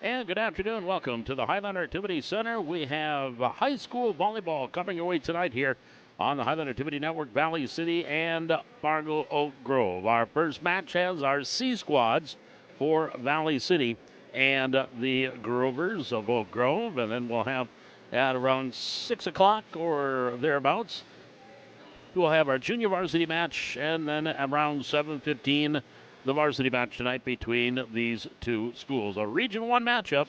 And good afternoon. Welcome to the Highland Activity Center. We have high school volleyball coming your way tonight here on the Highland Activity Network, Valley City and Fargo Oak Grove. Our first match has our C squads for Valley City and the Grovers of Oak Grove. And then we'll have at around 6 o'clock or thereabouts, we'll have our junior varsity match, and then around 7:15, the varsity match tonight between these two schools. A Region 1 matchup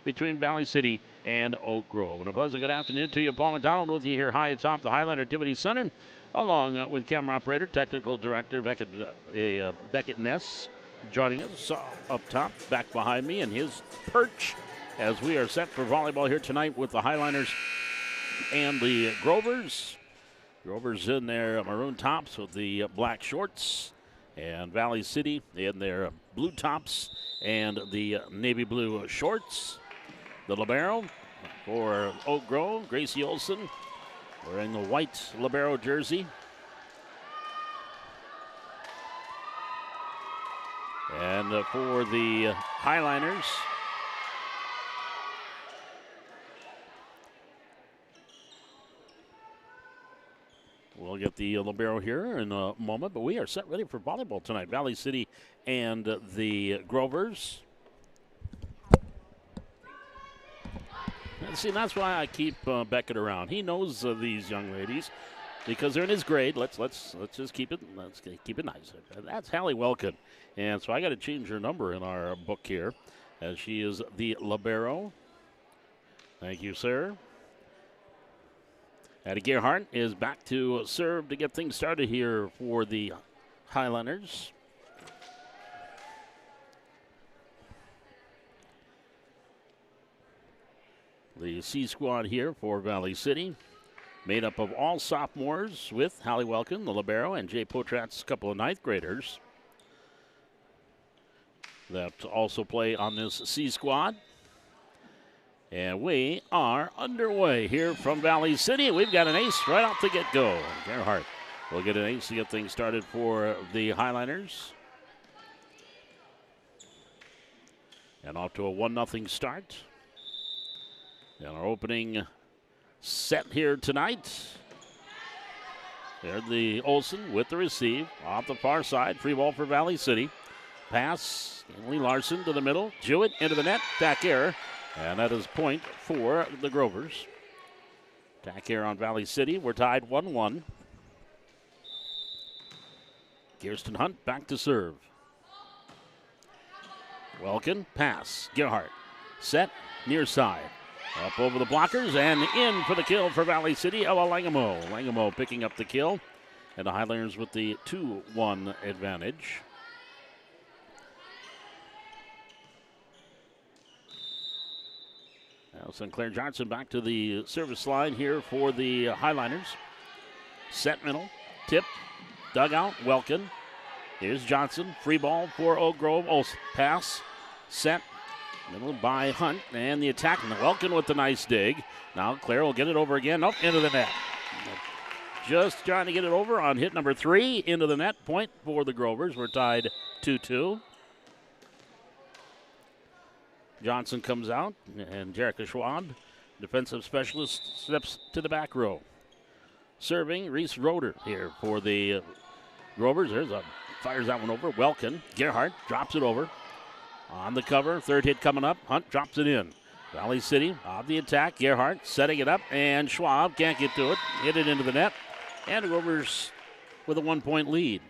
between Valley City and Oak Grove. And a pleasant good afternoon to you. Paul McDonald with you here high atop the Highland Activity Center, along with camera operator, technical director Beckett Ness, joining us up top, back behind me in his perch, as we are set for volleyball here tonight with the Highlanders and the Grovers. Grovers in their maroon tops with the black shorts, and Valley City in their blue tops and the navy blue shorts. The libero for Oak Grove, Gracie Olson, wearing the white libero jersey. And for the Highliners, we'll get the libero here in a moment, but we are set ready for volleyball tonight. Valley City and the Grovers. And see, that's why I keep Beckett around. He knows these young ladies because they're in his grade. Let's just keep it nice. That's Hallie Welkin, and so I got to change her number in our book here, as she is the libero. Thank you, sir. Addie Gerhardt is back to serve to get things started here for the Highlanders. The C squad here for Valley City, made up of all sophomores with Hallie Welkin, the libero, and Jay Potrat's couple of ninth graders that also play on this C squad. And we are underway here from Valley City. We've got an ace right off the get-go. Gerhardt will get an ace to get things started for the Highlanders. And off to a 1-0 start. And our opening set here tonight. There's the Olsen with the receive. Off the far side, free ball for Valley City. Pass, Lee Larson to the middle. Jewett into the net, back error. And that is point for the Grovers. Attack here on Valley City. We're tied 1-1. Kirsten Hunt back to serve. Welkin, pass. Gerhardt. Set, near side. Up over the blockers and in for the kill for Valley City. Ella Langamo. Langamo picking up the kill. And the Highlanders with the 2-1 advantage. Now Sinclair Johnson back to the service line here for the Highlanders. Set middle, tip, dugout, Welkin. Here's Johnson, free ball for Oak Grove. Olsen, pass, set, middle by Hunt, and the attack. And Welkin with the nice dig. Now Claire will get it over again, up into the net. Just trying to get it over on hit number 3 into the net. Point for the Grovers. We're tied 2-2. Johnson comes out, and Jerica Schwab, defensive specialist, steps to the back row. Serving, Reese Roeder here for the Grovers. Fires that one over. Welkin, Gerhardt drops it over. On the cover, third hit coming up. Hunt drops it in. Valley City on the attack. Gerhardt setting it up, and Schwab can't get to it. Hit it into the net, and the Grovers with a 1-point lead.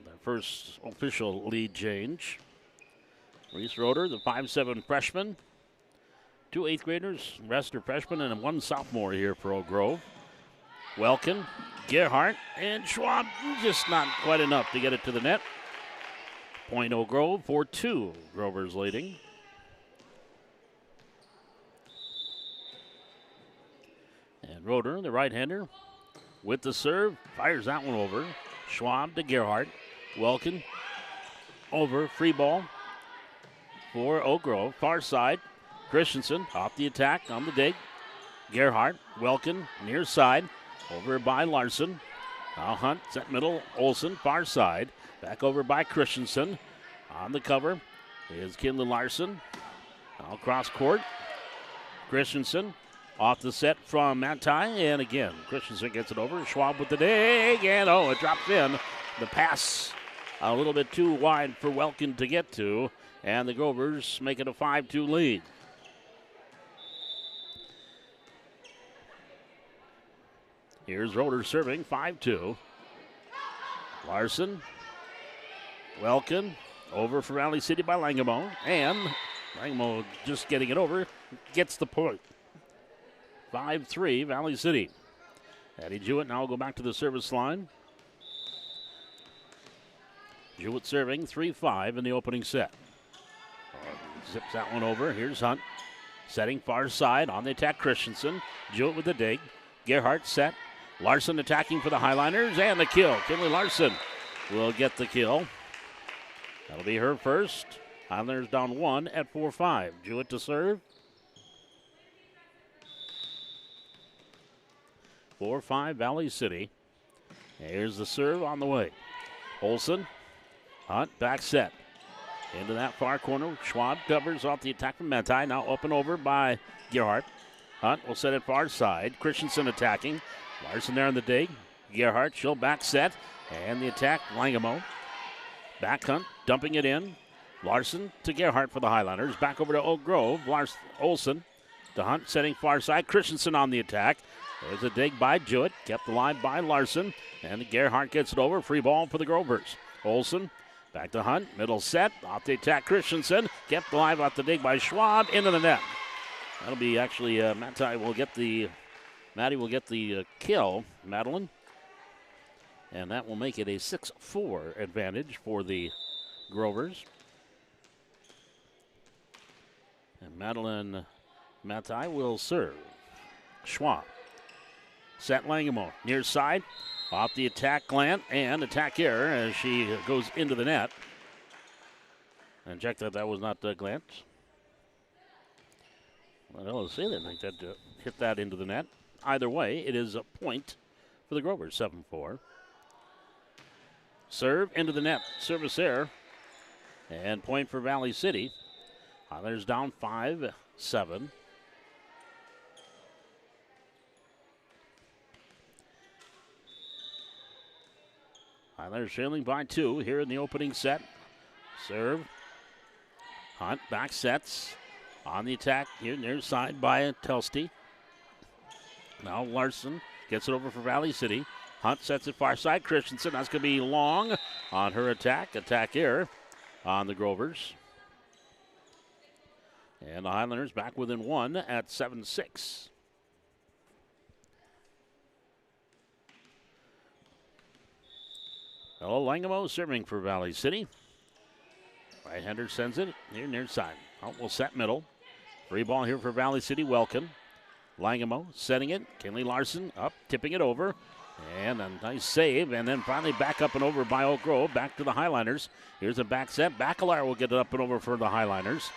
Their first official lead change. Reese Roeder, the 5'7" freshman. 2 8th graders, rest are freshmen, and 1 sophomore here for Oak Grove. Welkin, Gerhardt, and Schwab just not quite enough to get it to the net. Point Oak Grove, 4-2. Grovers leading. And Roeder, the right-hander, with the serve, fires that one over. Schwab to Gerhardt. Welkin over, free ball for Oak Grove. Far side, Christensen off the attack on the dig. Gerhardt, Welkin, near side, over by Larson. Now Hunt, set middle, Olsen, far side. Back over by Christensen. On the cover, is Kinley Larson. Now cross court. Christensen off the set from Matai, and again, Christensen gets it over. Schwab with the dig, and it dropped in. The pass a little bit too wide for Welkin to get to, and the Grovers make it a 5-2 lead. Here's Roeder serving, 5-2. Larson, Welkin, over for Valley City by Langamo, and Langamo just getting it over, gets the point. 5-3, Valley City. Addie Jewett now will go back to the service line. Jewett serving 3-5 in the opening set. Zips that one over. Here's Hunt. Setting far side on the attack, Christensen. Jewett with the dig. Gerhardt set. Larson attacking for the Highliners, and the kill. Kinley Larson will get the kill. That'll be her first. Highlanders down 1 at 4-5. Jewett to serve. 4-5 Valley City. Here's the serve on the way. Olsen. Hunt back set. Into that far corner. Schwab covers off the attack from Matai. Now up and over by Gerhardt. Hunt will set it far side. Christensen attacking. Larson there on the dig. Gerhardt, she'll back set. And the attack, Langamo. Back Hunt, dumping it in. Larson to Gerhardt for the Highlanders. Back over to Oak Grove. Olsen to Hunt, setting far side. Christensen on the attack. There's a dig by Jewett. Kept alive by Larson. And Gerhardt gets it over. Free ball for the Grovers. Olsen back to Hunt. Middle set. Off the attack, Christensen. Kept alive off the dig by Schwab. Into the net. That'll be actually Maddie will get the kill, Madeline. And that will make it a 6-4 advantage for the Grovers. And Madeline Matai will serve. Schwab. Set Langamo. Near side. Off the attack, Glant, and attack error as she goes into the net. And check that was not Glant. Well, let's see. They think that hit that into the net. Either way, it is a point for the Grovers, 7-4. Serve into the net. Service error. And point for Valley City. Highlanders down 5-7. Highlanders trailing by 2 here in the opening set. Serve. Hunt back sets. On the attack here near side by Telsty. Now Larson gets it over for Valley City. Hunt sets it far side. Christensen, that's going to be long on her attack. Attack error on the Grovers. And the Highlanders back within 1 at 7-6. Hello, Langamo serving for Valley City. Right-hander sends it here near side. Will set middle. Free ball here for Valley City. Welcome. Langamo setting it. Kinley Larson up, tipping it over. And a nice save. And then finally back up and over by Oak Grove. Back to the Highliners. Here's a back set. Bacalar will get it up and over for the Highliners.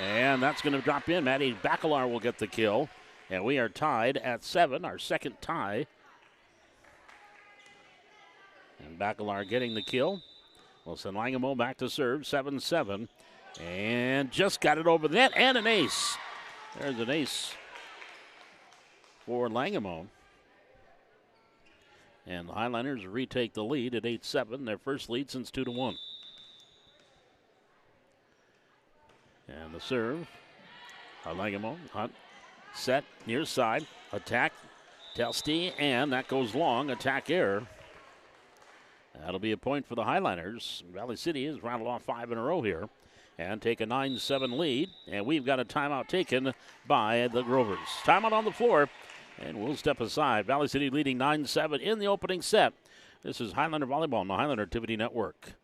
And that's going to drop in. Maddie Bacalar will get the kill. And we are tied at 7, our second tie. And Bacalar getting the kill. We'll send Langamo back to serve, 7-7. And just got it over the net, and an ace. There's an ace for Langamo. And the Highlanders retake the lead at 8-7, their first lead since 2-1. And the serve, Langamo, Hunt, set, near side, attack, Telsty, and that goes long, attack error. That'll be a point for the Highlanders. Valley City has rattled off 5 in a row here and take a 9-7 lead. And we've got a timeout taken by the Grovers. Timeout on the floor, and we'll step aside. Valley City leading 9-7 in the opening set. This is Highlander Volleyball on the Highlander Activity Network.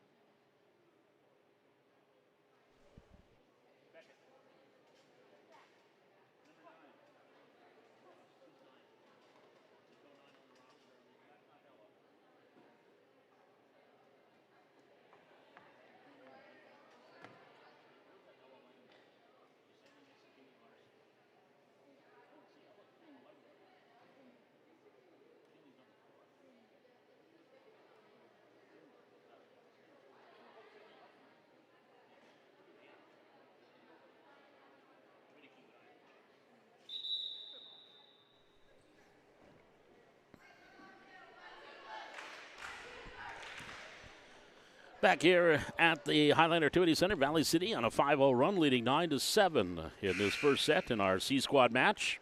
Back here at the Highlander Activity Center, Valley City on a 5-0 run, leading 9-7 in this first set in our C-Squad match.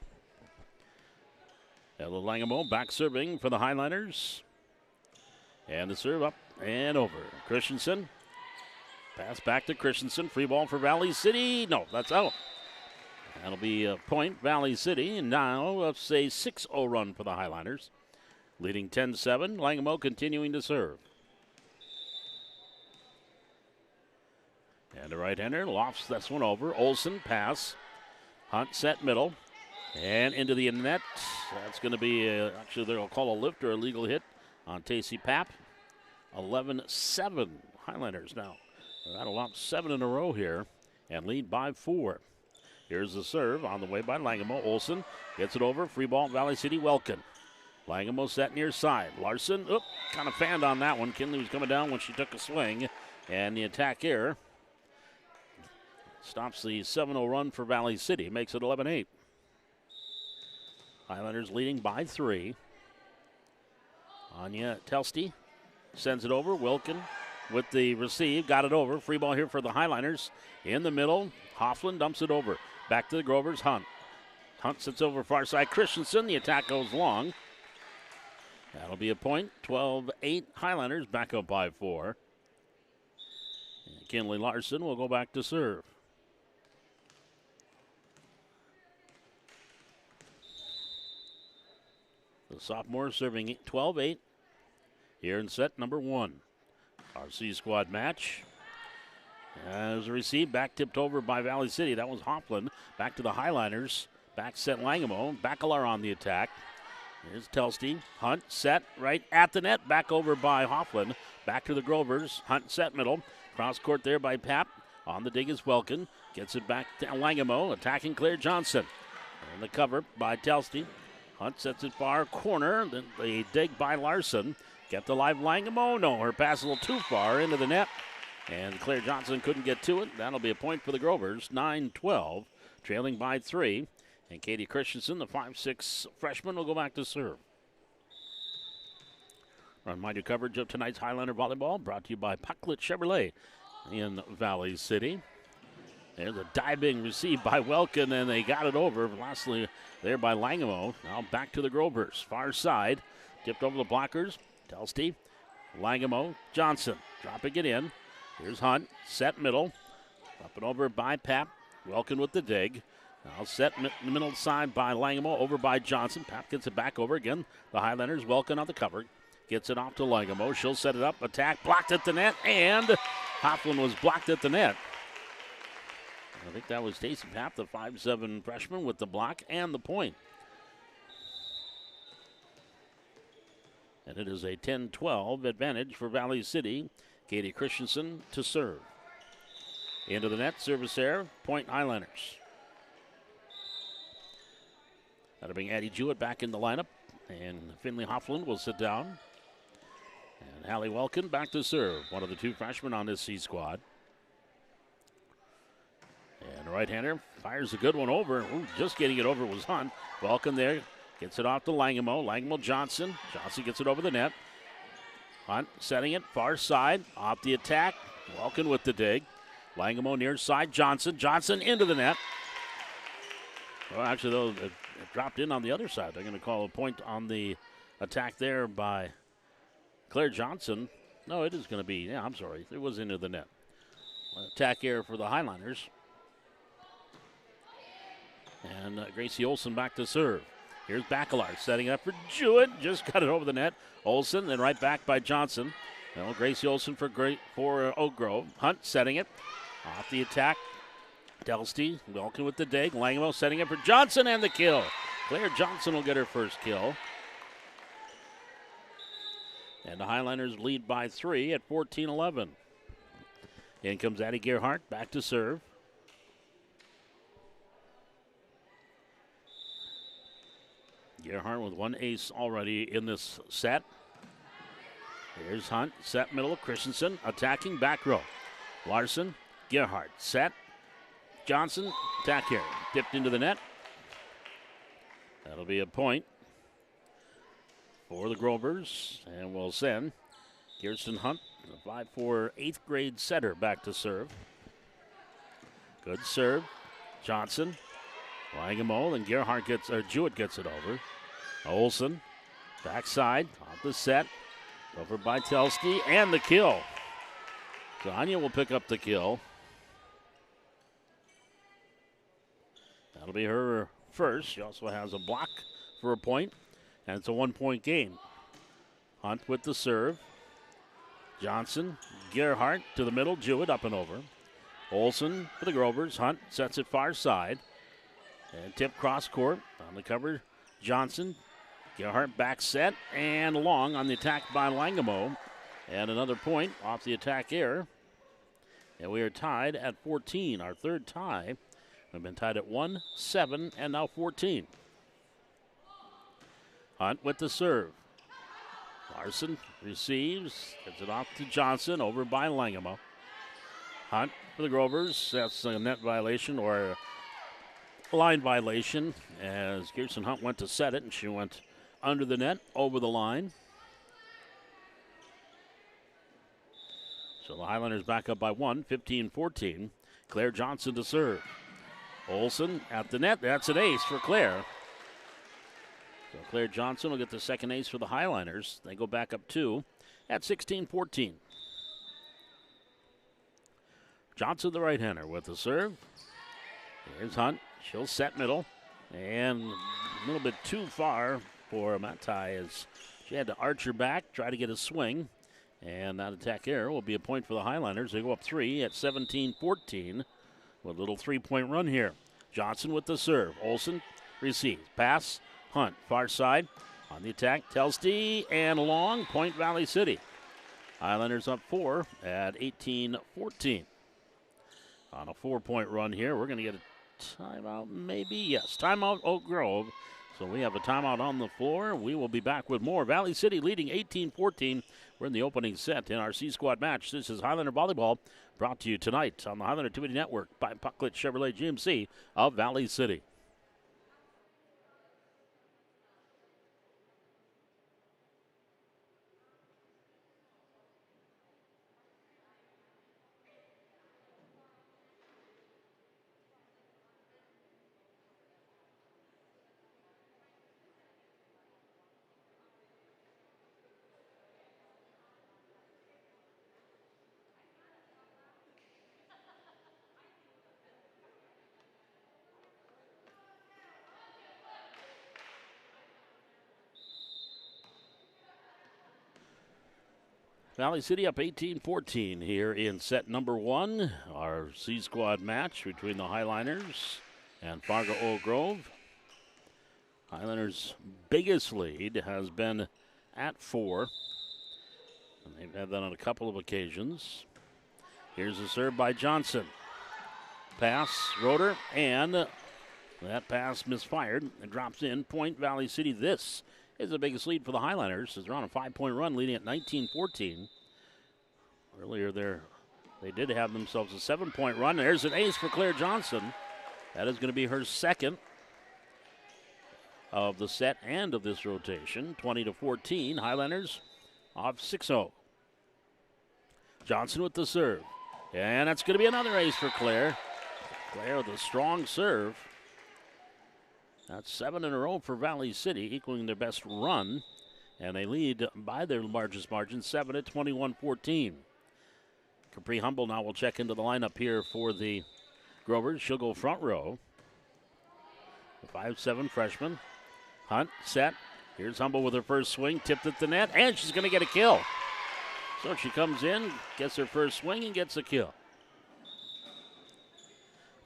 Ella Langamo back serving for the Highlanders. And the serve up and over. Christensen. Pass back to Christensen. Free ball for Valley City. No, that's out. That'll be a point, Valley City. And now let's say 6-0 run for the Highlanders. Leading 10-7. Langamo continuing to serve. And the right-hander lofts this one over. Olsen pass. Hunt set middle. And into the net. That's going to be, actually they'll call a lift or a legal hit on Tacey Papp. 11-7 Highlanders now. That'll up 7 in a row here and lead by 4. Here's the serve on the way by Langamo. Olsen gets it over. Free ball, Valley City, Welkin. Langamo set near side. Larson, kind of fanned on that one. Kinley was coming down when she took a swing. And the attack here stops the 7-0 run for Valley City. Makes it 11-8. Highlanders leading by 3. Anya Telsty sends it over. Wilkin with the receive. Got it over. Free ball here for the Highlanders. In the middle. Hoffland dumps it over. Back to the Grovers. Hunt. Hunt sits over far side. Christensen. The attack goes long. That'll be a point. 12-8 Highlanders back up by 4. And Kinley Larson will go back to serve. The sophomore serving 12-8 here in set number 1. Our C-Squad match. As a receive, back tipped over by Valley City. That was Hoffland. Back to the Highlanders. Back set Langamo. Bacalar on the attack. Here's Telsty. Hunt set right at the net. Back over by Hoffland. Back to the Grovers. Hunt set middle. Cross court there by Papp. On the dig is Welkin. Gets it back to Langamo. Attacking Claire Johnson. And the cover by Telsty. Hunt sets it far corner. Then the dig by Larson. Get the live Langamo. No, her pass a little too far into the net. And Claire Johnson couldn't get to it. That'll be a point for the Grovers. 9-12, trailing by 3. And Katie Christensen, the 5'6" freshman, will go back to serve. Remind you coverage of tonight's Highlander volleyball brought to you by Pucklet Chevrolet in Valley City. There's a diving receive by Welkin, and they got it over. Lastly, there by Langamo. Now back to the Grovers. Far side. Tipped over the blockers. Telsty. Langamo. Johnson. Dropping it in. Here's Hunt. Set middle. Up and over by Papp. Welkin with the dig. Now set the middle side by Langamo. Over by Johnson. Papp gets it back over again. The Highlanders. Welkin on the cover. Gets it off to Langamo. She'll set it up. Attack. Blocked at the net. And Hoffland was blocked at the net. I think that was Stacey Papp, the 5'7" freshman, with the block and the point. And it is a 10-12 advantage for Valley City. Katie Christensen to serve. Into the net, service error, point Highlanders. That'll bring Addie Jewett back in the lineup. And Finley Hoffland will sit down. And Hallie Welkin back to serve, one of the 2 freshmen on this C-Squad. And the right-hander fires a good one over. Ooh, just getting it over was Hunt. Welkin there. Gets it off to Langamo. Langamo Johnson. Johnson gets it over the net. Hunt setting it far side. Off the attack. Welkin with the dig. Langamo near side. Johnson. Johnson into the net. Well, actually, though, it dropped in on the other side. They're going to call a point on the attack there by Claire Johnson. No, it is going to be, I'm sorry. It was into the net. Attack error for the Highlanders. And Gracie Olsen back to serve. Here's Bacalar setting up for Jewett. Just got it over the net. Olsen, then right back by Johnson. Well, Gracie Olsen for Oak Grove. Hunt setting it. Off the attack. Telsty, Welkin with the dig. Langamo setting it for Johnson and the kill. Claire Johnson will get her first kill. And the Highlanders lead by 3 at 14-11. In comes Addie Gerhardt back to serve. Gerhardt with 1 ace already in this set. Here's Hunt, set middle, Christensen, attacking back row. Larson, Gerhardt, set. Johnson, attack here, dipped into the net. That'll be a point for the Grovers, and we'll send Kirsten Hunt The 5'4", 8th grade setter back to serve. Good serve. Johnson. Langemo, then Jewett gets it over. Olsen. Backside. Off the set. Over by Telsky. And the kill. So Anya will pick up the kill. That'll be her first. She also has a block for a point. And it's a 1-point game. Hunt with the serve. Johnson. Gerhardt to the middle. Jewett up and over. Olsen for the Grovers. Hunt sets it far side. And tip cross court. On the cover, Johnson. Gerhardt back set and long on the attack by Langemo. And another point off the attack error. And we are tied at 14. Our third tie. We've been tied at 1, 7, and now 14. Hunt with the serve. Larson receives. Gets it off to Johnson. Over by Langemo. Hunt for the Grovers. That's a net violation or a line violation as Kirsten Hunt went to set it, and she went under the net, over the line. So the Highlanders back up by 1, 15-14. Claire Johnson to serve. Olsen at the net. That's an ace for Claire. So Claire Johnson will get the second ace for the Highlanders. They go back up 2 at 16-14. Johnson, the right-hander, with the serve. Here's Hunt. She'll set middle. And a little bit too far for Matai as she had to arch her back, try to get a swing. And that attack error will be a point for the Highlanders. They go up 3 at 17-14 with a little 3-point run here. Johnson with the serve. Olsen receives. Pass. Hunt. Far side. On the attack. Telsty and long. Point Valley City. Highlanders up 4 at 18-14. On a 4-point run here, we're going to get a timeout, maybe? Yes, timeout Oak Grove. So we have a timeout on the floor. We will be back with more. Valley City leading 18-14. We're in the opening set in our C-Squad match. This is Highlander Volleyball, brought to you tonight on the Highlander Activity Network by Pucklet Chevrolet GMC of Valley City. Valley City up 18-14 here in set number 1. Our C-Squad match between the Highlanders and Fargo Oak Grove. Highlanders' biggest lead has been at 4. And they've had that on a couple of occasions. Here's a serve by Johnson. Pass, Roeder, and that pass misfired. It drops in. Point Valley City. This is the biggest lead for the Highlanders as they're on a 5-point run leading at 19-14. Earlier there, they did have themselves a 7-point run. There's an ace for Claire Johnson. That is going to be her second of the set and of this rotation. 20-14, Highlanders off 6-0. Johnson with the serve. And that's going to be another ace for Claire. Claire with a strong serve. That's 7 in a row for Valley City, equaling their best run. And they lead by their largest margin, 7 at 21-14. Capri Humble now will check into the lineup here for the Grovers. She'll go front row. The 5'7" freshman. Hunt, set. Here's Humble with her first swing, tipped at the net, and she's going to get a kill. So she comes in, gets her first swing, and gets a kill.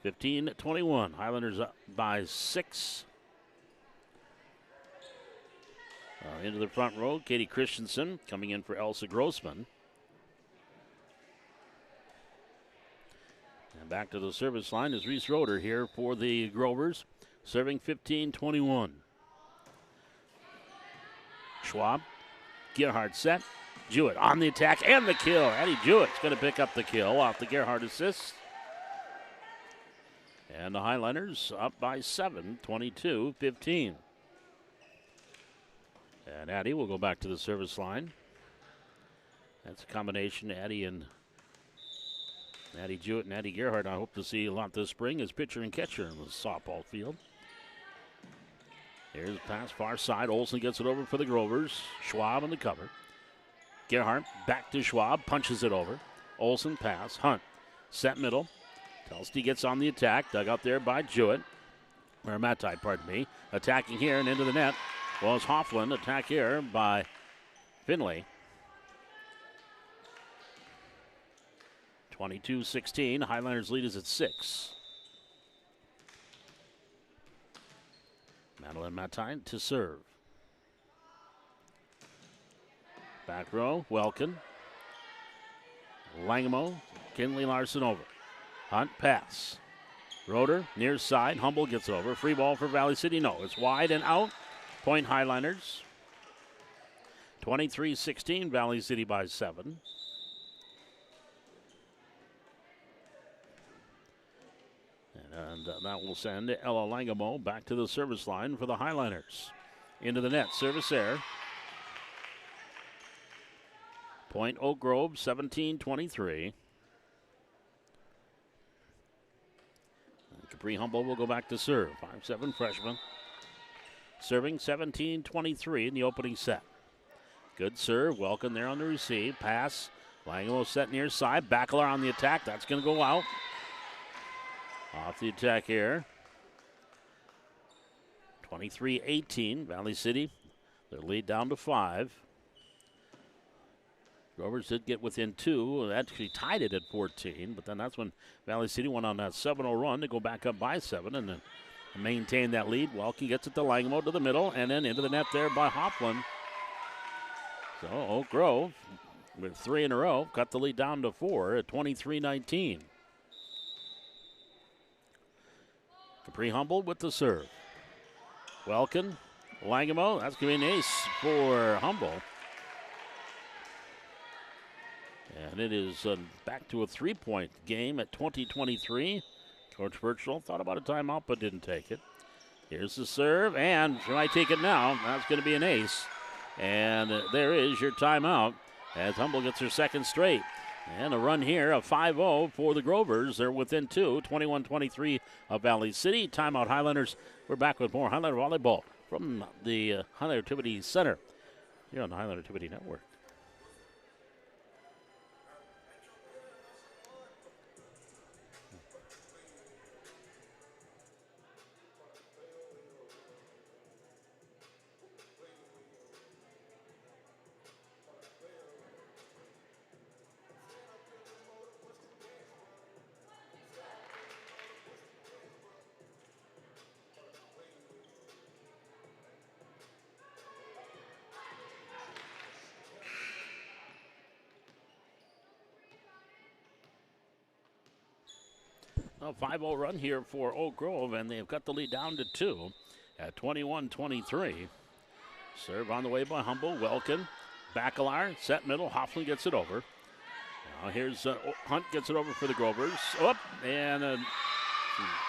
15-21. Highlanders up by 6. Into the front row, Katie Christensen coming in for Elsa Grossman. And back to the service line is Reese Roeder here for the Grovers, serving 15-21. Schwab, Gerhardt set. Jewett on the attack and the kill. Addie Jewett's going to pick up the kill off the Gerhardt assist. And the Highlanders up by 7, 22-15. And Addie will go back to the service line. That's a combination, Addie Jewett and Addie Gerhardt. I hope to see a lot this spring as pitcher and catcher in the softball field. Here's a pass far side. Olsen gets it over for the Grovers. Schwab on the cover. Gerhardt back to Schwab, punches it over. Olsen pass. Hunt. Set middle. Telsty gets on the attack. Dug out there by Jewett. Or Matai, pardon me. Attacking here and into the net was Hoffland. Attack here by Finley. 22-16. Highlanders lead is at 6. Madeline Matai to serve. Back row, Welkin. Langemo, Kinley Larson over. Hunt pass. Roeder, near side. Humble gets over. Free ball for Valley City. No, it's wide and out. Point Highlanders. 23-16, Valley City by 7. And that will send Ella Langemo back to the service line for the Highlanders. Into the net, service error. Point Oak Grove, 17-23. Capri Humble will go back to serve. 5'7" freshman. Serving 17-23 in the opening set. Good serve. Welcome there on the receive. Pass. Langemo set near side. Backler on the attack. That's going to go out. Off the attack here. 23-18. Valley City. Their lead down to 5. Rovers did get within 2. Actually tied it at 14. But then that's when Valley City went on that 7-0 run to go back up by 7 and then maintain that lead. Welke gets it to Langemo to the middle and then into the net there by Hoffland. So Oak Grove with 3 in a row cut the lead down to 4 at 23-19. Capri Humble with the serve. Welkin, Langemo, that's going to be an ace for Humble. And it is back to a 3-point game at 20-23. Coach Birchall thought about a timeout but didn't take it. Here's the serve, and she might take it now. That's going to be an ace. And there is your timeout as Humble gets her second straight. And a run here, a 5-0 for the Grovers. They're within 2, 21-23 of Valley City. Timeout Highlanders. We're back with more Highlander Volleyball from the Highlander Activity Center here on the Highlander Activity Network. A 5-0 run here for Oak Grove, and they've got the lead down to 2 at 21-23. Serve on the way by Humble. Welkin, Bacalar, set middle. Hoffman gets it over. Now here's Hunt gets it over for the Grovers. And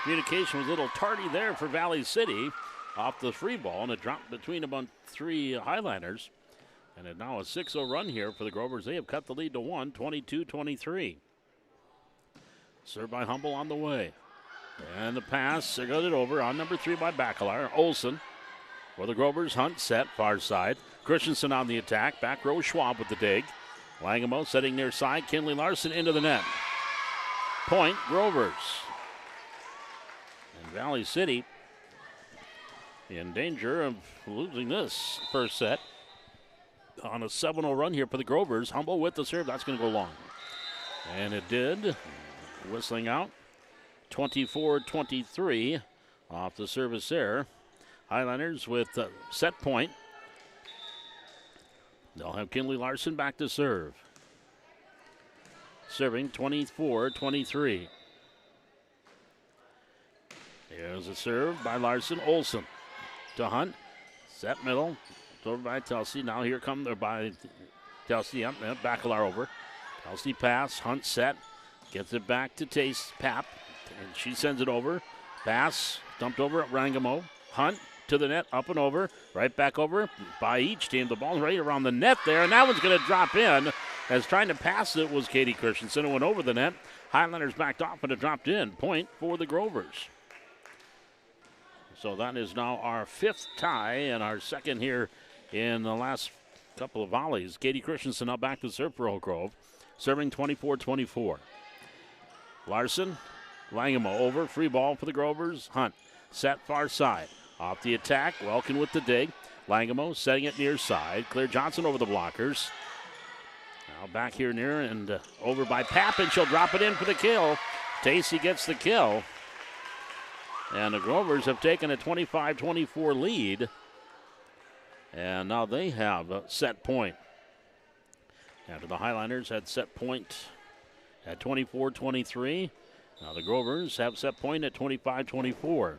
communication was a little tardy there for Valley City off the free ball, and it dropped between about 3 Highlanders. And it now a 6-0 run here for the Grovers. They have cut the lead to 1, 22-23. Served by Humble on the way. And the pass, they got it over on number 3 by Bacalar. Olsen for the Grovers. Hunt set, far side. Christensen on the attack. Back row, Schwab with the dig. Langemo setting near side. Kinley Larson into the net. Point, Grovers. And Valley City in danger of losing this first set. On a 7-0 run here for the Grovers. Humble with the serve. That's going to go long. And it did. Whistling out. 24-23 off the service there. Highlanders with set point. They'll have Kinley Larson back to serve. Serving 24-23. Here's a serve by Larson. Olsen to Hunt. Set middle. It's over by Telsey. Now here come by Telsey. Yep, Bacalar over. Telsey pass. Hunt set. Gets it back to Pap, and she sends it over. Pass, dumped over at Rangamo. Hunt to the net, up and over. Right back over by each team. The ball's right around the net there, and that one's going to drop in as trying to pass it was Katie Christensen. It went over the net. Highlanders backed off and it dropped in. Point for the Grovers. So that is now our 5th tie and our 2nd here in the last couple of volleys. Katie Christensen now back to serve for Oak Grove, serving 24-24. Larson, Langemo over, free ball for the Grovers. Hunt, set far side. Off the attack, Welkin with the dig. Langemo setting it near side. Claire Johnson over the blockers. Now back here near and over by Papp, and she'll drop it in for the kill. Tacey gets the kill. And the Grovers have taken a 25-24 lead. And now they have a set point. After the Highlanders had set point at 24-23. Now the Grovers have set point at 25-24.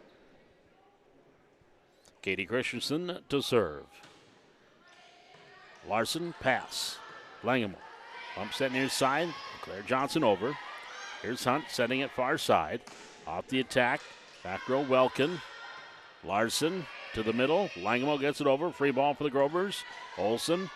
Katie Christensen to serve. Larson pass. Langemo. Bump set near side. Claire Johnson over. Here's Hunt setting it far side. Off the attack. Back row Welkin. Larson to the middle. Langemo gets it over. Free ball for the Grovers. Olsen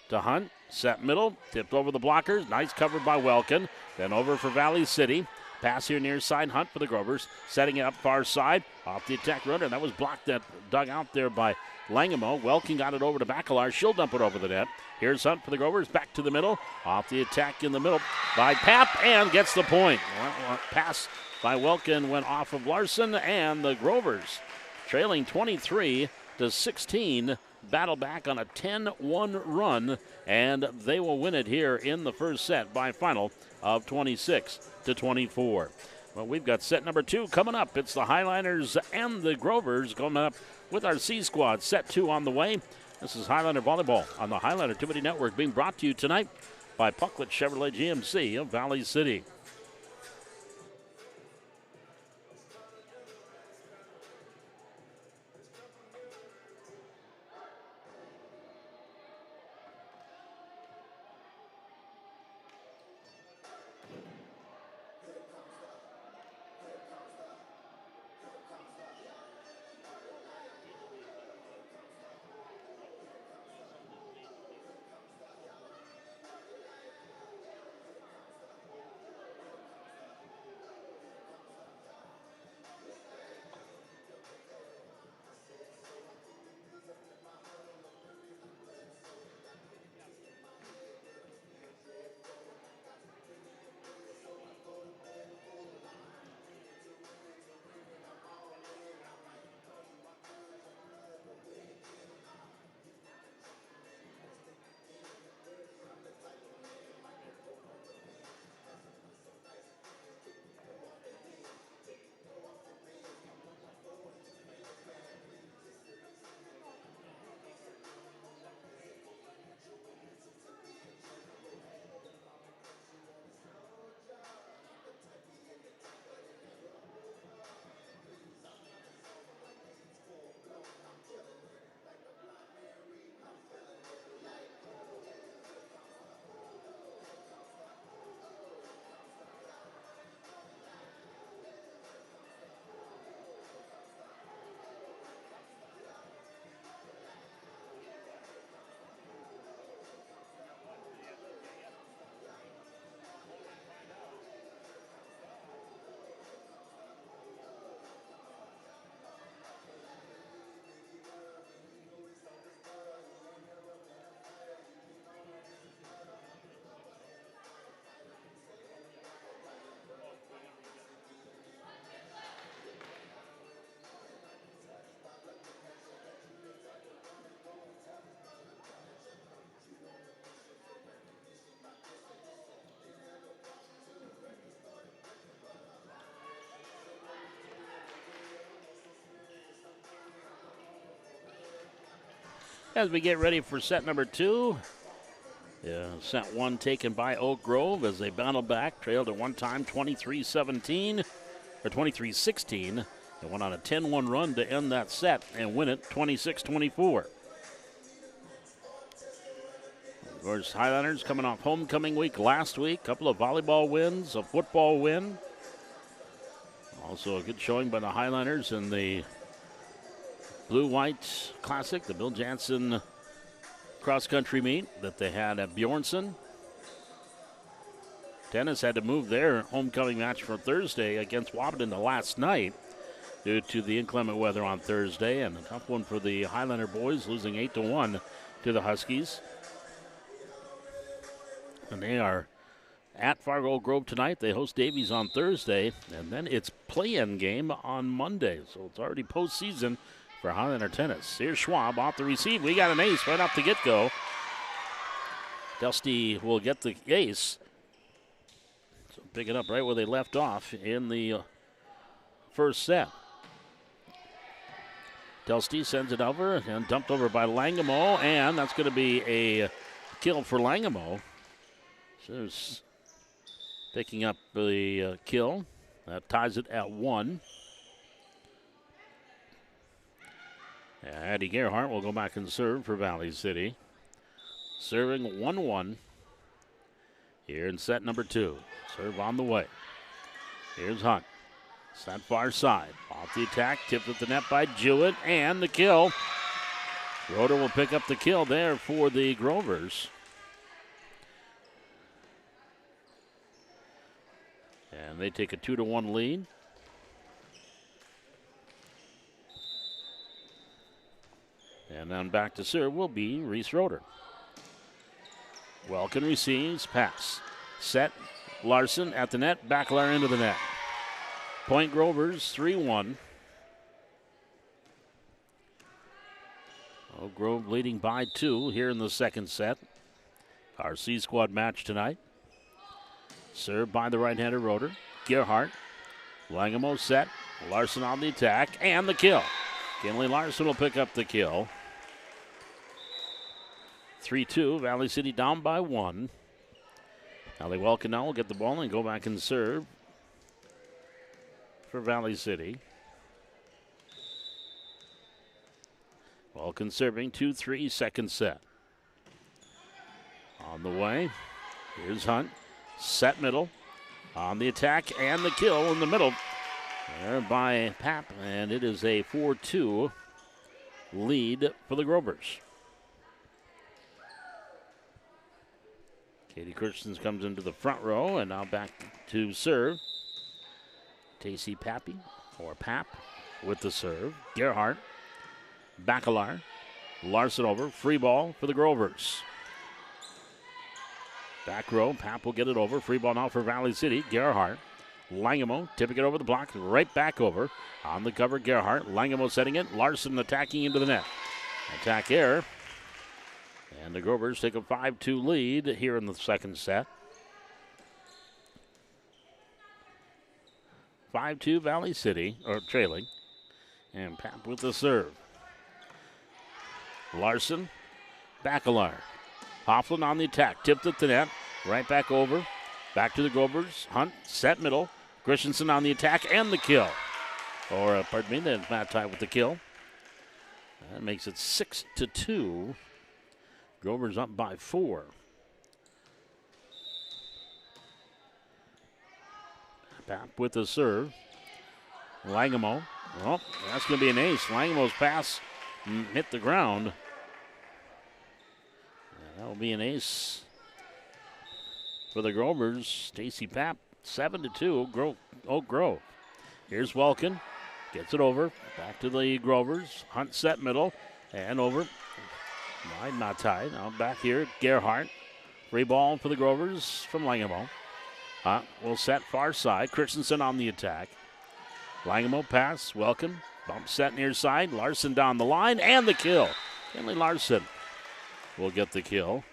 to Hunt. Set middle. Tipped over the blockers. Nice cover by Welkin. Then over for Valley City. Pass here near side. Hunt for the Grovers. Setting it up far side. Off the attack runner. That was blocked, that dug out there by Langemo. Welkin got it over to Bacalar. She'll dump it over the net. Here's Hunt for the Grovers. Back to the middle. Off the attack in the middle by Papp and gets the point. Pass by Welkin went off of Larson, and the Grovers trailing 23-16. Battle back on a 10-1 run, and they will win it here in the first set by a final of 26-24. Well, we've got set number 2 coming up. It's the Highlanders and the Grovers coming up with our C squad. Set 2 on the way. This is Highlander Volleyball on the Highlander Activity Network, being brought to you tonight by Pucklet Chevrolet GMC of Valley City. As we get ready for set number 2, set 1 taken by Oak Grove as they battle back, trailed at one time 23-17 or 23-16. They went on a 10-1 run to end that set and win it 26-24. Of course, Highlanders coming off homecoming week last week, couple of volleyball wins, a football win. Also a good showing by the Highlanders in the Blue-White Classic, the Bill Jansen cross-country meet that they had at Bjornson. Tennis had to move their homecoming match for Thursday against Wabaton the last night due to the inclement weather on Thursday, and a tough one for the Highlander boys, losing 8-1 to the Huskies. And they are at Fargo Grove tonight. They host Davies on Thursday, and then it's play-in game on Monday. So it's already postseason for Highlander tennis. Here's Schwab off the receive. We got an ace right off the get-go. Dusty will get the ace. So pick it up right where they left off in the first set. Dusty sends it over and dumped over by Langamo, and that's going to be a kill for Langamo. So there's picking up the kill. That ties it at 1. Addie Gerhardt will go back and serve for Valley City. Serving 1-1 here in set number 2. Serve on the way. Here's Hunt. Set far side. Off the attack. Tipped at the net by Jewett. And the kill. Roeder will pick up the kill there for the Grovers. And they take a 2-1 lead. And then back to serve will be Reese Roeder. Welkin receives, pass. Set, Larson at the net, Backlar into the net. Point Grovers, 3-1. Oak Grove leading by 2 here in the second set. Our C-squad match tonight. Served by the right-hander Roeder. Gerhardt. Langamo set. Larson on the attack, and the kill. Kinley Larson will pick up the kill. 3-2, Valley City down by 1. Allie Welkin now will get the ball and go back and serve for Valley City. Welkin serving 2-3, second set. On the way, here's Hunt. Set middle, on the attack, and the kill in the middle. There by Pap, and it is a 4-2 lead for the Grovers. Katie Christensen comes into the front row, and now back to serve. Tacey Pappy, or Pap, with the serve. Gerhardt, Bacalar, Larson over, free ball for the Grovers. Back row, Pap will get it over. Free ball now for Valley City. Gerhardt, Langamo tipping it over the block, right back over. On the cover, Gerhardt. Langamo setting it. Larson attacking into the net. Attack error. And the Grovers take a 5-2 lead here in the second set. 5-2 Valley City, or trailing. And Pap with the serve. Larson, Bacalar. Hofflin on the attack, tipped at the net, right back over, back to the Grovers. Hunt, set middle, Christensen on the attack, and the kill. Or, pardon me, then Matt tied with the kill. That makes it 6-2. Grovers up by 4. Pap with the serve. Langamo. Oh, that's going to be an ace. Langamo's pass hit the ground. That will be an ace for the Grovers. Stacy Pap, 7-2, Oak Grove. Here's Welkin, gets it over, back to the Grovers. Hunt set middle, and over. Wide, not tied. Now back here, Gerhardt. Free ball for the Grovers from Langamo. Hunt will set far side. Christensen on the attack. Langamo pass, Welkin. Bump set near side. Larson down the line, and the kill. Kinley Larson will get the kill.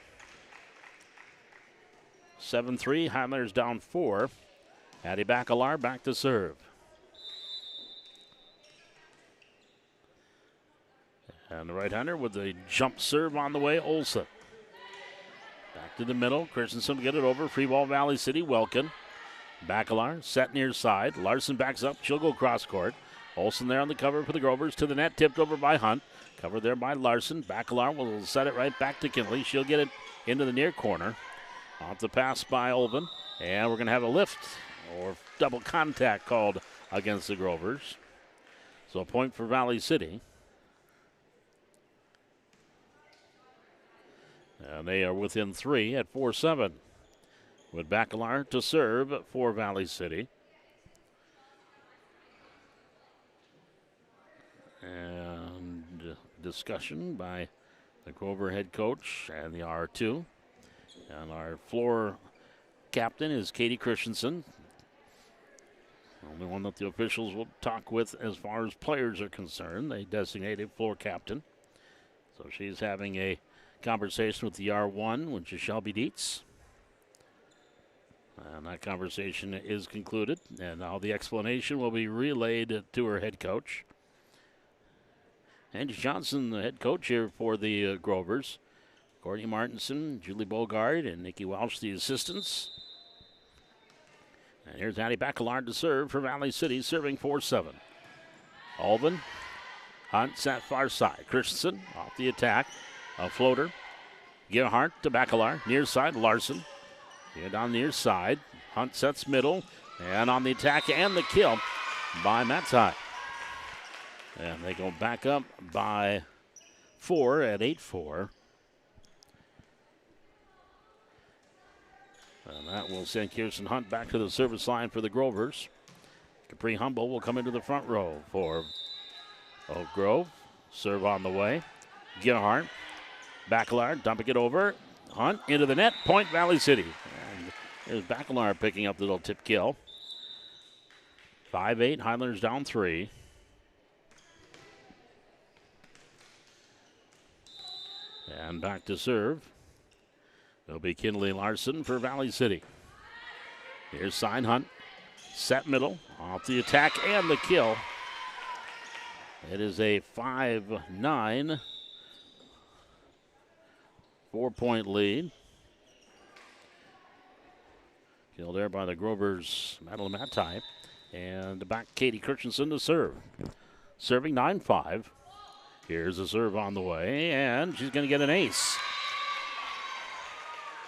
7-3, Highlanders down 4. Addie Bacalar back to serve. And the right-hander with the jump serve on the way, Olsen. Back to the middle, Christensen get it over. Free ball, Valley City, Welkin. Bacalar set near side. Larson backs up, she'll go cross court. Olsen there on the cover for the Grovers, to the net, tipped over by Hunt. Covered there by Larson. Bacalar will set it right back to Kinley. She'll get it into the near corner. Off the pass by Olven. And we're going to have a lift or double contact called against the Grovers. So a point for Valley City. And they are within 3 at 4-7. with Bacalar to serve for Valley City. And discussion by the Grover head coach and the R2. And our floor captain is Katie Christensen. Only one that the officials will talk with as far as players are concerned. They designated floor captain. So she's having a conversation with the R1, which is Shelby Dietz. And that conversation is concluded. And now the explanation will be relayed to her head coach. Angie Johnson, the head coach here for the Grovers. Courtney Martinson, Julie Bogard, and Nikki Welsh, the assistants. And here's Addie Bacalar to serve for Valley City, serving 4-7. Alvin, Hunt set far side. Christensen off the attack. A floater. Gerhardt to Bacalar. Near side, Larson. Get on the near side. Hunt sets middle. And on the attack and the kill by Matzai. And they go back up by 4 at 8-4. And that will send Kirsten Hunt back to the service line for the Grovers. Capri Humble will come into the front row for Oak Grove. Serve on the way. Gerhardt. Bacalar dumping it over. Hunt into the net. Point Valley City. And there's Bacalar picking up the little tip kill. 5-8. Highlanders down 3. And back to serve. It'll be Kinley Larson for Valley City. Here's Sign Hunt. Set middle. Off the attack and the kill. It is a 5-9. 4-point lead. Killed there by the Grovers, Madeline Matai. And back Katie Christensen to serve. Serving 9-5. Here's a serve on the way, and she's going to get an ace.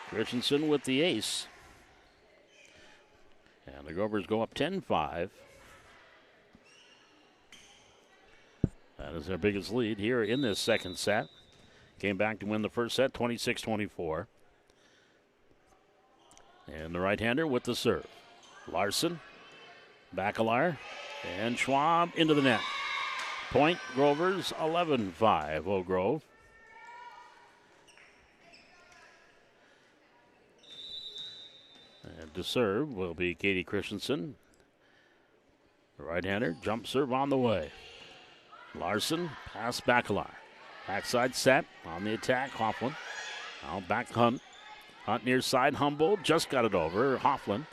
Christensen with the ace. And the Grovers go up 10-5. That is their biggest lead here in this second set. Came back to win the first set, 26-24. And the right-hander with the serve. Larson, Bacalar, and Schwab into the net. Point Grovers 11-5. Oak Grove. And to serve will be Katie Christensen. The right-hander, jump serve on the way. Larson, pass Bacalar. Backside set on the attack, Hoffman. Now back Hunt. Hunt near side, Humboldt just got it over. Hoffman.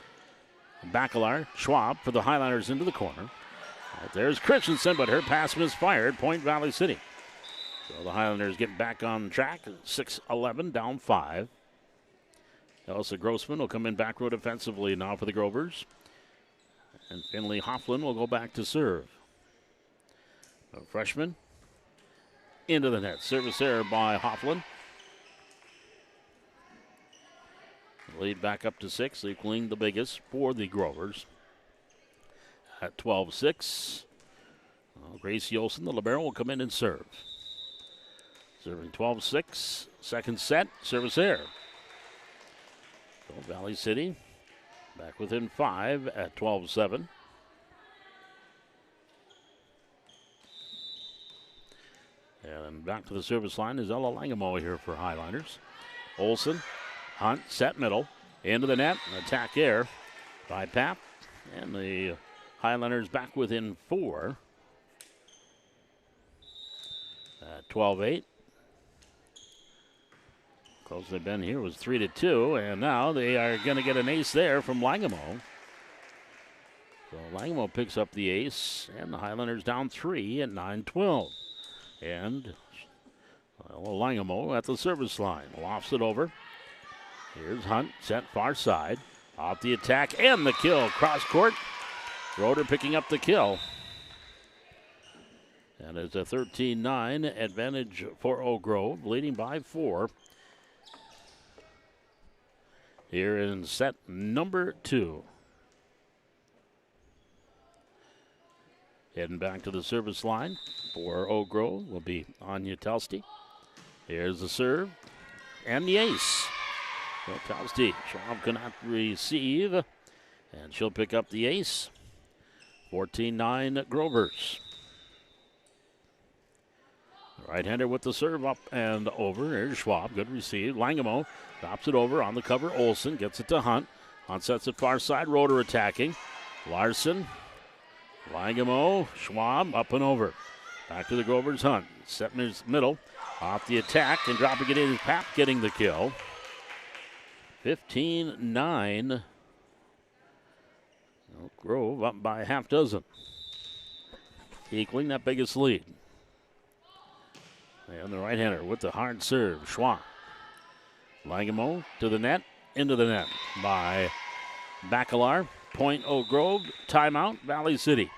Bacalar, Schwab for the Highlanders into the corner. Right there's Christensen, but her pass misfired. Point Valley City. So the Highlanders get back on track. 6-11, down 5. Elsa Grossman will come in back row defensively now for the Grovers. And Finley Hofflin will go back to serve. A freshman into the net. Service error by Hofflin. Lead back up to 6, equaling the biggest for the Grovers. At 12-6, Gracie Olsen, the libero, will come in and serve. Serving 12-6, second set, service error. So Valley City back within 5 at 12-7. And back to the service line is Ella Langamo here for Highlanders. Olsen, Hunt, set middle, into the net, attack there by Pap. And the Highlanders back within 4 at 12-8. Close they've been here was 3-2, and now they are going to get an ace there from Langamo. So Langamo picks up the ace, and the Highlanders down 3 at 9-12. And Langamo at the service line, lofts it over. Here's Hunt, set far side, off the attack and the kill, cross court. Roeder picking up the kill. And it's a 13-9 advantage for Oak Grove, leading by 4. Here in set number 2. Heading back to the service line for Oak Grove will be Anya Telsty. Here's the serve and the ace. So Telsty, Schwab cannot receive, and she'll pick up the ace. 14-9 Grovers. Right-hander with the serve up and over. There's Schwab. Good receive. Langamo drops it over on the cover. Olsen gets it to Hunt. Hunt sets it far side. Roeder attacking. Larson. Langamo. Schwab up and over. Back to the Grovers. Hunt. Setner's middle. Off the attack and dropping it in is Pap getting the kill. 15-9. Oak Grove up by a half dozen. Equaling that biggest lead. And the right-hander with the hard serve, Schwab. Langamo to the net, into the net by Bacalar. Point Oak Grove, timeout, Valley City.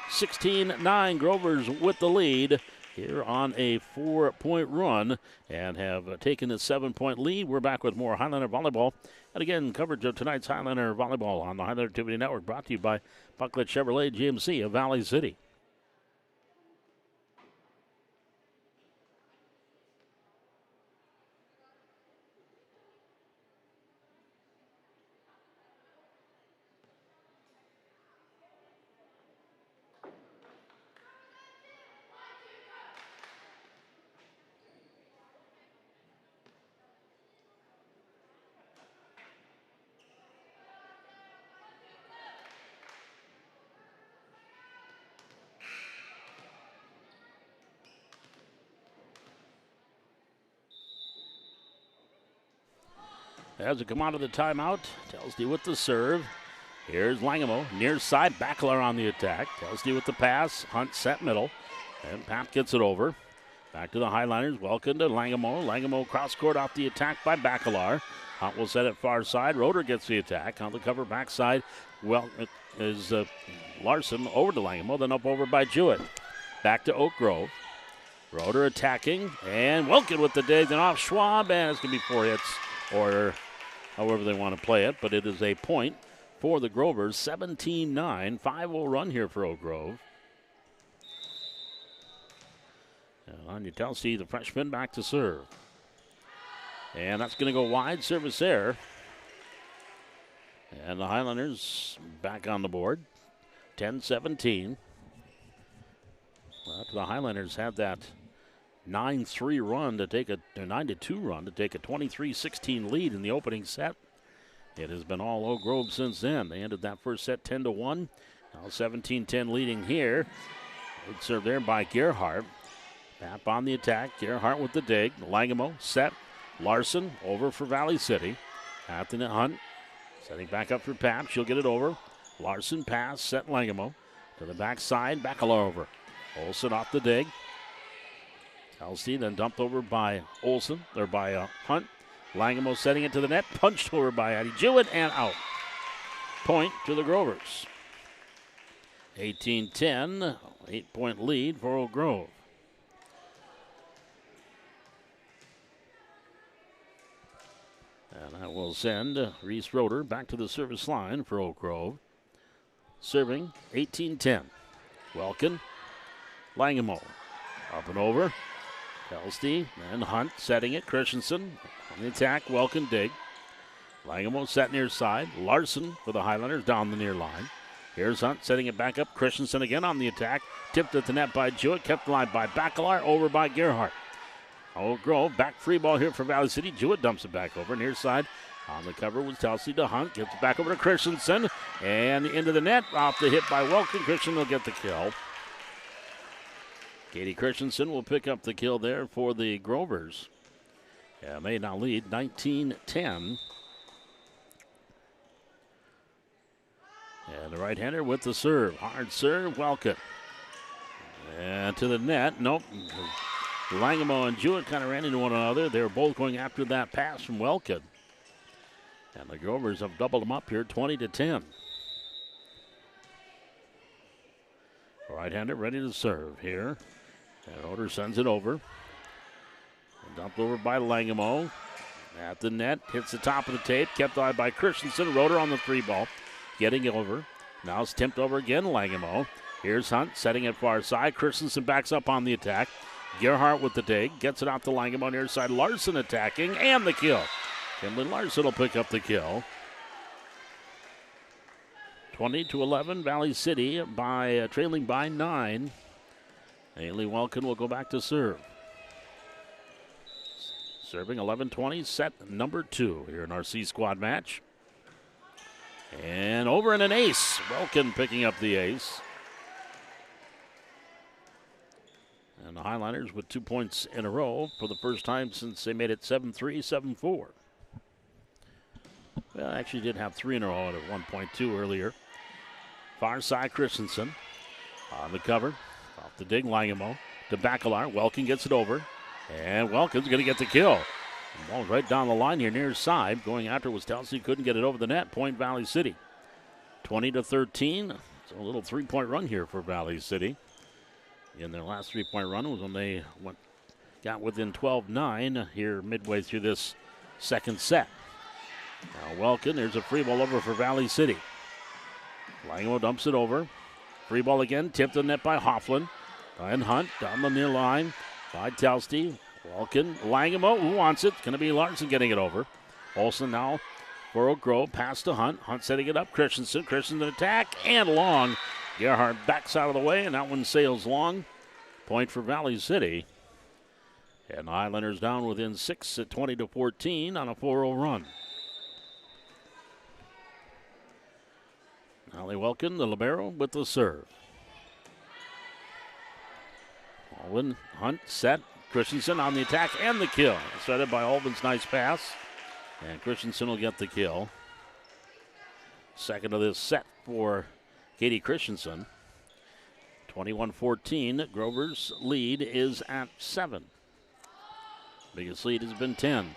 16-9, Grovers with the lead here on a 4-point run and have taken a 7-point lead. We're back with more Highlander Volleyball. And again, coverage of tonight's Highlander Volleyball on the Highlander Activity Network brought to you by Bucklet Chevrolet GMC of Valley City. As we come out of the timeout, Telsty with the serve. Here's Langamo, near side, Bacalar on the attack. Telsty with the pass, Hunt set middle, and Pap gets it over. Back to the Highliners, welcome to Langamo. Langamo cross court off the attack by Bacalar. Hunt will set it far side, Roeder gets the attack. On the cover backside, well, it is Larson over to Langamo, then up over by Jewett. Back to Oak Grove. Roeder attacking, and Wilkin with the dig, then off Schwab, and it's going to be 4 hits, or however they want to play it, but it is a point for the Grovers. 17-9, 5-0 run here for Oak Grove. And Anya Telsey, the freshman, back to serve. And that's going to go wide, service error. And the Highlanders back on the board, 10-17. Well, the Highlanders had that 9-3 run to take a 9-2 run to take a 23-16 lead in the opening set. It has been all Oak Grove since then. They ended that first set 10-1. Now 17-10 leading here. Good serve there by Gerhardt. Pap on the attack. Gerhardt with the dig. Langamo set. Larson over for Valley City. At the net, Hunt setting back up for Pap. She'll get it over. Larson pass. Set Langamo to the backside. Bacalar over. Olsen off the dig. Telsey then dumped over by Olsen, or by Hunt. Langamo setting it to the net, punched over by Addie Jewett, and out. Point to the Grovers. 18-10, 8-point lead for Oak Grove. And that will send Reese Roeder back to the service line for Oak Grove. Serving 18-10. Welkin, Langamo up and over. Telsty and Hunt setting it. Christensen on the attack. Welkin dig. Langamo set near side. Larson for the Highlanders down the near line. Here's Hunt setting it back up. Christensen again on the attack. Tipped at the net by Jewett. Kept alive by Bacalar. Over by Gerhardt. Oak Grove back free ball here for Valley City. Jewett dumps it back over. Near side on the cover was Telsey to Hunt. Gets it back over to Christensen. And into the net. Off the hit by Welkin. Christensen will get the kill. Katie Christensen will pick up the kill there for the Grovers. Yeah, they now lead 19-10. And the right-hander with the serve. Hard serve, Welkin. And to the net. Nope. Langamo and Jewett kind of ran into one another. They were both going after that pass from Welkin. And the Grovers have doubled them up here, 20-10. Right-hander ready to serve here. And Roeder sends it over. And dumped over by Langamo. At the net, hits the top of the tape. Kept alive by Christensen. Roeder on the 3-ball. Getting over. Now it's tipped over again, Langamo. Here's Hunt setting it far side. Christensen backs up on the attack. Gerhardt with the dig. Gets it out to Langamo near side. Larson attacking. And the kill. Kinley Larson will pick up the kill. 20-11, Valley City by trailing by 9. Haley Welkin will go back to serve. Serving 11-20, set number 2 here in our C squad match. And over in an ace. Welkin picking up the ace. And the Highliners with 2 points in a row for the first time since they made it 7-3, 7-4. Well, actually did have 3 in a row at 1.2 earlier. Far side Christensen on the cover. Off the dig, Langemo to Bacalar. Welkin gets it over. And Welkin's going to get the kill. The ball right down the line here near his side. Going after was Telsey, couldn't get it over the net. Point Valley City. 20-13. It's a little 3-point run here for Valley City. In their last 3-point run was when they got within 12-9 here midway through this second set. Now Welkin, there's a free ball over for Valley City. Langemo dumps it over. Free ball again, tipped in net by Hofflin. And Hunt down the near line by Telsey. Welkin, Langemo, who wants it? It's going to be Larson getting it over. Olsen now for Oak Grove, pass to Hunt. Hunt setting it up, Christensen attack, and long. Gerhardt backs out of the way, and that one sails long. Point for Valley City. And the Highlanders down within 6 at 20-14 on a 4-0 run. Allie Welkin, the libero, with the serve. Alvin, Hunt, set. Christensen on the attack and the kill. Started by Alvin's nice pass. And Christensen will get the kill. Second of this set for Katie Christensen. 21-14. Grover's lead is at 7. Biggest lead has been 10.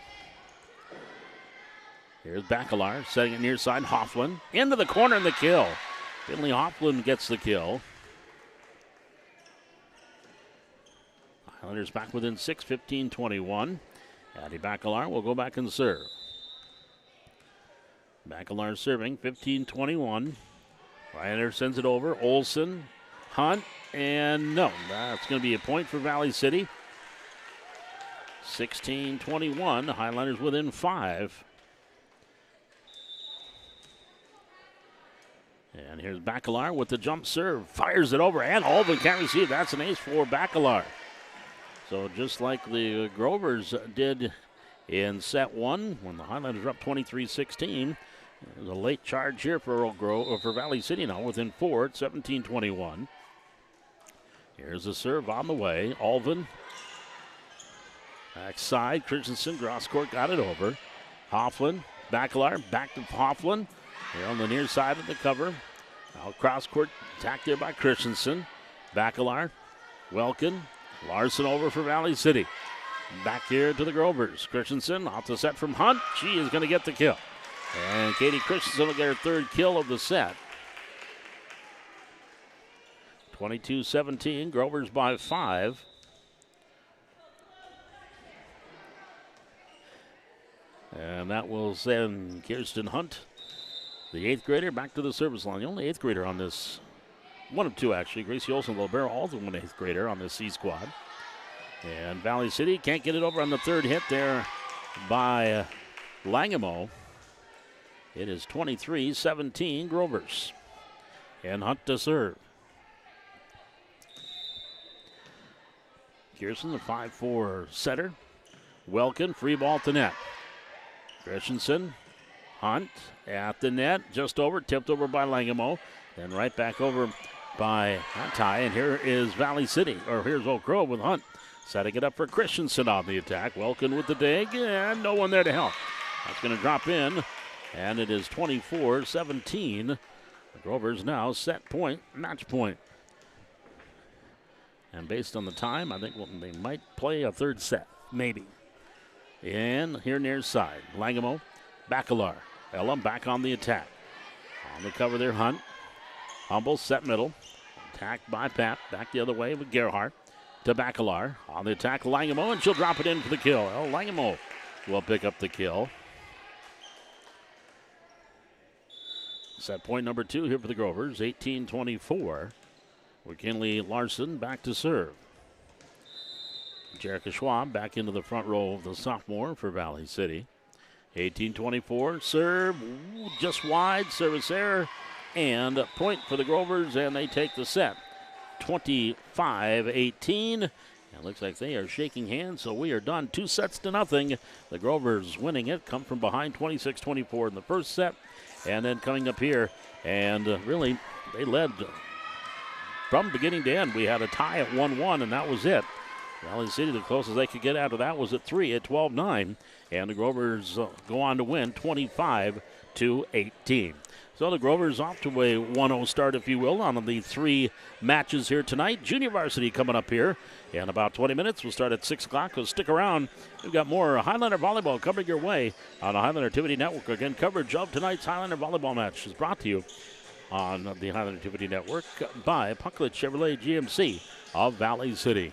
Here's Bacalar setting it near side. Hofflin into the corner and the kill. Finley Hofflin gets the kill. Highlanders back within 6, 15-21. Addie Bacalar will go back and serve. Bacalar serving, 15-21. Ryder sends it over. Olsen, Hunt, and no. That's going to be a point for Valley City. 16-21. Highlanders within 5. And here's Bacalar with the jump serve. Fires it over, and Alvin can't receive. That's an ace for Bacalar. So just like the Grovers did in set 1, when the Highlanders were up 23-16, there's a late charge here for Valley City now within 4 at 17-21. Here's the serve on the way. Alvin, backside. Christensen, cross court, got it over. Hofflin, Bacalar, back to Hofflin. Here on the near side of the cover. Now cross court attack there by Christensen. Bacalar, Welkin, Larson over for Valley City. Back here to the Grovers. Christensen off the set from Hunt. She is going to get the kill. And Katie Christensen will get her 3rd kill of the set. 22-17. Grovers by 5. And that will send Kirsten Hunt, the 8th grader, back to the service line. The only 8th grader on this. One of 2, actually. Gracie Olsen, the libero, also one 8th grader on this C squad. And Valley City can't get it over on the 3rd hit there by Langemo. It is 23-17 Grovers. And Hunt to serve. Kirsten, the 5-4 setter. Welkin, free ball to net. Christensen, Hunt at the net, just over, tipped over by Langemo. Then right back over by Ty, and here is Valley City, or here's Oak Grove with Hunt. Setting it up for Christensen on the attack. Welkin with the dig, and no one there to help. That's going to drop in, and it is 24-17. The Grovers now set point, match point. And based on the time, I think they might play a 3rd set, maybe. And here near side, Langemo, Bacalar. Ella back on the attack. On the cover there, Hunt. Humble, set middle. Attacked by Pap. Back the other way with Gerhardt. To Bacalar. On the attack, Langemo, and she'll drop it in for the kill. Well, Langemo will pick up the kill. Set point number 2 here for the Grovers. 18-24. With Kinley Larson back to serve. Jerica Schwab back into the front row of the sophomore for Valley City. 18-24. Serve just wide. Service error. And point for the Grovers, and they take the set. 25-18. It looks like they are shaking hands, so we are done 2-0. The Grovers winning it, come from behind 26-24 in the first set. And then coming up here, and really, they led from beginning to end. We had a tie at 1-1, and that was it. Valley City, the closest they could get after that was at 3 at 12-9. And the Grovers go on to win 25-18. So the Grovers off to a 1-0 start, if you will, on the 3 matches here tonight. Junior varsity coming up here in about 20 minutes. We'll start at 6 o'clock, so stick around. We've got more Highlander volleyball coming your way on the Highlander Activity Network. Again, coverage of tonight's Highlander volleyball match is brought to you on the Highlander Activity Network by Pucklet Chevrolet GMC of Valley City.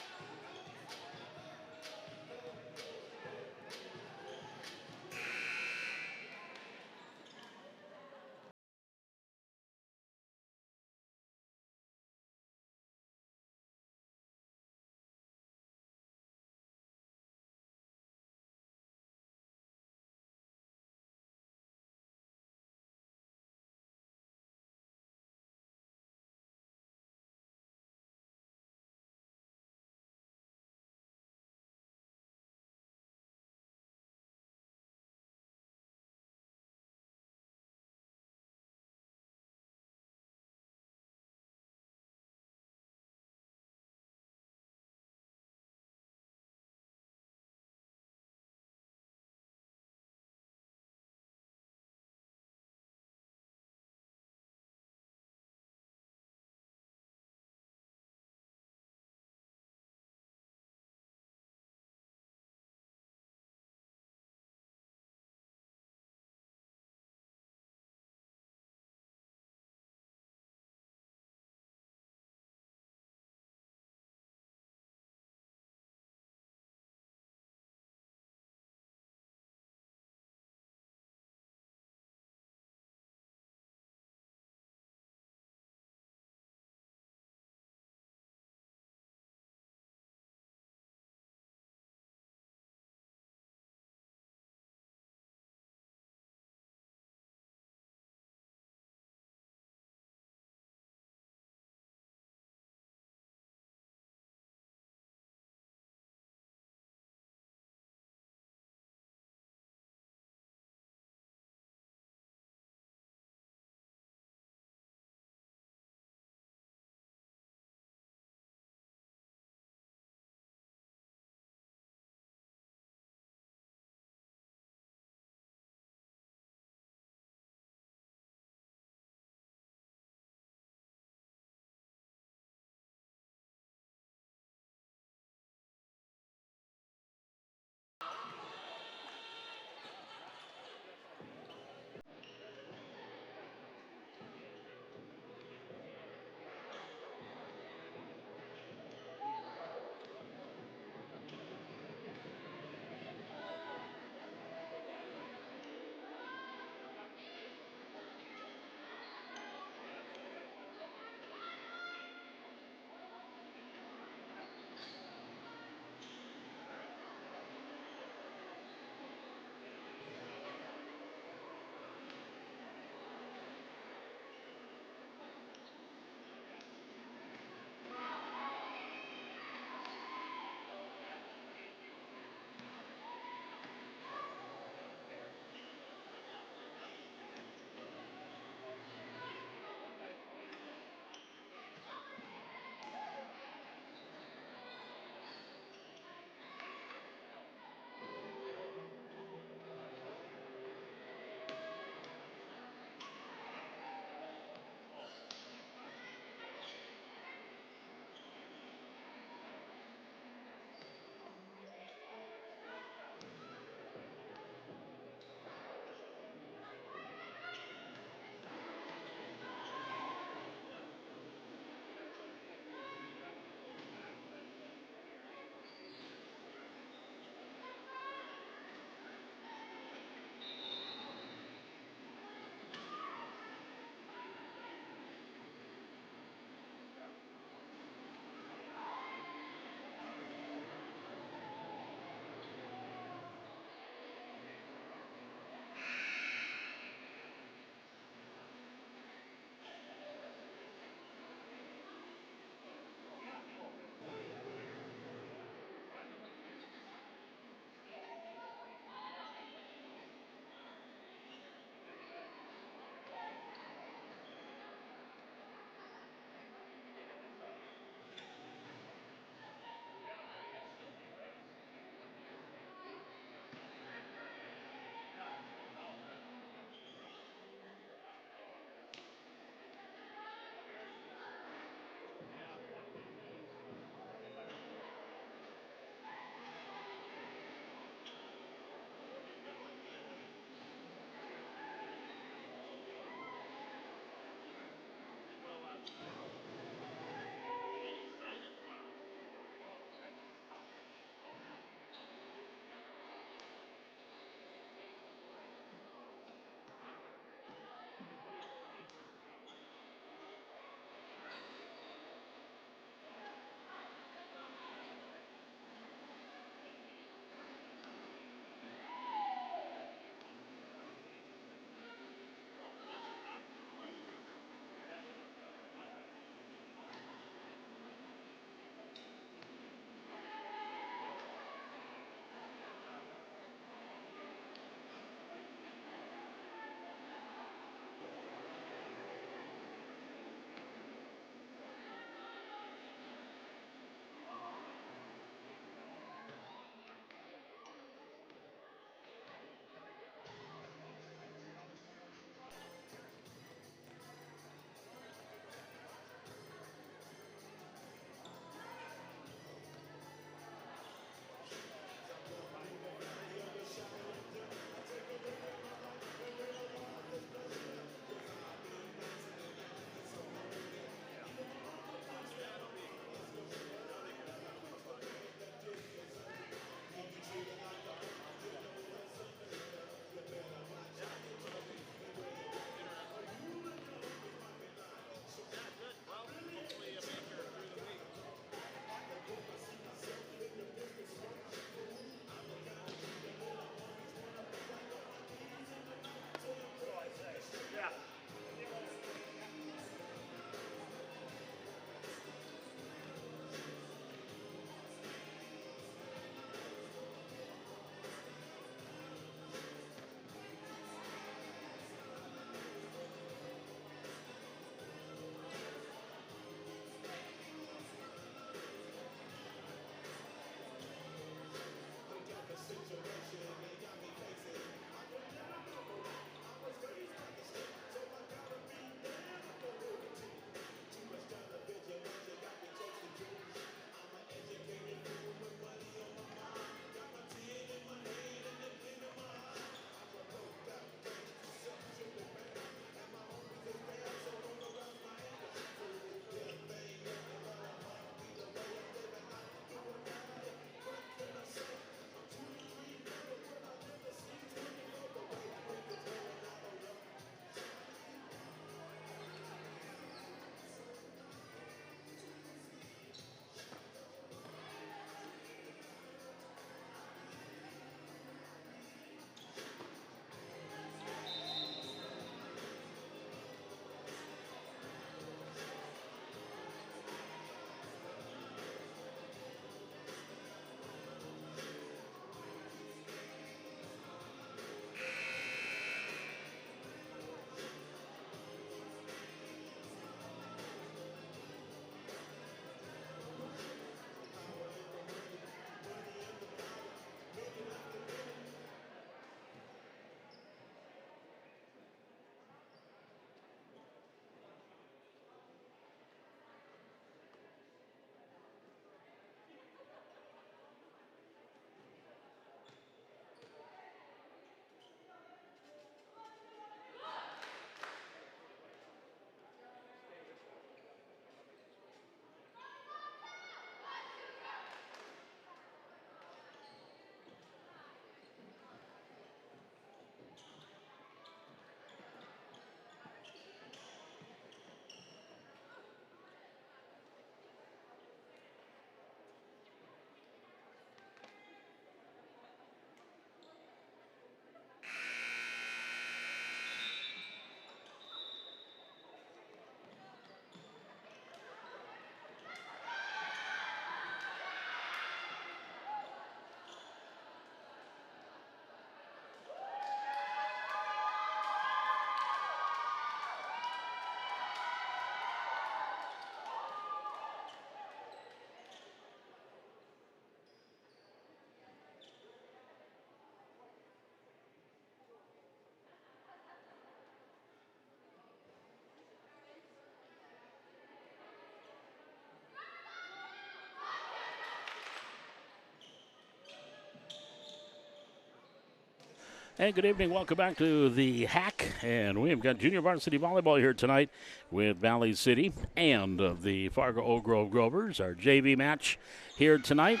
And good evening. Welcome back to the Hack. And we have got junior varsity volleyball here tonight with Valley City and the Fargo Oak Grove Grovers. Our JV match here tonight.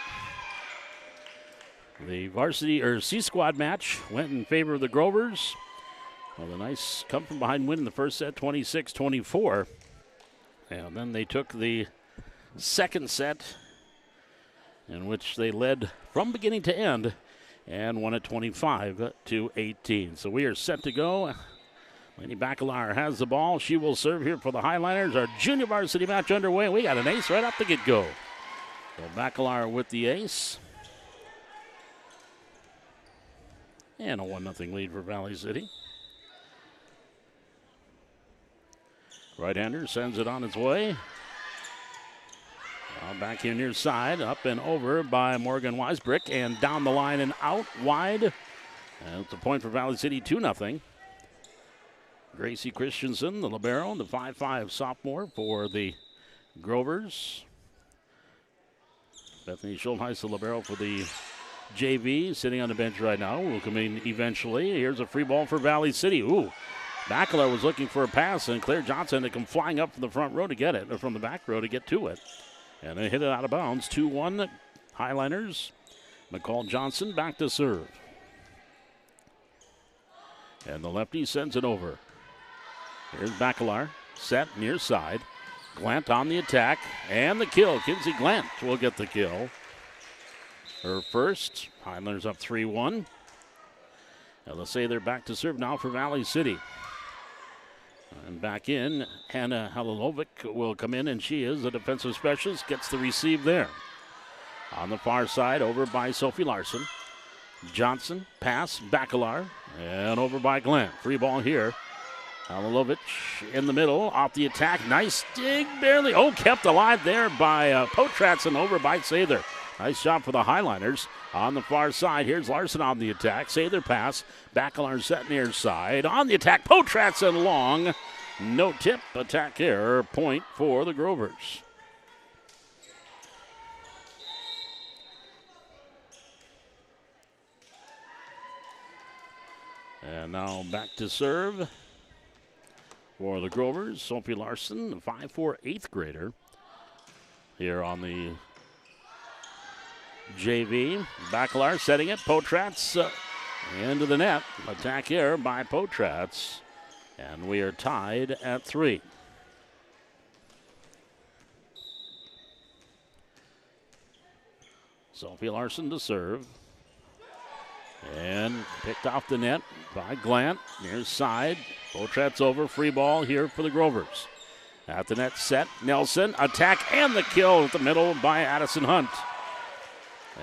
The varsity or C squad match went in favor of the Grovers. Well, a nice come from behind win in the first set, 26-24. And then they took the second set, in which they led from beginning to end and won it 25-18. So we are set to go. Lady Bacalar has the ball. She will serve here for the Highliners. Our junior varsity match underway. We got an ace right off the get-go. So Bacalar with the ace. And a 1-0 lead for Valley City. Right-hander sends it on its way. Now back here near side, up and over by Morgan Weisbrick, and down the line and out wide. And it's a point for Valley City, 2-0. Gracie Christensen, the libero, the 5'5" sophomore for the Grovers. Bethany Schultheis, the libero for the JV, sitting on the bench right now. Will come in eventually. Here's a free ball for Valley City. Ooh, Bacalar was looking for a pass, and Claire Johnson to come flying up from the front row to get it, or from the back row to get to it. And they hit it out of bounds. 2-1 Highliners. McCall Johnson back to serve. And the lefty sends it over. Here's Bacalar. Set near side. Glant on the attack. And the kill. Kinsey Glant will get the kill. Her first. Highlanders up 3-1. Now let's say they're back to serve now for Valley City. And back in, Hannah Halilovic will come in, and she is a defensive specialist, gets the receive there. On the far side, over by Sophie Larson. Johnson, pass, Bacalar, and over by Glenn. Free ball here. Halilovic in the middle, off the attack. Nice dig, barely. Oh, kept alive there by Potratz and over by Sather. Nice job for the Highliners. On the far side, here's Larson on the attack. Sather pass. Bacalar set near side. On the attack, Potratz and long. No tip, attack error, point for the Grovers. And now back to serve for the Grovers. Sophie Larson, the 5'4" 8th grader here on the JV. Bacalar setting it. Potratz into the net. Attack here by Potratz. And we are tied at 3. Sophie Larson to serve. And picked off the net by Glant. Near side. Potratz over. Free ball here for the Grovers. At the net set. Nelson. Attack and the kill at the middle by Addison Hunt.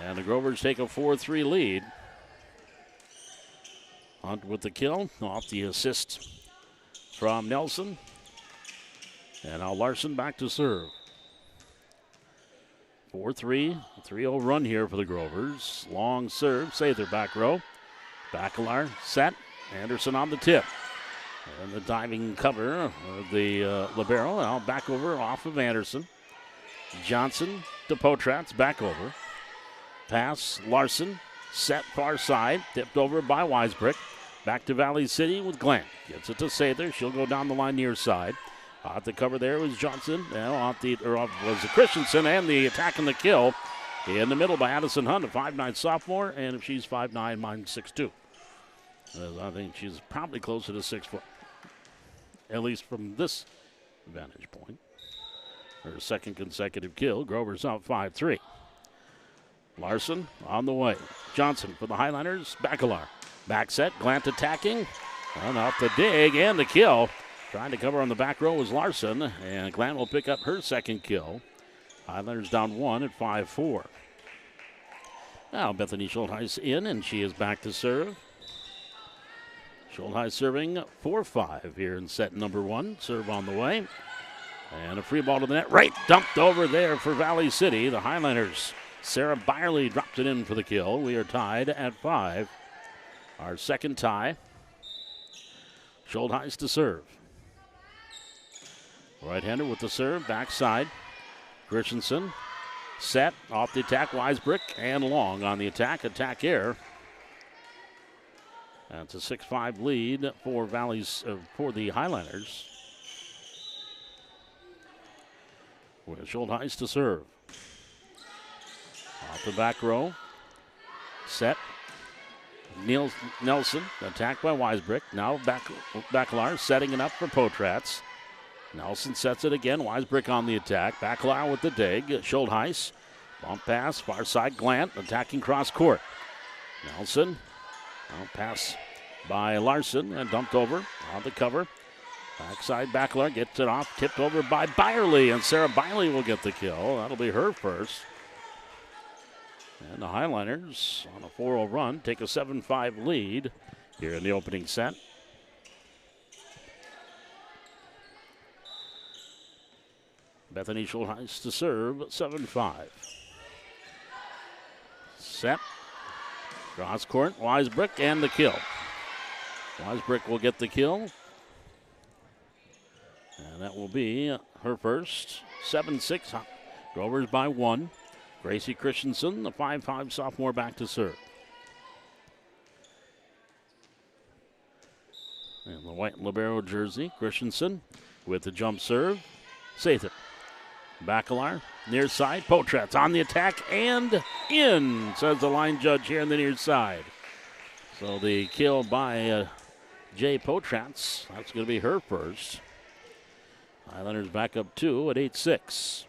And the Grovers take a 4-3 lead. Hunt with the kill, off the assist from Nelson. And now Larson back to serve. 4-3, 3-0 run here for the Grovers. Long serve, Sather back row. Bacalar set, Anderson on the tip. And the diving cover of the libero, now back over off of Anderson. Johnson to Potratz, back over. Pass, Larson, set far side, tipped over by Weisbrick. Back to Valley City with Glant. Gets it to Sather. She'll go down the line near side. Off the cover there was Johnson. Now was Christensen, and the attack and the kill in the middle by Addison Hunt, a 5'9" sophomore, and if she's 5'9", mine's 6'2". I think she's probably closer to 6 foot, at least from this vantage point. Her second consecutive kill. Grover's out 5-3. Larson on the way. Johnson for the Highliners. Bacalar. Back set. Glant attacking. And off the dig and the kill. Trying to cover on the back row was Larson. And Glant will pick up her second kill. Highliners down 1 at 5-4. Now Bethany Schultheis in, and she is back to serve. Schultheis serving 4-5 here in set number 1. Serve on the way. And a free ball to the net. Right dumped over there for Valley City. The Highliners. Sarah Byerly dropped it in for the kill. We are tied at 5. Our second tie. Schultheis to serve. Right-hander with the serve. Backside. Christensen. Set. Off the attack. Weisbrick. And long on the attack. Attack air. That's a 6-5 lead for for the Highlanders. With Schultheis to serve. Off the back row. Set. Nelson attacked by Weisbrick. Now Bacalar setting it up for Potratz. Nelson sets it again. Weisbrick on the attack. Bacalar with the dig. Schultheis. Bump pass. Far side. Glant attacking cross court. Nelson. Pass by Larson and dumped over on the cover. Backside Bacalar gets it off. Tipped over by Byerly. And Sarah Byerly will get the kill. That'll be her first. And the Highlanders on a 4-0 run take a 7-5 lead here in the opening set. Bethany Schultheis to serve, 7-5. Set. Cross court, Weisbrick, and the kill. Weisbrick will get the kill. And that will be her first. 7-6. Grovers by 1. Gracie Christensen, the 5'5" sophomore, back to serve. And the white libero jersey, Christensen with the jump serve. Sather. Bacalar, near side. Potratz on the attack and in, says the line judge here on the near side. So the kill by Jay Potratz, that's going to be her first. Highlanders back up 2 at 8-6.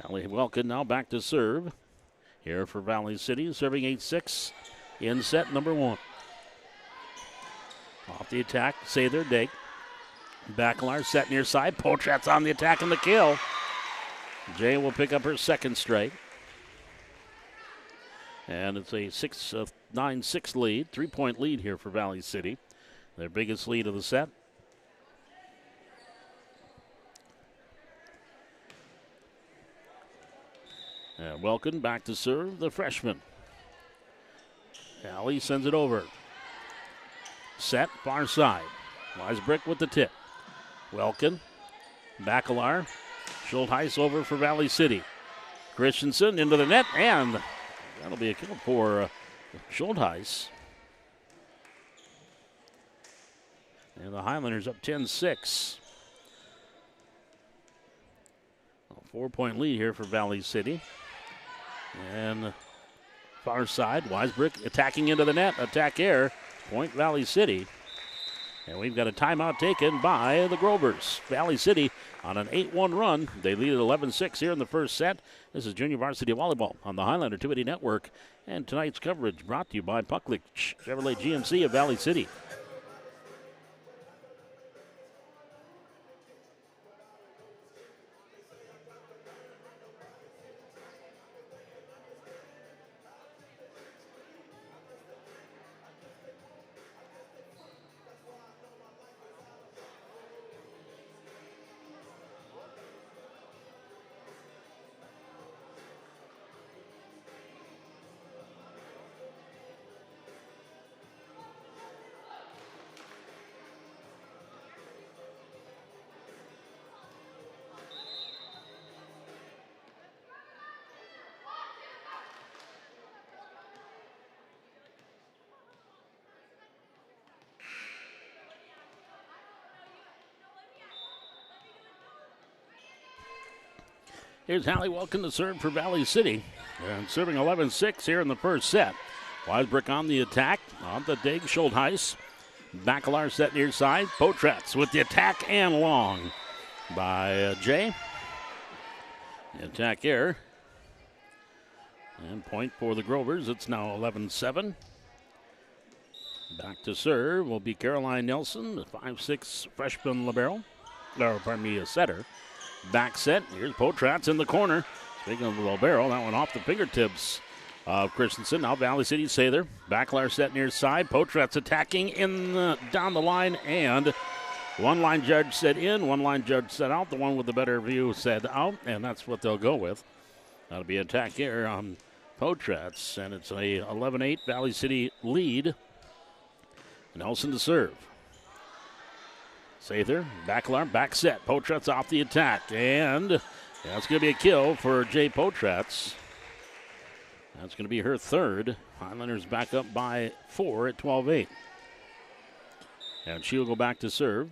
Allie Welkin now back to serve. Here for Valley City, serving 8-6 in set number 1. Off the attack, Sather, dig. Bacalar set near side. Potratz on the attack and the kill. Jay will pick up her second straight. And it's a 9-6 lead, 3-point lead here for Valley City. Their biggest lead of the set. Welkin back to serve, the freshman. Allie sends it over. Set, far side. Weisbrick with the tip. Welkin, Bacalar, Schultheis over for Valley City. Christensen into the net, and that'll be a kill for Schultheis. And the Highlanders up 10-6. A 4-point lead here for Valley City. And far side, Weisbrick attacking into the net. Attack air, point Valley City. And we've got a timeout taken by the Grovers. Valley City on an 8-1 run. They lead at 11-6 here in the first set. This is Junior Varsity Volleyball on the Highlander Activity Network. And tonight's coverage brought to you by Pucklick Chevrolet GMC of Valley City. Here's Hallie Welkin to serve for Valley City. And serving 11-6 here in the first set. Weisbrick on the attack. On the dig, Schultheis. Bacalar set near side. Potratz with the attack and long by Jay. The attack air. And point for the Grovers. It's now 11-7. Back to serve will be Caroline Nelson, the 5'6" freshman libero. Or, pardon me, a setter. Back set. Here's Potratz in the corner. Speaking of the libero, that one off the fingertips of Christensen. Now Valley City Sather. Bacalar set near side. Potratz attacking down the line. And one line judge said in, one line judge said out. The one with the better view said out. And that's what they'll go with. That'll be attack here on Potratz. And it's a 11-8 Valley City lead. Nelson to serve. Sather, Bacalar, back set. Potratz off the attack. And that's going to be a kill for Jay Potratz. That's going to be her third. Highlanders back up by 4 at 12-8. And she'll go back to serve.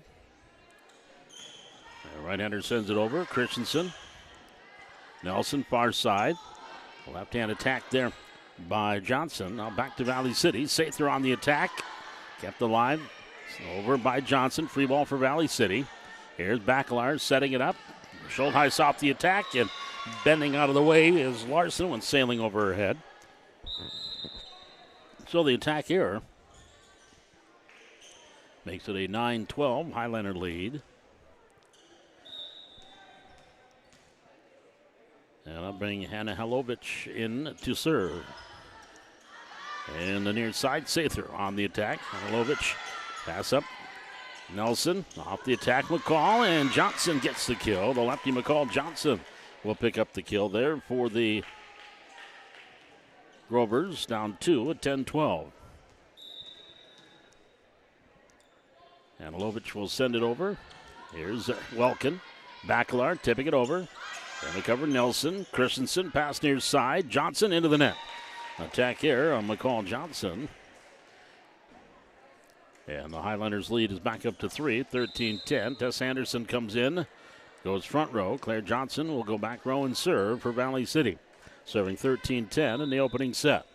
The right-hander sends it over. Christensen. Nelson, far side. Left-hand attack there by Johnson. Now back to Valley City. Sather on the attack. Kept alive. Over by Johnson. Free ball for Valley City. Here's Bacalar setting it up. Schultheis off the attack, and bending out of the way is Larson when sailing over her head. So the attack here makes it a 9-12 Highlander lead. And I'll bring Hannah Halovich in to serve. And the near side, Sather on the attack. Halovich pass up. Nelson off the attack, McCall, and Johnson gets the kill. The lefty McCall Johnson will pick up the kill there for the Grovers, down 2 at 10-12. Anilovich will send it over. Here's Welkin. Bacalar tipping it over. And the cover Nelson. Christensen pass near side. Johnson into the net. Attack here on McCall Johnson. And the Highlanders lead is back up to 3, 13-10. Tess Anderson comes in, goes front row. Claire Johnson will go back row and serve for Valley City, serving 13-10 in the opening set.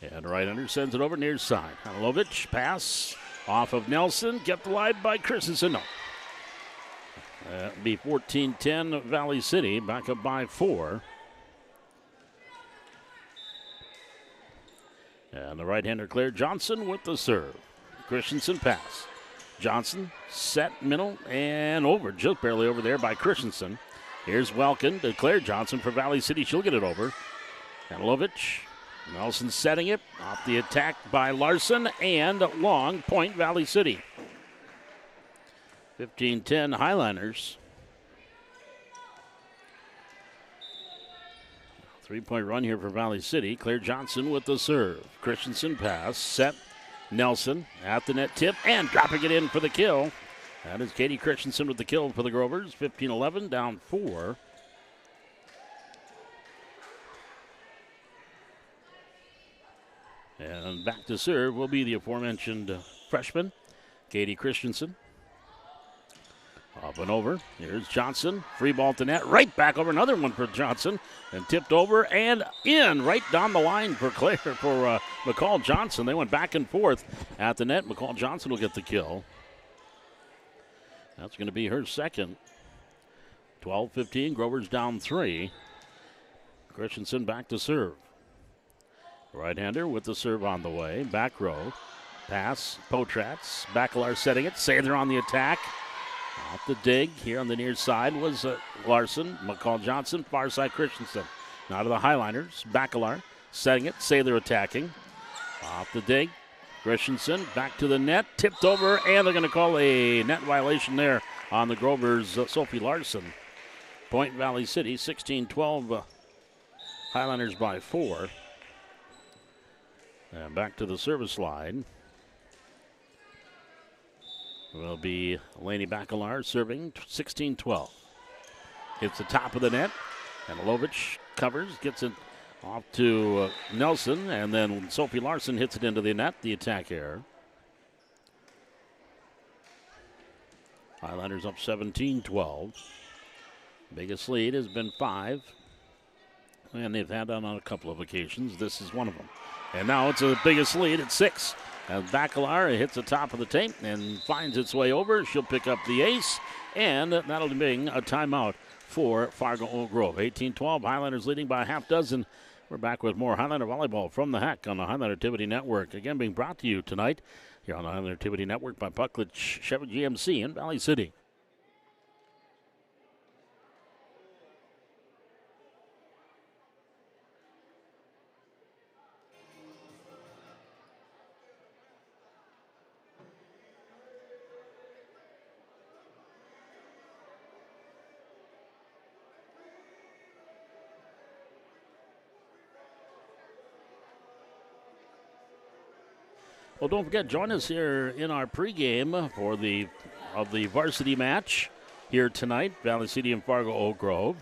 And right-hander sends it over near side. Hanilovich pass off of Nelson, kept alive by Christensen. No. That'll be 14-10 Valley City, back up by 4. And the right-hander Claire Johnson with the serve. Christensen pass. Johnson set middle and over, just barely over there by Christensen. Here's Welkin to Claire Johnson for Valley City. She'll get it over. Anilovich. Nelson setting it. Off the attack by Larson and long point Valley City. 15-10 Highlanders. 3-point run here for Valley City. Claire Johnson with the serve. Christensen pass. Set. Nelson at the net tip and dropping it in for the kill. That is Katie Christensen with the kill for the Grovers. 15-11, down 4. And back to serve will be the aforementioned freshman, Katie Christensen. Up and over. Here's Johnson. Free ball to net. Right back over. Another one for Johnson. And tipped over and in. Right down the line for McCall Johnson. They went back and forth at the net. McCall Johnson will get the kill. That's going to be her second. 12-15. Grovers down 3. Christensen back to serve. Right-hander with the serve on the way. Back row. Pass. Potratz. Bacalar setting it. Sather on the attack. Off the dig here on the near side was Larson. McCall Johnson, far side Christensen. Now to the Highlanders. Bacalar setting it. Sather attacking. Off the dig. Christensen back to the net. Tipped over, and they're going to call a net violation there on the Grovers' Sophie Larson. Point Valley City, 16-12. Highlanders by 4. And back to the service line will be Lainey Bacalar serving 16-12. Hits the top of the net. And Lovich covers, gets it off to Nelson, and then Sophie Larson hits it into the net, the attack error. Highlanders up 17-12. Biggest lead has been 5. And they've had that on a couple of occasions. This is one of them. And now it's the biggest lead at 6. As Bacalar hits the top of the tape and finds its way over, she'll pick up the ace, and that'll bring a timeout for Fargo Oak Grove. 18-12, Highlanders leading by a half dozen. We're back with more Highlander volleyball from the Heck on the Highlander Activity Network. Again, being brought to you tonight here on the Highlander Activity Network by Puckledge Chevy GMC in Valley City. Well, don't forget, join us here in our pregame for the varsity match here tonight, Valley City and Fargo Oak Grove.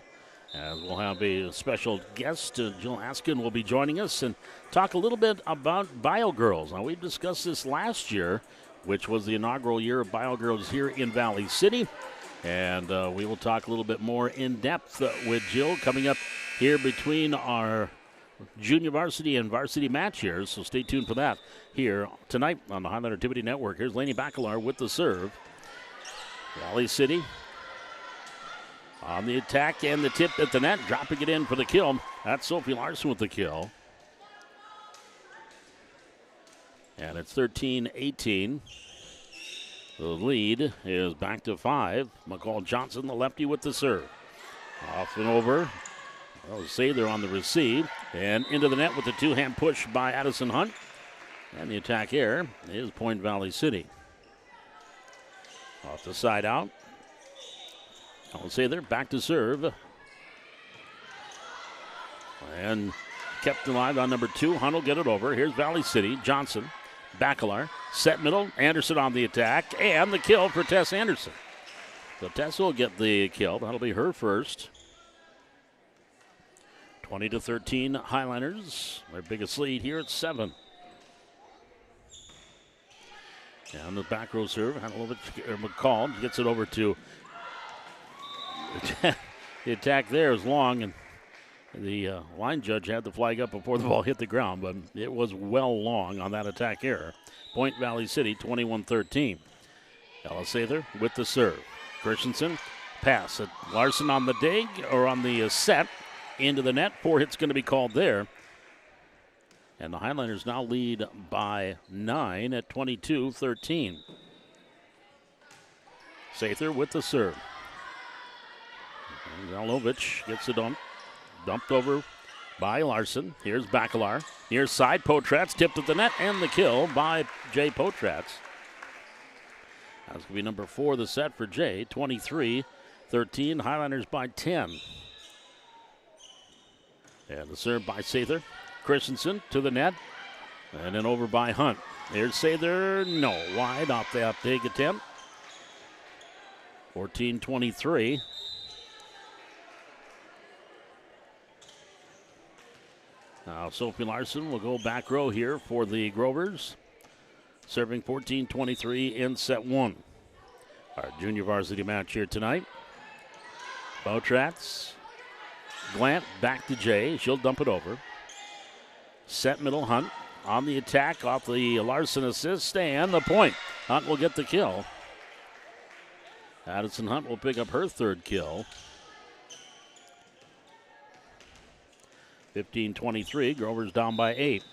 As we'll have a special guest, Jill Askin will be joining us and talk a little bit about Bio Girls. Now, we discussed this last year, which was the inaugural year of Bio Girls here in Valley City. And we will talk a little bit more in depth with Jill coming up here between our junior varsity and varsity match here. So stay tuned for that here tonight on the Highlander Activity Network. Here's Lainey Bacalar with the serve. Valley City on the attack and the tip at the net, dropping it in for the kill. That's Sophie Larson with the kill. And it's 13-18. The lead is back to 5. McCall Johnson, the lefty, with the serve. Off and over. Well, Sather on the receive. And into the net with the two-hand push by Addison Hunt. And the attack here is Point Valley City. Off the side out. Sather back to serve. And kept alive on number 2. Hunt will get it over. Here's Valley City. Johnson. Bacalar, set middle, Anderson on the attack, and the kill for Tess Anderson. So Tess will get the kill. That'll be her first. 20-13 Highlanders. Their biggest lead here at 7. And the back row serve, McCall gets it over to the attack there is long, and the line judge had the flag up before the ball hit the ground, but it was well long on that attack error. Point Valley City, 21-13. Ella Sather with the serve. Christensen, pass at Larson on the dig, or on the set, into the net. 4 hits going to be called there. And the Highlanders now lead by 9 at 22-13. Sather with the serve. Zalovic gets it on. Dumped over by Larson. Here's Bacalar. Near side, Potratz tipped at the net, and the kill by Jay Potratz. That's going to be number 4 of the set for Jay. 23-13, Highlanders by 10. And the serve by Sather. Christensen to the net, and then over by Hunt. Here's Sather, no, wide off that big attempt. 14-23. Now Sophie Larson will go back row here for the Grovers, serving 14-23 in set 1. Our junior varsity match here tonight. Potratz, Glant back to Jay. She'll dump it over. Set middle, Hunt on the attack off the Larson assist, and the point. Hunt will get the kill. Addison Hunt will pick up her 3rd kill. 15-23, Grovers down by 8.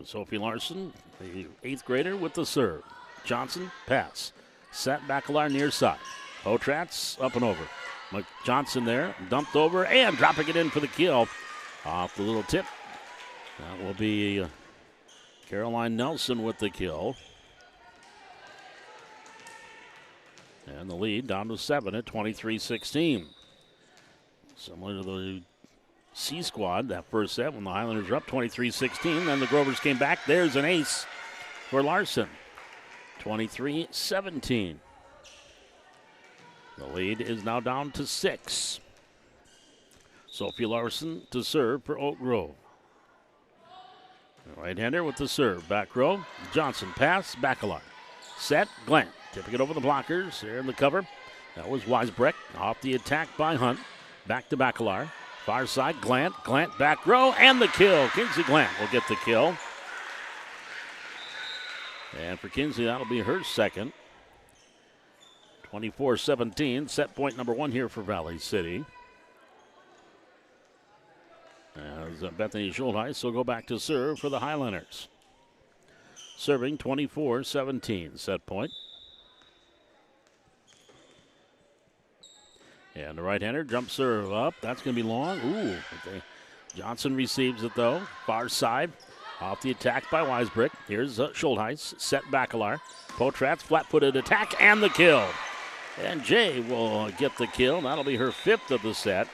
Sophie Larson, the 8th grader, with the serve. Johnson, pass. Set Bacalar near side. Potratz up and over. Johnson there, dumped over, and dropping it in for the kill. Off the little tip. That will be Caroline Nelson with the kill. And the lead down to 7 at 23-16. Similar to the C squad, that first set when the Highlanders were up 23-16. Then the Grovers came back. There's an ace for Larson. 23-17. The lead is now down to 6. Sophie Larson to serve for Oak Grove. Right-hander with the serve. Back row. Johnson pass. Bacalar. Set. Glant. Tipping it over the blockers. There in the cover. That was Weisbrecht. Off the attack by Hunt. Back to Bacalar. Far side. Glant. Glant back row. And the kill. Kinsey Glant will get the kill. And for Kinsey, that'll be her 2nd. 24-17. Set point number 1 here for Valley City. As Bethany Schultheis will go back to serve for the Highlanders. Serving 24-17. Set point. And the right-hander jump serve up. That's going to be long. Ooh. Johnson receives it, though. Far side. Off the attack by Weisbrick. Here's Schultheis. Set Bacalar. Potratz flat-footed attack and the kill. And Jay will get the kill. That'll be her 5th of the set.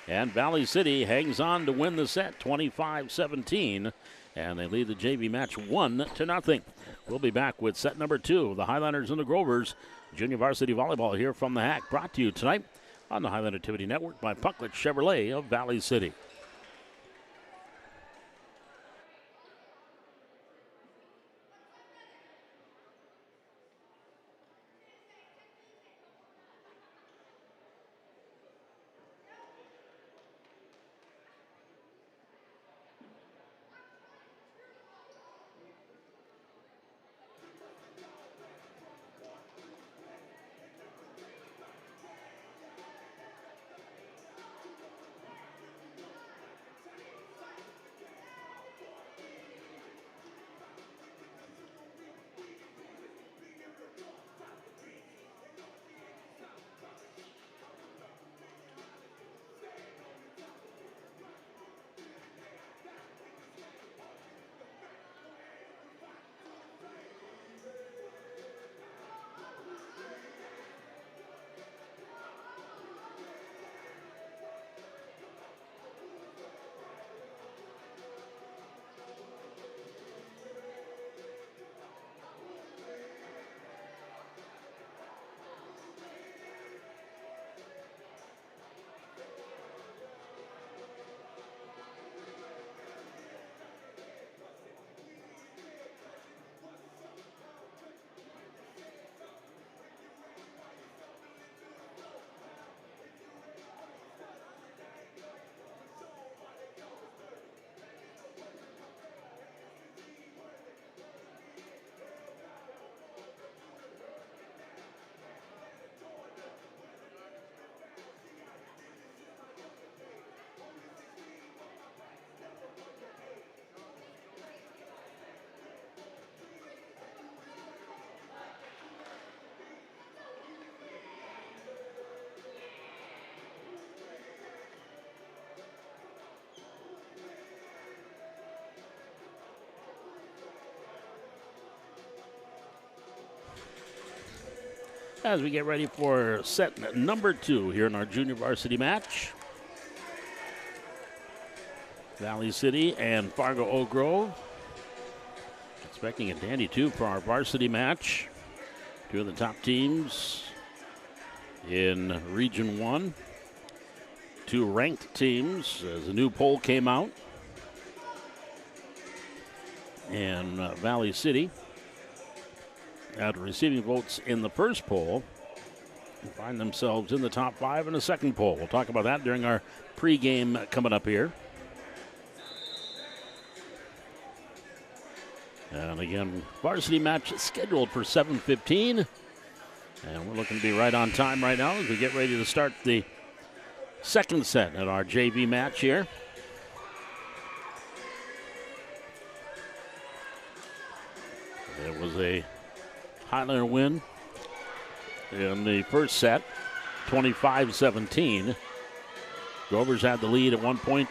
And Valley City hangs on to win the set 25-17. And they lead the JV match 1-0. We'll be back with set number 2, the Highlanders and the Grovers. Junior Varsity Volleyball here from the Hack. Brought to you tonight on the Highland Activity Network by Pucklet Chevrolet of Valley City. As we get ready for set number 2 here in our junior varsity match. Valley City and Fargo Oak Grove. Expecting a dandy 2 for our varsity match. 2 of the top teams in Region 1. 2 ranked teams as a new poll came out. And Valley City, after receiving votes in the first poll, find themselves in the top 5 in the second poll. We'll talk about that during our pregame coming up here. And again, varsity match scheduled for 7:15. And we're looking to be right on time right now as we get ready to start the second set at our JV match here. It was a Highlander win in the first set, 25-17. Grovers had the lead at one point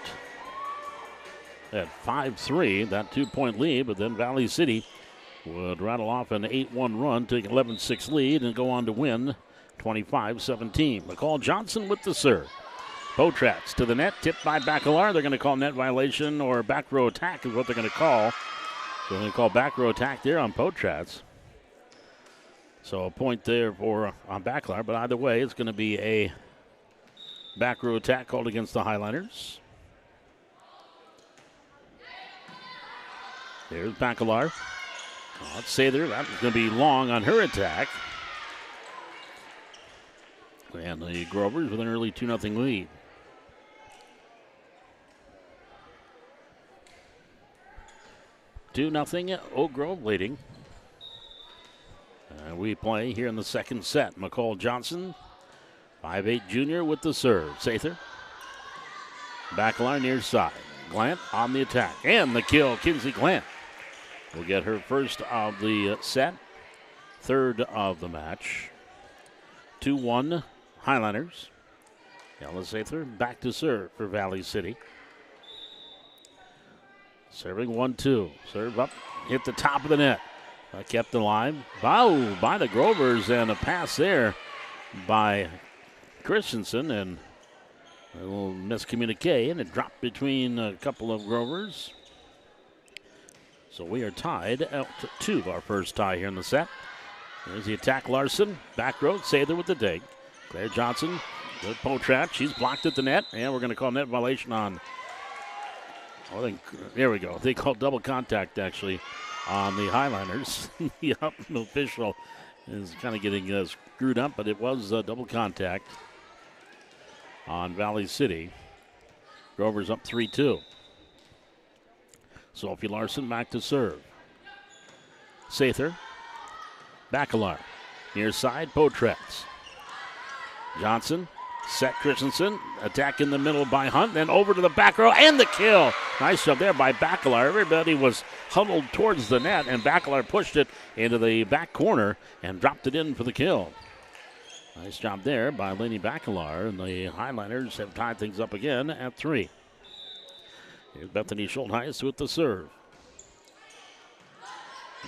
at 5-3, that 2-point lead, but then Valley City would rattle off an 8-1 run, take an 11-6 lead, and go on to win 25-17. McCall Johnson with the serve. Potrats to the net, tipped by Bacalar. They're going to call net violation or back row attack is what they're going to call. They're going to call back row attack there on Potrats. So a point there for on Bacalar, but either way, it's going to be a back row attack called against the Highlanders. There's Bacalar. Let's say there, that was going to be long on her attack. And the Grovers with an early 2-0 lead. Oak Grove leading. We play here in the second set. McCall Johnson, 5'8" junior with the serve. Sather. Bacalar near side. Glant on the attack. And the kill, Kinsey Glant will get her first of the set, third of the match. 2-1 Highlanders. Ella Sather back to serve for Valley City. Serving 1-2. Serve up, hit the top of the net. Kept alive. Wow, by the Grovers, and a pass there by Christensen, and A little miscommunique, and it dropped between a couple of Grovers. So we are tied out to 2, our first tie here in the set. There's the attack, Larson. Back row, Sather with the dig. Claire Johnson, good Potrat. She's blocked at the net, and we're going to call net violation on. Oh, there we go. They called double contact, actually, on the Highliners. The official is kind of getting screwed up, but it was double contact on Valley City. Grover's up 3-2. Sophie Larson back to serve. Sather. Bacalar. Near side, Potrats. Johnson. Set Christensen. Attack in the middle by Hunt. Then over to the back row and the kill. Nice job there by Bacalar. Everybody was huddled towards the net, and Bacalar pushed it into the back corner and dropped it in for the kill. Nice job there by Lainey Bacalar, and the Highliners have tied things up again at 3. Here's Bethany Schultheis with the serve.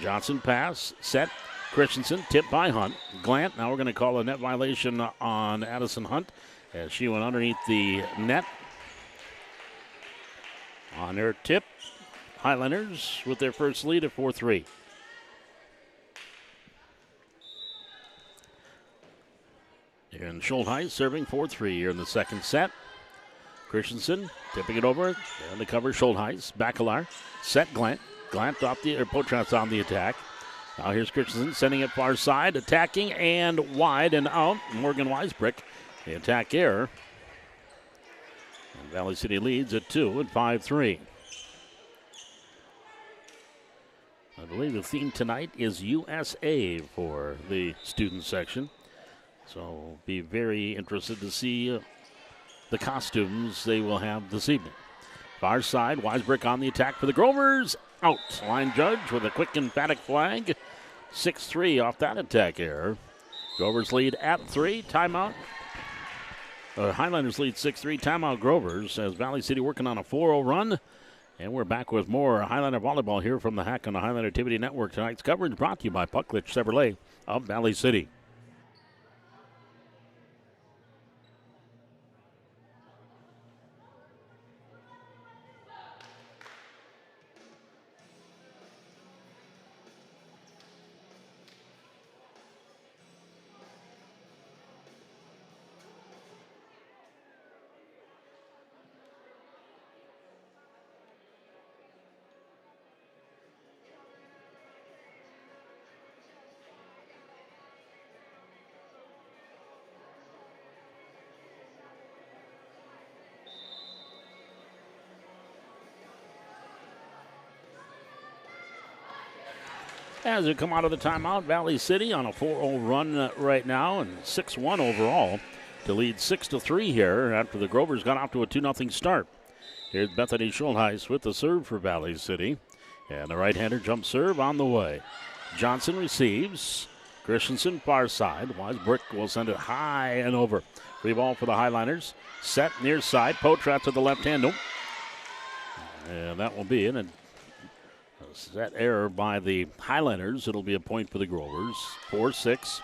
Johnson pass, set, Christensen, tipped by Hunt. Glant, now we're going to call a net violation on Addison Hunt as she went underneath the net. On her tip, Highlanders with their first lead at 4-3. And Schultheis serving 4-3 here in the second set. Christensen tipping it over. And the cover, Schultheis. Bacalar. Set Glant. Glant dropped Potrat's on the attack. Now here's Christensen sending it far side. Attacking and wide and out. Morgan Weisbrick. The attack error. And Valley City leads at 2 at 5-3. I believe the theme tonight is USA for the student section. So be very interested to see the costumes they will have this evening. Far side, Weisbrick on the attack for the Grovers. Out. Line judge with a quick emphatic flag. 6-3 off that attack error. Grovers lead at 3. Timeout. Highlanders lead 6-3. Timeout Grovers as Valley City working on a 4-0 run. And we're back with more Highlander volleyball here from the Hack on the Highlander TV Network. Tonight's coverage brought to you by Pucklich Chevrolet of Valley City. As we come out of the timeout, Valley City on a 4-0 run right now and 6-1 overall to lead 6-3 here after the Grovers got off to a 2-0 start. Here's Bethany Schultheis with the serve for Valley City. And the right-hander jump serve on the way. Johnson receives. Christensen far side. Weisbrick will send it high and over. Free ball for the Highliners. Set near side. Potrat to the left hand. Nope. And that will be in. And that error by the Highlanders. It'll be a point for the Grovers. 4-6.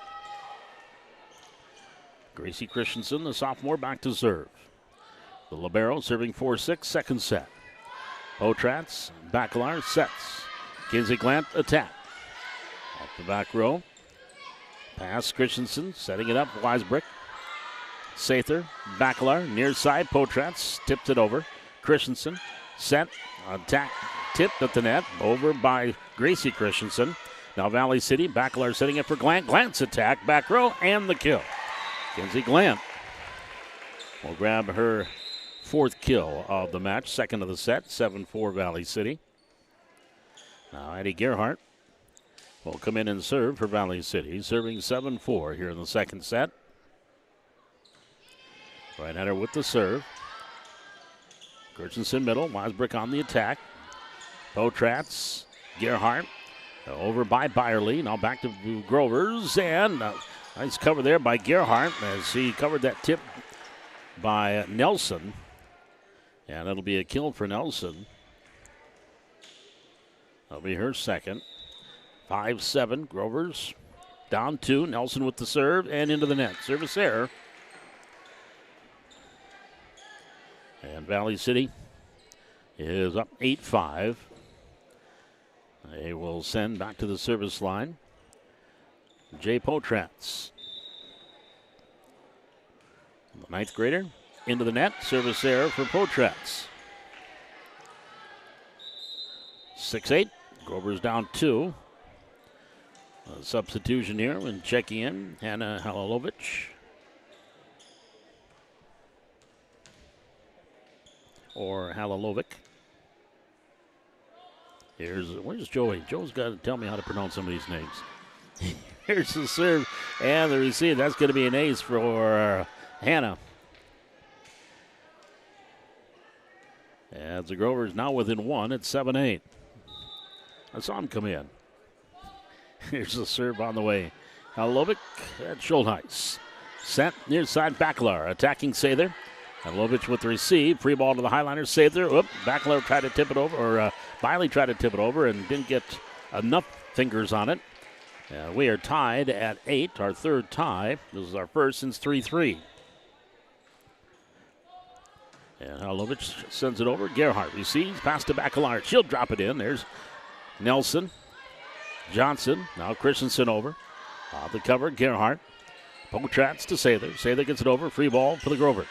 Gracie Christensen, the sophomore, back to serve. The libero serving 4-6, second set. Potrats, Bacalar sets. Kinsey Glant attack. Off the back row. Pass Christensen, setting it up. Weisbrick. Sather, Bacalar, near side. Potrats tipped it over. Christensen, set, attack. Tipped at the net, over by Gracie Christensen. Now Valley City, Bacalar setting it for Glant. Glant's attack, back row, and the kill. Kinsey Glant will grab her fourth kill of the match, second of the set, 7-4 Valley City. Now Eddie Gerhardt will come in and serve for Valley City, serving 7-4 here in the second set. Right-hander with the serve. Christensen middle, Weisbrick on the attack. Potrats, Gerhardt, over by Byerly. Now back to Grovers, and nice cover there by Gerhardt as he covered that tip by Nelson. And it'll be a kill for Nelson. That'll be her second. 5-7, Grovers down 2. Nelson with the serve and into the net. Service error. And Valley City is up 8-5. They will send back to the service line Jay Potratz. The ninth grader into the net. Service error for Potratz. 6-8. Grover's down 2. A substitution here when checking in. Hannah Halilovic. Or Halilovic. Where's Joey? Joe's got to tell me how to pronounce some of these names. Here's the serve and the receive. That's going to be an ace for Hannah. As the Grovers now within 1 at 7-8. I saw him come in. Here's the serve on the way. Halilovic at Schultheis. Set near side Baclar. Attacking Sather. Halilovic with the receive. Free ball to the Highliners. Sather. Oop. Baclar tried to tip it over. Or Biley tried to tip it over and didn't get enough fingers on it. We are tied at 8. Our third tie. This is our first since 3-3. And Halilovic sends it over. Gerhardt receives. Pass to Baclar. She'll drop it in. There's Nelson. Johnson. Now Christensen over. Off the cover. Gerhardt. Potratz to Sather. Sather gets it over. Free ball for the Grovers.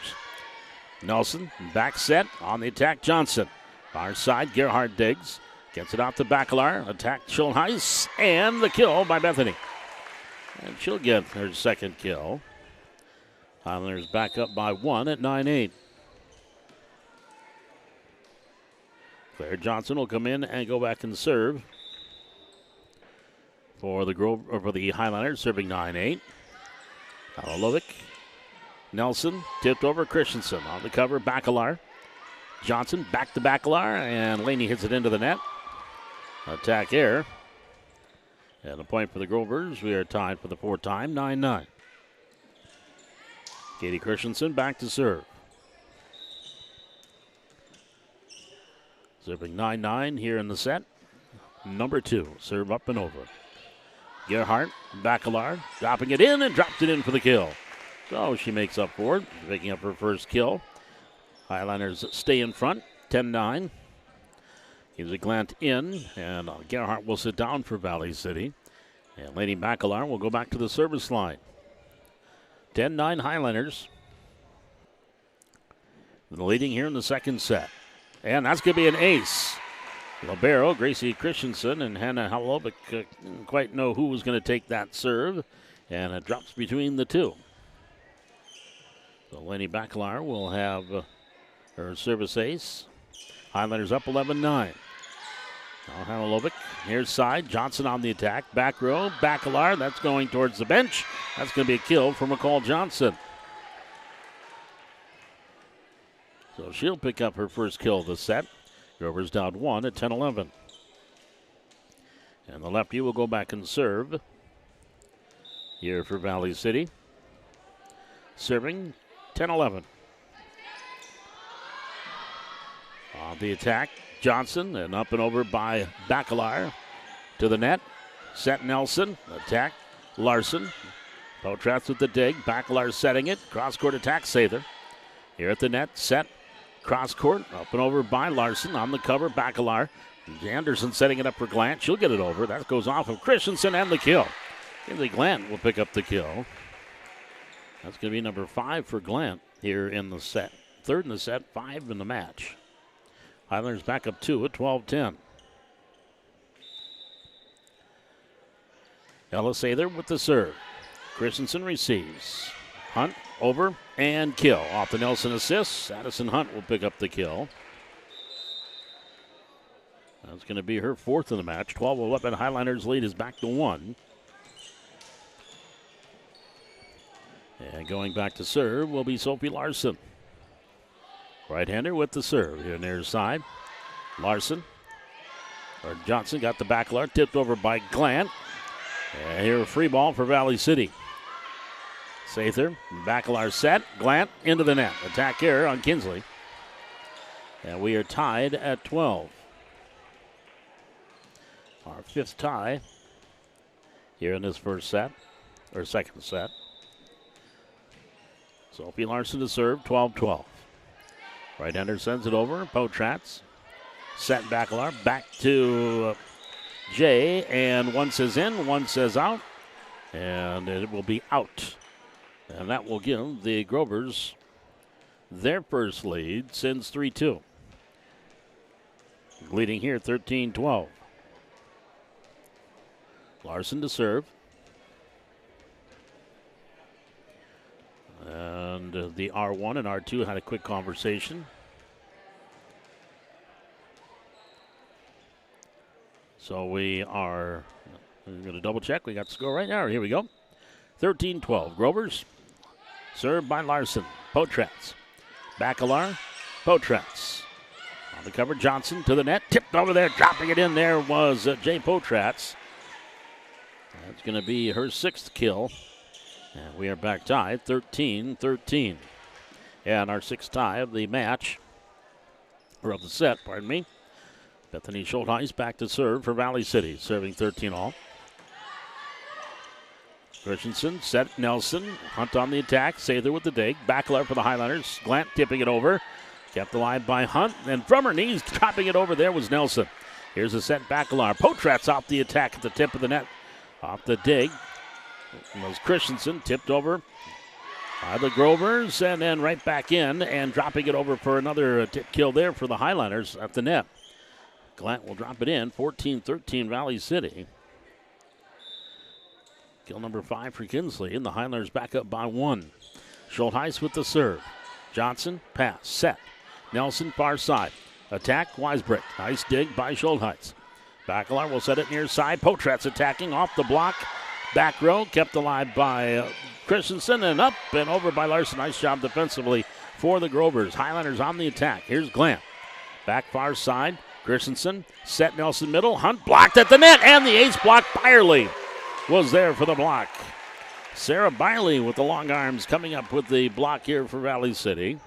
Nelson. Back set. On the attack. Johnson. Far side. Gerhardt digs. Gets it out to Baclar. Attack Schultheis. And the kill by Bethany. And she'll get her second kill. Highlanders back up by 1 at 9-8. Claire Johnson will come in and go back and serve for the Highlanders, serving 9-8. Halilovic. Nelson tipped over Christensen on the cover. Baclar. Johnson back to Baclar, and Laney hits it into the net. Attack error. And a point for the Grovers. We are tied for the fourth time, 9-9. Katie Christensen back to serve. Serving 9-9 here in the set. Number 2, serve up and over. Gerhardt, Baclar, dropping it in and drops it in for the kill. So she makes up for it, picking up her first kill. Highlanders stay in front, 10-9. Gives a glance in, and Gerhardt will sit down for Valley City. And Lady Baclar will go back to the service line. 10-9 Highlanders. Leading here in the second set. And that's going to be an ace. Libero, Gracie Christensen, and Hannah Halilovic didn't quite know who was going to take that serve. And it drops between the two. So Lenny Baclar will have her service ace. Highlanders up 11-9. Now Halilovic, here's side. Johnson on the attack. Back row, Baclar. That's going towards the bench. That's going to be a kill for McCall Johnson. So she'll pick up her first kill of the set. Grovers down 1 at 10-11. And the lefty will go back and serve here for Valley City. Serving 10-11. On the attack, Johnson, and up and over by Baclar to the net. Set Nelson, attack Larson. Potratz with the dig. Baclar setting it. Cross-court attack, Sather. Here at the net, set. Cross-court, up and over by Larson. On the cover, Baclar. Anderson setting it up for Glant. She'll get it over. That goes off of Christensen and the kill. Kinsley Glant will pick up the kill. That's going to be number 5 for Glant here in the set. 3rd in the set, 5 in the match. Highlanders back up 2 at 12-10. Ella Sather with the serve. Christensen receives. Hunt over and kill. Off the Nelson assist. Addison Hunt will pick up the kill. That's going to be her 4th in the match. 12-11. Highlanders lead is back to 1. And going back to serve will be Sophie Larson. Right-hander with the serve here near his side. Larson. Or Johnson got the Baclar. Tipped over by Glant. And here a free ball for Valley City. Sather, Baclar set. Glant into the net. Attack error on Kinsley. And we are tied at 12. Our 5th tie here in this first set, or second set. Sophie Larson to serve, 12-12. Right-hander sends it over. Potratz. Set Bacalar back to Jay. And one says in, one says out. And it will be out. And that will give the Grovers their first lead since 3-2. Leading here 13-12. Larson to serve. And the R1 and R2 had a quick conversation. So we're going to double check. We got the score right now. Here we go. 13-12. Grovers. Served by Larson. Potratz. Bacalar. Potratz. On the cover, Johnson to the net. Tipped over there. Dropping it in there was Jay Potratz. That's going to be her 6th kill. And we are back tied, 13-13. And our 6th tie of the match, or of the set, pardon me. Bethany Schultheis back to serve for Valley City, serving 13-all. Christensen, set Nelson. Hunt on the attack. Sather with the dig. Bacalar for the Highlanders. Glant tipping it over. Kept alive by Hunt. And from her knees, dropping it over there was Nelson. Here's a set Bacalar. Potratz off the attack at the tip of the net. Off the dig was Christensen. Tipped over by the Grovers. And then right back in. And dropping it over for another tip kill there for the Highlanders at the net. Glant will drop it in. 14-13 Valley City. Kill number 5 for Kinsley, and the Highlanders back up by 1. Schultheis with the serve. Johnson, pass, set. Nelson, far side. Attack, Weisbrick. Nice dig by Schultheis. Bacalar will set it near side. Potratz attacking off the block. Back row, kept alive by Christensen, and up and over by Larson. Nice job defensively for the Grovers. Highlanders on the attack. Here's Glant. Back far side. Christensen, set Nelson middle. Hunt blocked at the net, and the ace block, Byerly was there for the block. Sarah Byerly with the long arms coming up with the block here for Valley City.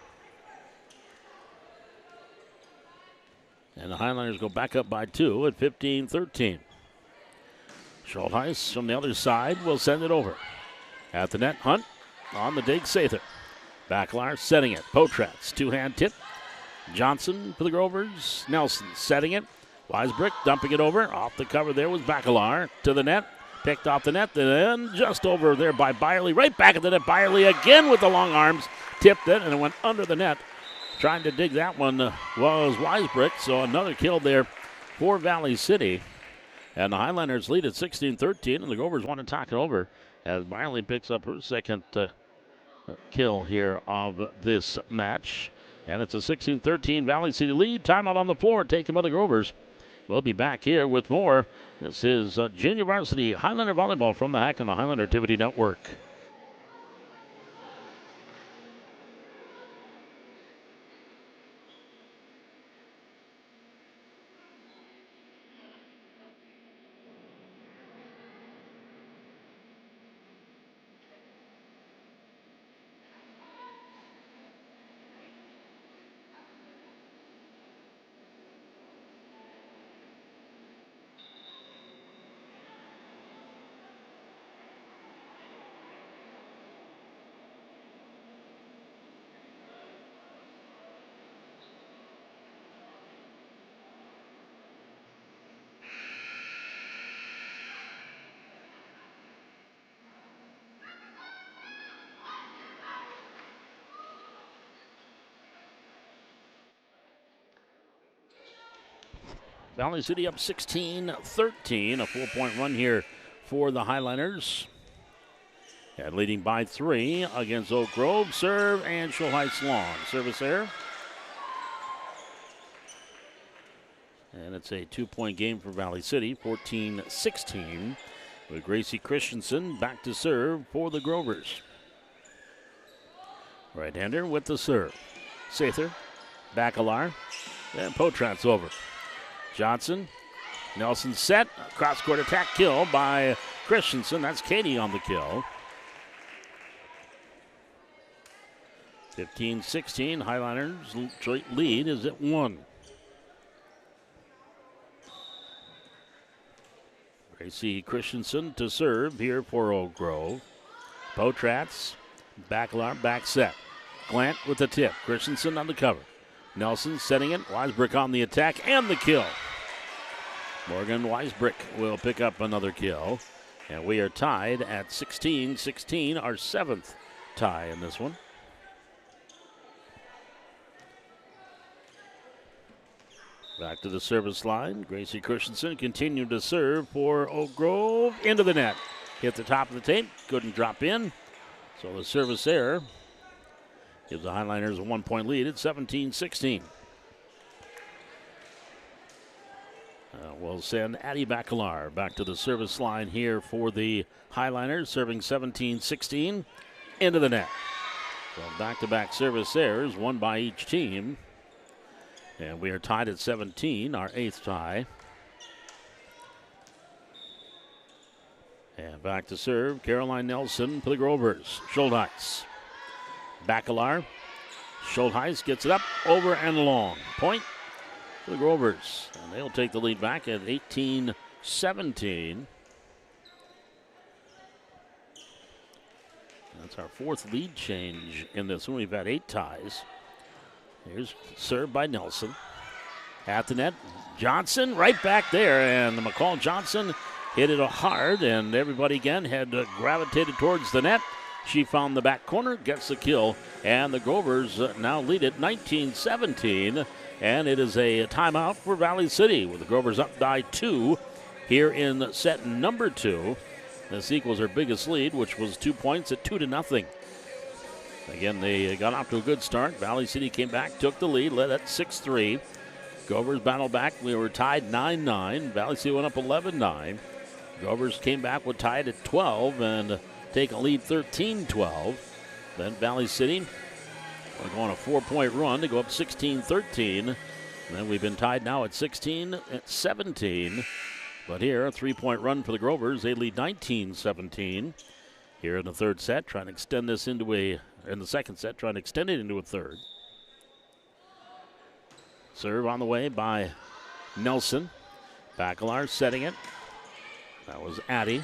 And the Highlanders go back up by 2 at 15-13. Schultheis from the other side will send it over. At the net, Hunt on the dig, Sather. Bacalar setting it. Potratz, two-hand tip. Johnson for the Grovers. Nelson setting it. Weisbrick dumping it over. Off the cover there was Bacalar to the net. Picked off the net, then just over there by Byerly. Right back at the net. Byerly again with the long arms. Tipped it, and it went under the net. Trying to dig that one was Weisbrick. So another kill there for Valley City. And the Highlanders lead at 16-13, and the Grovers want to talk it over as Byerly picks up her second kill here of this match. And it's a 16-13 Valley City lead. Timeout on the floor taken by the Grovers. We'll be back here with more. This is Junior Varsity Highlander Volleyball from the Hack and the Highlander Activity Network. Valley City up 16-13. A 4-point run here for the Highlanders. And leading by 3 against Oak Grove. Serve and Schultheis long. Service error. And it's a 2-point game for Valley City. 14-16. With Gracie Christensen back to serve for the Grovers. Right-hander with the serve. Sather. Bacalar. And Potratz over. Johnson, Nelson set, cross-court attack kill by Christensen. That's Katie on the kill. 15-16, Highlanders lead is at 1. Gracie Christensen to serve here for Oak Grove. Potratz, Bacalar, back set. Glant with the tip. Christensen on the cover. Nelson setting it. Weisbrick on the attack and the kill. Morgan Weisbrick will pick up another kill. And we are tied at 16-16, our 7th tie in this one. Back to the service line. Gracie Christensen continued to serve for Oak Grove. Into the net. Hit the top of the tape. Couldn't drop in. So the service error gives the Highliners a 1-point lead at 17-16. We'll send Addie Bacalar back to the service line here for the Highliners, serving 17-16 into the net. So back-to-back service errors, one by each team. And we are tied at 17, our 8th tie. And back to serve, Caroline Nelson for the Grovers. Schultheis. Bacalar. Schultheis gets it up, over and long. Point for the Grovers. And they'll take the lead back at 18-17. That's our 4th lead change in this one. We've had 8 ties. Here's served by Nelson. At the net, Johnson right back there. And the McCall Johnson hit it hard, and everybody again had gravitated towards the net. She found the back corner, gets the kill, and the Grovers now lead it 19-17. And it is a timeout for Valley City with the Grovers up by 2 here in set number 2. This equals their biggest lead, which was 2 points at 2-0. Again, they got off to a good start. Valley City came back, took the lead, led at 6-3. Grovers battled back. We were tied 9-9. Valley City went up 11-9. Grovers came back with tied at 12 and take a lead 13-12. Then Valley City will go on a 4-point run to go up 16-13. And then we've been tied now at 16-17. But here, a 3-point run for the Grovers. They lead 19-17. Here in the third set, trying to extend this into in the second set, trying to extend it into a third. Serve on the way by Nelson. Bacalar setting it. That was Addie.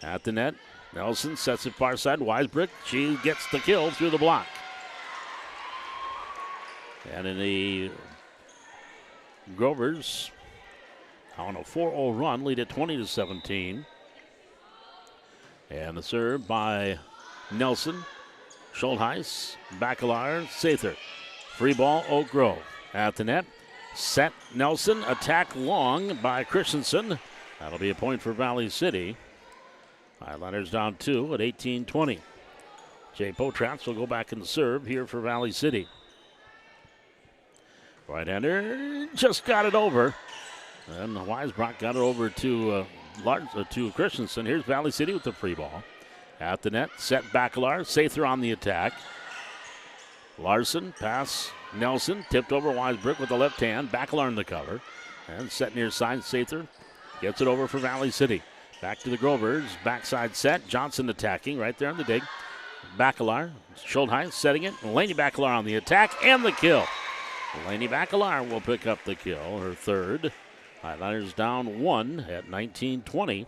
At the net, Nelson sets it far side. Weisbrick, she gets the kill through the block. And in the Grovers, on a 4-0 run, lead at 20-17. And the serve by Nelson. Schultheis, Bacalar, Sather. Free ball, Oak Grove. At the net, set Nelson. Attack long by Christensen. That'll be a point for Valley City. Highliners down 2 at 18-20. Jay Potratz will go back and serve here for Valley City. Right-hander just got it over. And Weisbrock got it over to Christensen. Here's Valley City with the free ball. At the net, set Bacalar. Sather on the attack. Larson, pass Nelson. Tipped over Weisbrook with the left hand. Bacalar in the cover. And set near side, Sather gets it over for Valley City. Back to the Grovers. Backside set. Johnson attacking right there on the dig. Bacalar. Schultheis setting it. Laney Bacalar on the attack and the kill. Laney Bacalar will pick up the kill, her third. Highliners down 1 at 19-20.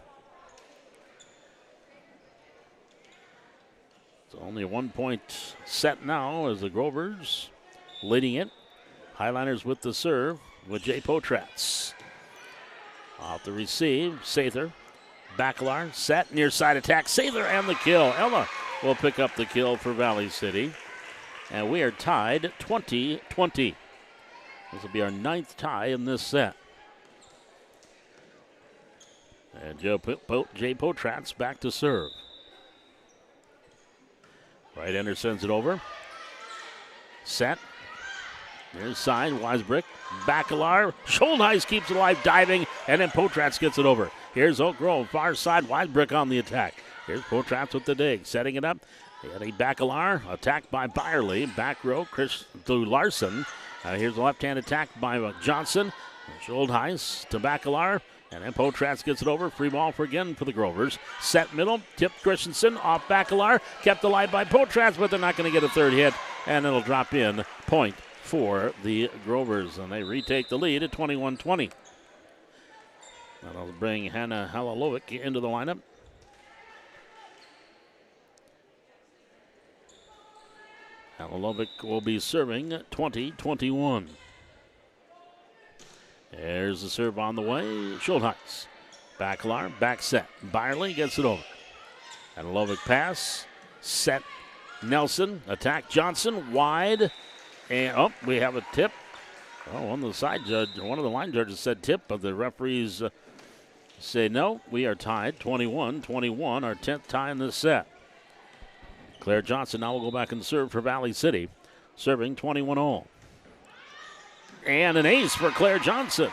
It's only a 1-point set now as the Grovers leading it. Highliners with the serve with Jay Potratz. Off the receive, Sather. Bacalar set, near side attack. Sather and the kill. Ella will pick up the kill for Valley City. And we are tied 20-20. This will be our 9th tie in this set. And Jay Potratz back to serve. Right-hander sends it over. Set. Near side, Weisbrick. Bacalar. Schultheis keeps it alive, diving, and then Potratz gets it over. Here's Oak Grove, far side, Weisbrick on the attack. Here's Potratz with the dig, setting it up. Eddie Bacalar, attacked by Byerly. Back row, Chris to Larson. Here's a left-hand attack by Johnson. Schultheis to Bacalar. And then Potratz gets it over. Free ball for the Grovers. Set middle. Tipped Christensen off Bacalar. Kept alive by Potratz, but they're not going to get a third hit. And it'll drop in. Point for the Grovers. And they retake the lead at 21-20. That'll bring Hannah Halalovic into the lineup. Halilovic will be serving 20-21. There's the serve on the way. Schultheis. Bacalar, back set. Byerly gets it over. Halilovic pass. Set. Nelson. Attack Johnson. Wide. And, we have a tip. One of the line judges said tip, but the referees say no. We are tied 21-21, our 10th tie in this set. Claire Johnson now will go back and serve for Valley City, serving 21-all. And an ace for Claire Johnson.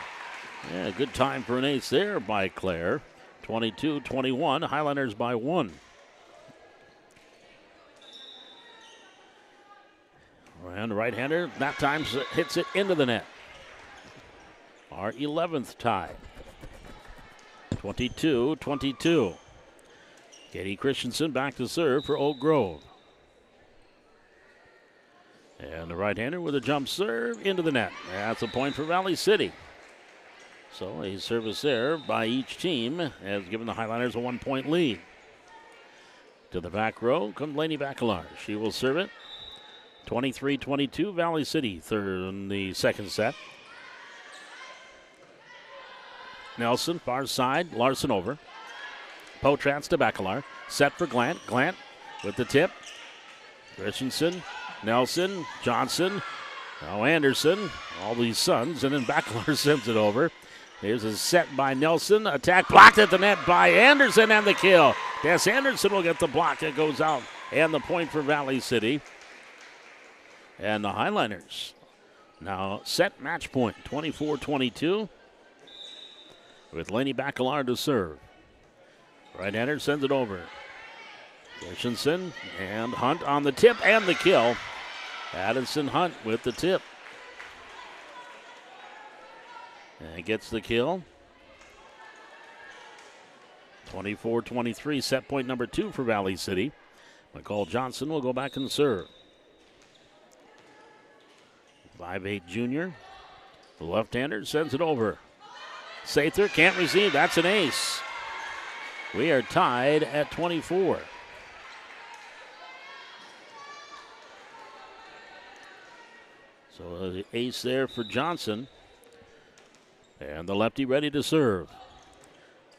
Yeah, good time for an ace there by Claire. 22-21, Highlanders by 1. And the right-hander that time hits it into the net. Our 11th tie. 22-22. Katie Christensen back to serve for Oak Grove. And the right-hander with a jump serve into the net. That's a point for Valley City. So a service there by each team has given the Highlanders a 1-point lead. To the back row comes Lainey Bacalar. She will serve it. 23-22, Valley City, third in the second set. Nelson, far side, Larson over. Potratz to Bacalar. Set for Glant. Glant with the tip. Christensen, Nelson, Johnson, now Anderson, all these sons, and then Bacalar sends it over. Here's a set by Nelson. Attack blocked at the net by Anderson, and the kill. Des Anderson will get the block that goes out, and the point for Valley City. And the Highlanders now set match point, 24-22, with Lainey Bacalar to serve. Right-hander sends it over. Christensen and Hunt on the tip and the kill. Addison Hunt with the tip. And gets the kill. 24-23, set point number 2 for Valley City. McCall Johnson will go back and serve. 5'8" junior. The left-hander sends it over. Sather can't receive. That's an ace. We are tied at 24. So the ace there for Johnson. And the lefty ready to serve.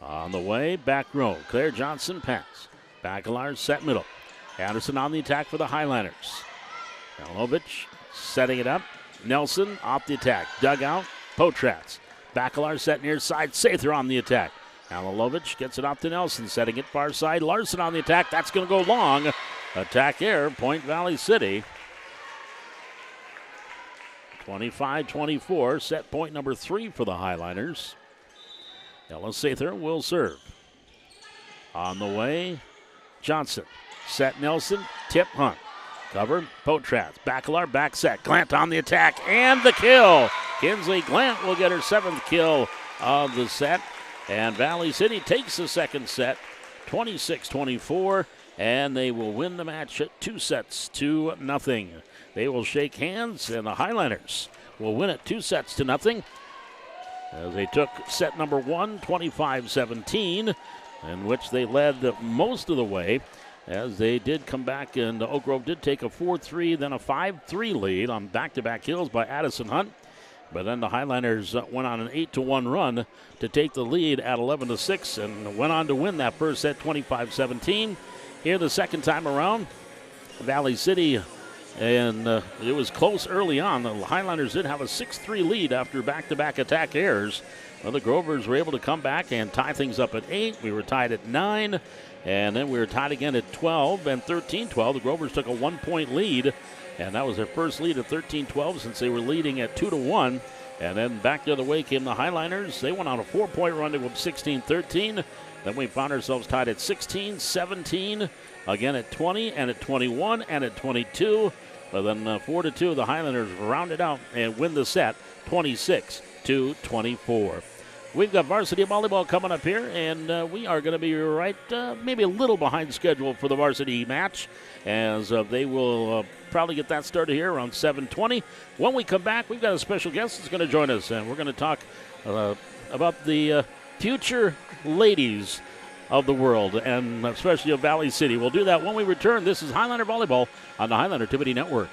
On the way, back row. Claire Johnson pass. Bacalar set middle. Anderson on the attack for the Highlanders. Halilovic setting it up. Nelson off the attack. Dugout. Potratz. Bacalar set near side. Sather on the attack. Halilovic gets it off to Nelson. Setting it far side. Larson on the attack. That's going to go long. Attack there. Point Valley City. 25-24. Set point number 3 for the Highlanders. Ella Sather will serve. On the way, Johnson. Set Nelson. Tip Hunt. Cover, Potratz. Bacalar back set. Glant on the attack and the kill. Kinsley Glant will get her 7th kill of the set. And Valley City takes the second set, 26-24, and they will win the match at 2-0. They will shake hands, and the Highlanders will win it 2-0 as they took set number 1, 25-17, in which they led most of the way. As they did come back, and Oak Grove did take a 4-3, then a 5-3 lead on back-to-back kills by Addison Hunt. But then the Highlanders went on an 8-1 run to take the lead at 11-6 and went on to win that first set 25-17. Here the second time around, Valley City, and it was close early on. The Highlanders did have a 6-3 lead after back-to-back attack errors. Well, the Grovers were able to come back and tie things up at 8. We were tied at 9. And then we were tied again at 12 and 13-12. The Grovers took a 1-point lead, and that was their first lead at 13-12 since they were leading at 2-1. And then back the other way came the Highlanders. They went on a 4-point run to 16-13. Then we found ourselves tied at 16, 17, again at 20, and at 21, and at 22. But then 4-2, the Highlanders rounded out and win the set 26-24. We've got varsity volleyball coming up here, and we are going to be right maybe a little behind schedule for the varsity match, as they will probably get that started here around 7:20. When we come back, we've got a special guest that's going to join us, and we're going to talk about the future ladies of the world, and especially of Valley City. We'll do that when we return. This is Highlander Volleyball on the Highlander Activity Network.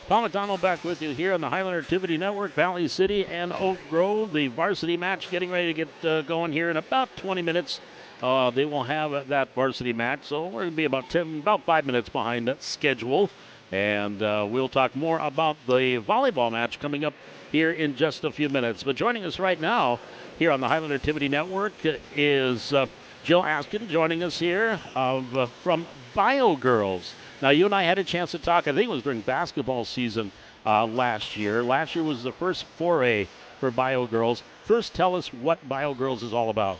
Paul McDonald back with you here on the Highlander Activity Network, Valley City and Oak Grove. The varsity match getting ready to get going here in about 20 minutes. They will have that varsity match, so we're going to be about 5 minutes behind that schedule. And we'll talk more about the volleyball match coming up here in just a few minutes. But joining us right now here on the Highlander Activity Network is Jill Askin joining us here from Bio Girls. Now, you and I had a chance to talk, I think it was during basketball season last year. Last year was the first foray for Bio Girls. First, tell us what Bio Girls is all about.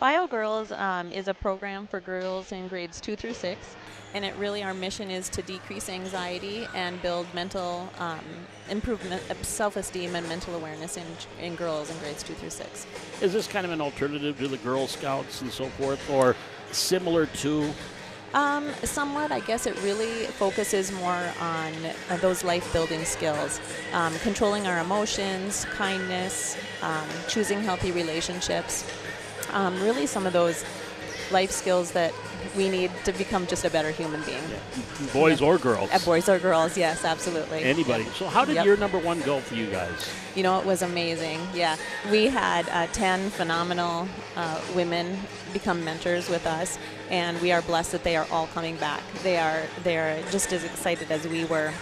Bio Girls is a program for girls in grades 2 through 6, and our mission is to decrease anxiety and build mental improvement, self-esteem and mental awareness in girls in grades 2 through 6. Is this kind of an alternative to the Girl Scouts and so forth, or similar to? Somewhat. I guess it really focuses more on those life-building skills, controlling our emotions, kindness, choosing healthy relationships. really some of those life skills that we need to become just a better human being. Boys or girls. Boys or girls, yes, absolutely. Anybody. So how did your number one go for you guys? You know, it was amazing. Yeah, we had 10 phenomenal women become mentors with us, and we are blessed that they are all coming back. They're just as excited as we were.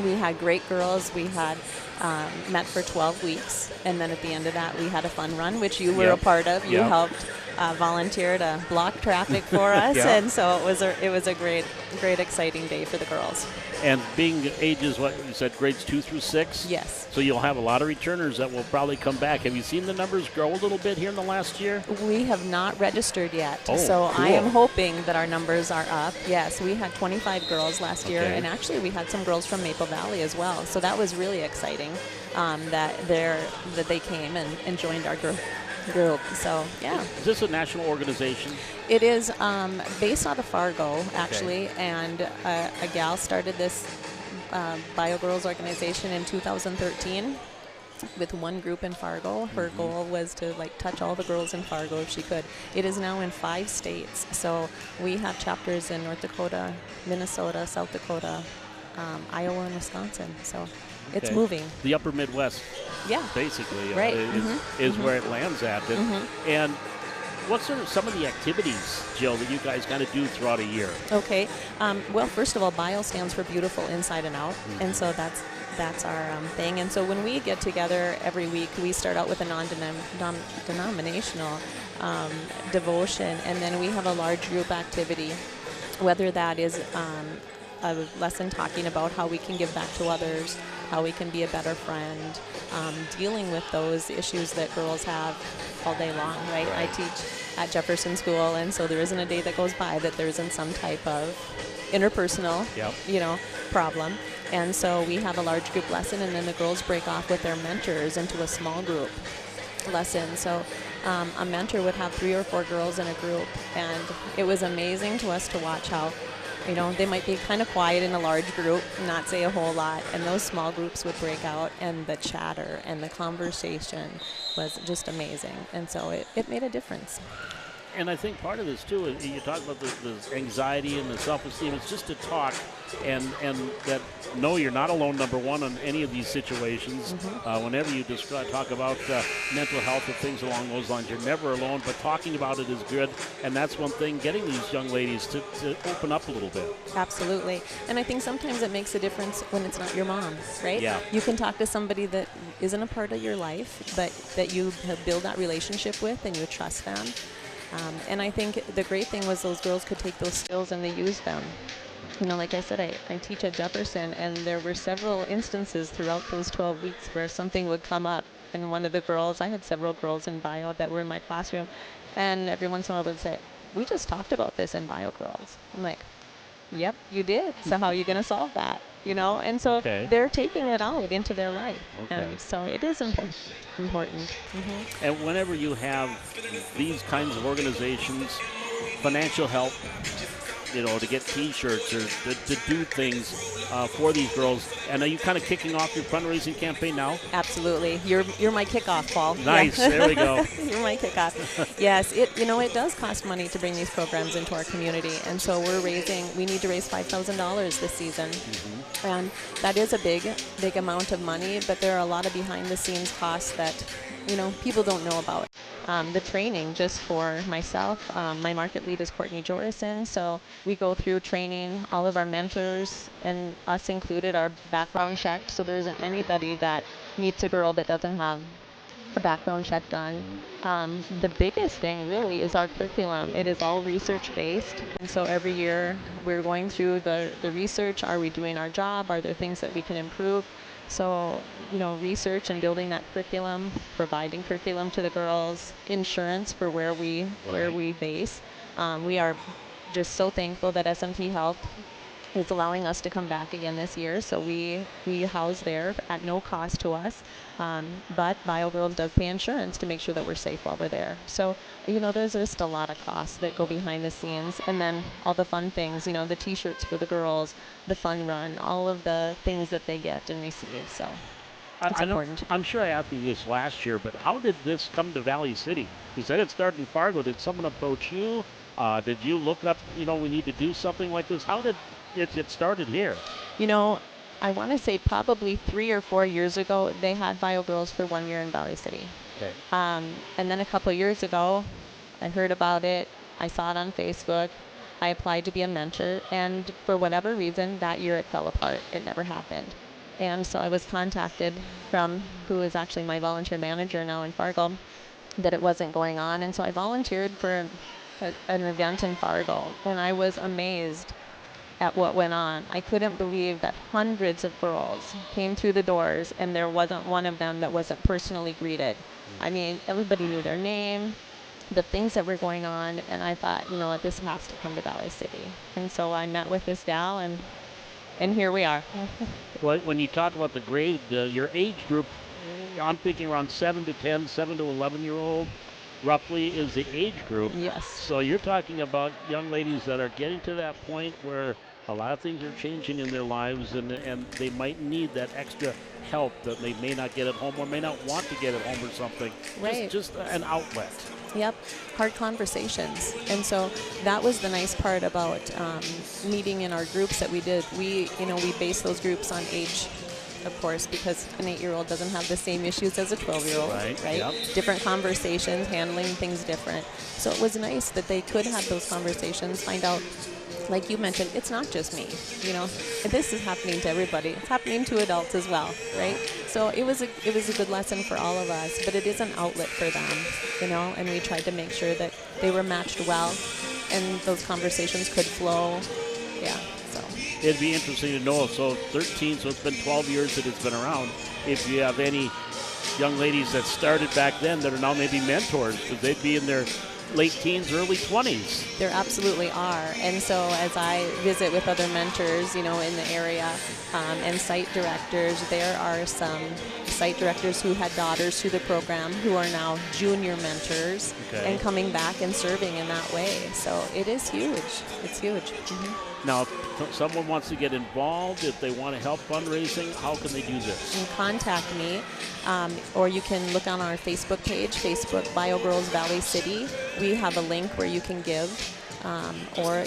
We had great girls. We had met for 12 weeks, and then at the end of that, we had a fun run, which you were a part of. You helped volunteer to block traffic for us, and so it was a great, exciting day for the girls. And being ages, what you said, grades 2 through 6? Yes. So you'll have a lot of returners that will probably come back. Have you seen the numbers grow a little bit here in the last year? We have not registered yet. Oh, so cool. I am hoping that our numbers are up. Yes, we had 25 girls last year, and actually we had some girls from Maple Valley as well. So that was really exciting that they came and joined our group. So, yeah. Is this a national organization? It is based out of Fargo, actually, and a gal started this Bio Girls organization in 2013 with one group in Fargo. Her goal was to touch all the girls in Fargo if she could. It is now in 5 states, so we have chapters in North Dakota, Minnesota, South Dakota, Iowa, and Wisconsin. So it's moving. The upper Midwest, basically, right. is where it lands at. And what sort of some of the activities, Jill, that you guys kind of do throughout a year? Okay. Well, first of all, BIO stands for Beautiful Inside and Out, and so that's our thing. And so when we get together every week, we start out with a non-denominational devotion, and then we have a large group activity, whether that is a lesson talking about how we can give back to others, how we can be a better friend, dealing with those issues that girls have all day long, right? I teach at Jefferson School, and so there isn't a day that goes by that there isn't some type of interpersonal, problem. And so we have a large group lesson, and then the girls break off with their mentors into a small group lesson. So a mentor would have 3 or 4 girls in a group, and it was amazing to us to watch how they might be kind of quiet in a large group, not say a whole lot, and those small groups would break out, and the chatter and the conversation was just amazing. And so it made a difference. And I think part of this, too, is you talk about the anxiety and the self-esteem. It's just to talk and that, no, you're not alone, number one, on any of these situations. Whenever you talk about mental health or things along those lines, you're never alone, but talking about it is good. And that's one thing, getting these young ladies to open up a little bit. Absolutely. And I think sometimes it makes a difference when it's not your mom, right? Yeah. You can talk to somebody that isn't a part of your life, but that you have built that relationship with and you trust them. And I think the great thing was those girls could take those skills and they used them. Like I said, I teach at Jefferson, and there were several instances throughout those 12 weeks where something would come up. And one of the girls, I had several girls in bio that were in my classroom, and every once in a while would say, "We just talked about this in bio, girls." I'm like, "Yep, you did. So how are you going to solve that?" And so they're taking it out into their life. And so it is important. And whenever you have these kinds of organizations, financial help, to get T-shirts or to do things for these girls. And are you kind of kicking off your fundraising campaign now? Absolutely. You're my kickoff, Paul. Nice. Yeah. There we go. You're my kickoff. Yes. It does cost money to bring these programs into our community, and so we need to raise $5,000 this season. And that is a big amount of money, but there are a lot of behind-the-scenes costs that people don't know about. The training, just for myself, my market lead is Courtney Jorison, so we go through training, all of our mentors, and us included, our background check, so there isn't anybody that meets a girl that doesn't have a background check done. The biggest thing really is our curriculum. It is all research-based, and so every year we're going through the research. Are we doing our job? Are there things that we can improve? So, research and building that curriculum, providing curriculum to the girls, insurance for where we base. We are just so thankful that SMT Health is allowing us to come back again this year. So we house there at no cost to us. But BioGirls does pay insurance to make sure that we're safe while we're there. So, there's just a lot of costs that go behind the scenes. And then all the fun things, the T-shirts for the girls, the fun run, all of the things that they get and receive. So. It's I know. important. I'm sure I asked you this last year, but how did this come to Valley City? You said it started in Fargo. Did someone approach you? Did you look up? We need to do something like this. How did it get started here? You know, I want to say probably 3 or 4 years ago, they had Bio Girls for 1 year in Valley City. Okay. And then a couple years ago, I heard about it. I saw it on Facebook. I applied to be a mentor, and for whatever reason, that year it fell apart. It never happened. And so I was contacted from who is actually my volunteer manager now in Fargo that it wasn't going on. And so I volunteered for an event in Fargo, and I was amazed at what went on. I couldn't believe that hundreds of girls came through the doors and there wasn't one of them that wasn't personally greeted. I mean, everybody knew their name, the things that were going on, and I thought, what, this has to come to Valley City. And so I met with this gal, and here we are. Well, when you talk about the grade, your age group, I'm thinking around 7 to 10, 7 to 11-year-old, roughly is the age group. Yes. So you're talking about young ladies that are getting to that point where a lot of things are changing in their lives, and they might need that extra help that they may not get at home or may not want to get at home or something. Right. Just an outlet. Yep, hard conversations. And so that was the nice part about meeting in our groups that we did. We base those groups on age, of course, because an 8-year-old doesn't have the same issues as a 12-year-old, right? Yep. Different conversations, handling things different. So it was nice that they could have those conversations, find out, like you mentioned, it's not just me. This is happening to everybody. It's happening to adults as well, right? So it was a good lesson for all of us, but it is an outlet for them, and we tried to make sure that they were matched well and those conversations could flow. Yeah, so. It'd be interesting to know. So 13, so it's been 12 years that it's been around. If you have any young ladies that started back then that are now maybe mentors, because they'd be in their late teens, early 20s. There absolutely are. And so as I visit with other mentors, in the area and site directors, there are some site directors who had daughters through the program who are now junior mentors and coming back and serving in that way. So it is huge. It's huge. Mm-hmm. Now, if someone wants to get involved, if they want to help fundraising, how can they do this? You can contact me, or you can look on our Facebook page, Facebook Bio Girls Valley City. We have a link where you can give, or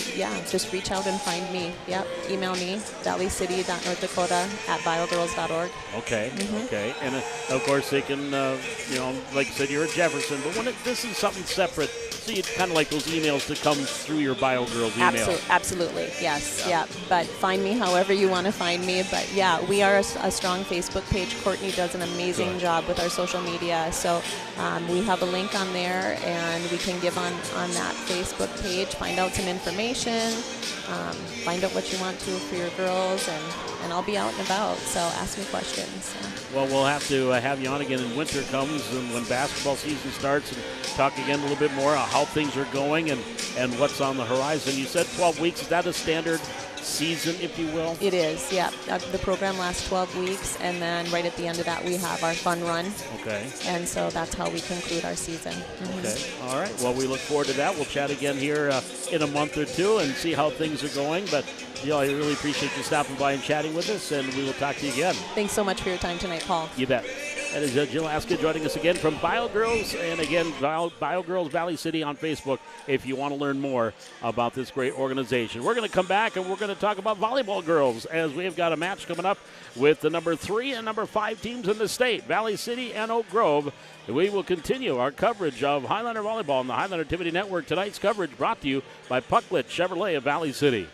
just reach out and find me. Yep, email me, valleycity.northdakota@biogirls.org. Okay, Mm-hmm. Okay. And of course they can, like you said, you're at Jefferson, but this is something separate. So you'd kind of like those emails to come through your Bio Girls email. Absolutely, yes, yeah. But find me however you want to find me. But yeah, we are a strong Facebook page. Courtney does an amazing job with our social media. So we have a link on there, and we can give on that Facebook page, find out some information, find out what you want to for your girls, and I'll be out and about. So ask me questions. So. Well, we'll have to have you on again when winter comes and when basketball season starts, and talk again a little bit more on how things are going and what's on the horizon. You said 12 weeks. Is that a standard season, if you will? It is, yeah. The program lasts 12 weeks, and then right at the end of that, we have our fun run. Okay. And so that's how we conclude our season. Mm-hmm. Okay. All right. Well, we look forward to that. We'll chat again here in a month or two and see how things are going. But, I really appreciate you stopping by and chatting with us, and we will talk to you again. Thanks so much for your time tonight, Paul. You bet. That is Jill Aska joining us again from Bio Girls, and again, Bio Girls Valley City on Facebook if you want to learn more about this great organization. We're going to come back, and we're going to talk about volleyball girls, as we have got a match coming up with the number 3 and number 5 teams in the state, Valley City and Oak Grove. We will continue our coverage of Highlander Volleyball on the Highlander Activity Network. Tonight's coverage brought to you by Pucklet Chevrolet of Valley City.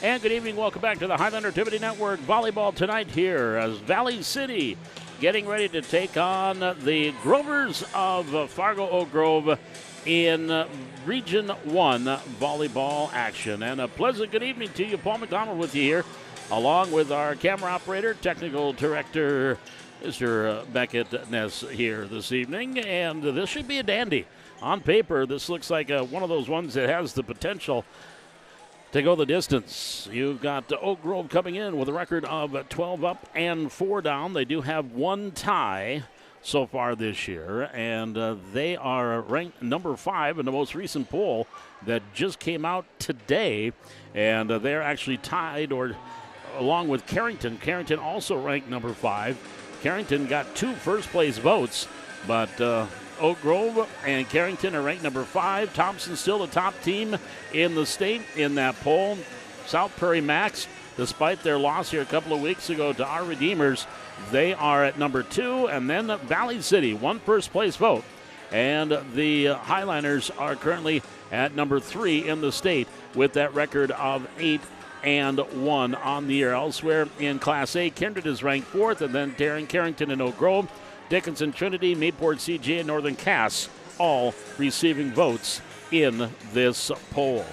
And good evening. Welcome back to the Highlander Activity Network Volleyball tonight here as Valley City getting ready to take on the Grovers of Fargo Oak Grove in Region 1 volleyball action. And a pleasant good evening to you. Paul McDonald with you here, along with our camera operator, technical director, Mr. Beckett Ness here this evening. And this should be a dandy. On paper, this looks like one of those ones that has the potential to go the distance. You've got Oak Grove coming in with a record of 12 up and 4 down. They do have one tie so far this year, and they are ranked number 5 in the most recent poll that just came out today, and they're actually tied or along with Carrington. Carrington also ranked number 5. Carrington got 2 first-place votes, but Oak Grove and Carrington are ranked number 5. Thompson's still the top team in the state in that poll. South Prairie Max, despite their loss here a couple of weeks ago to our Redeemers, they are at number 2. And then Valley City, 1 first-place vote. And the Highliners are currently at number 3 in the state with that record of 8-1 on the year. Elsewhere in Class A, Kindred is ranked 4th, and then Darren, Carrington, and Oak Grove, Dickinson, Trinity, Mayport, CJ, and Northern Cass all receiving votes in this poll.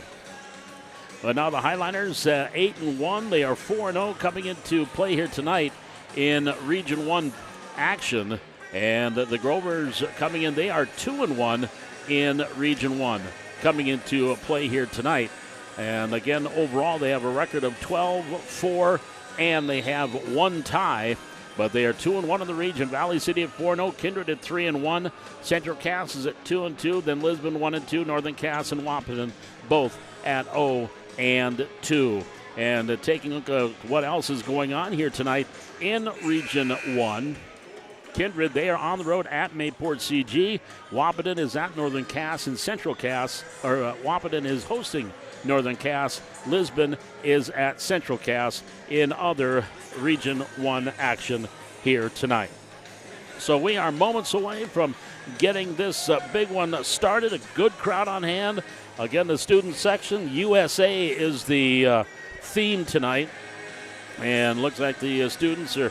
But now the Highliners 8-1. They are 4-0 coming into play here tonight in Region 1 action. And the Grovers coming in, they are 2-1 in Region 1 coming into play here tonight. And again, overall, they have a record of 12-4, and they have 1 tie. But they are 2-1 in the region. Valley City at 4-0, Kindred at 3-1, Central Cass is at 2-2, then Lisbon 1-2, Northern Cass and Wahpeton both at 0-2. And taking a look at what else is going on here tonight in Region 1. Kindred, they are on the road at Mayport CG. Wahpeton is at Northern Cass, and Central Cass, or Wahpeton is hosting Northern Cass. Lisbon is at Central Cass in other Region 1 action here tonight. So we are moments away from getting this big one started. A good crowd on hand. Again, the student section, USA is the theme tonight. And looks like the students are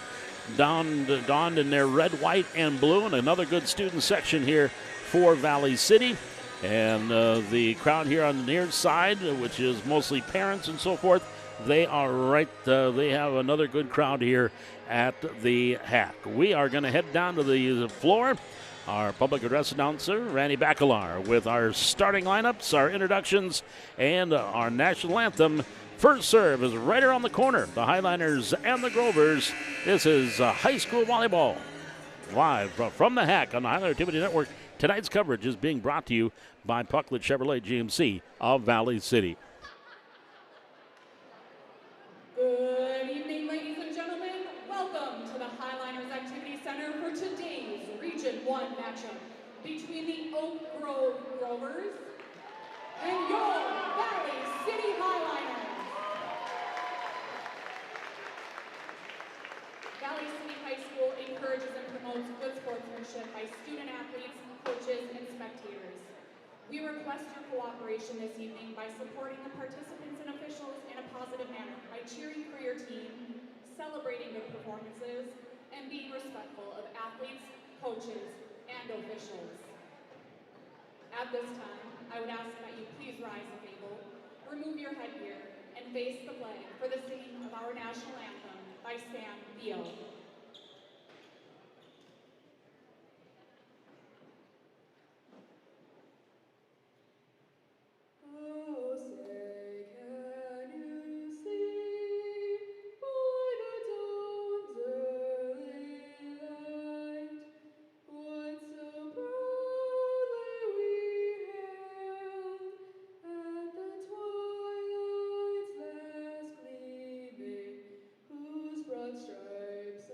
donned in their red, white, and blue. And another good student section here for Valley City. And the crowd here on the near side, which is mostly parents and so forth, they are right. They have another good crowd here at the Hack. We are going to head down to the floor. Our public address announcer, Randy Bacalar, with our starting lineups, our introductions, and our national anthem. First serve is right around the corner. The Highliners and the Grovers. This is high school volleyball live from the Hack on the Highlander Activity Network. Tonight's coverage is being brought to you by Pucklet Chevrolet GMC of Valley City. Good evening, ladies and gentlemen. Welcome to the Highliners Activity Center for today's Region 1 matchup between the Oak Grove Grovers and your Valley City Highliners. Valley City High School encourages and promotes good sportsmanship by student athletes, coaches, and spectators. We request your cooperation this evening by supporting the participants and officials in a positive manner by cheering for your team, celebrating good performances, and being respectful of athletes, coaches, and officials. At this time, I would ask that you please rise if able, remove your headgear, and face the flag for the singing of our national anthem by Sam Theo. Stripes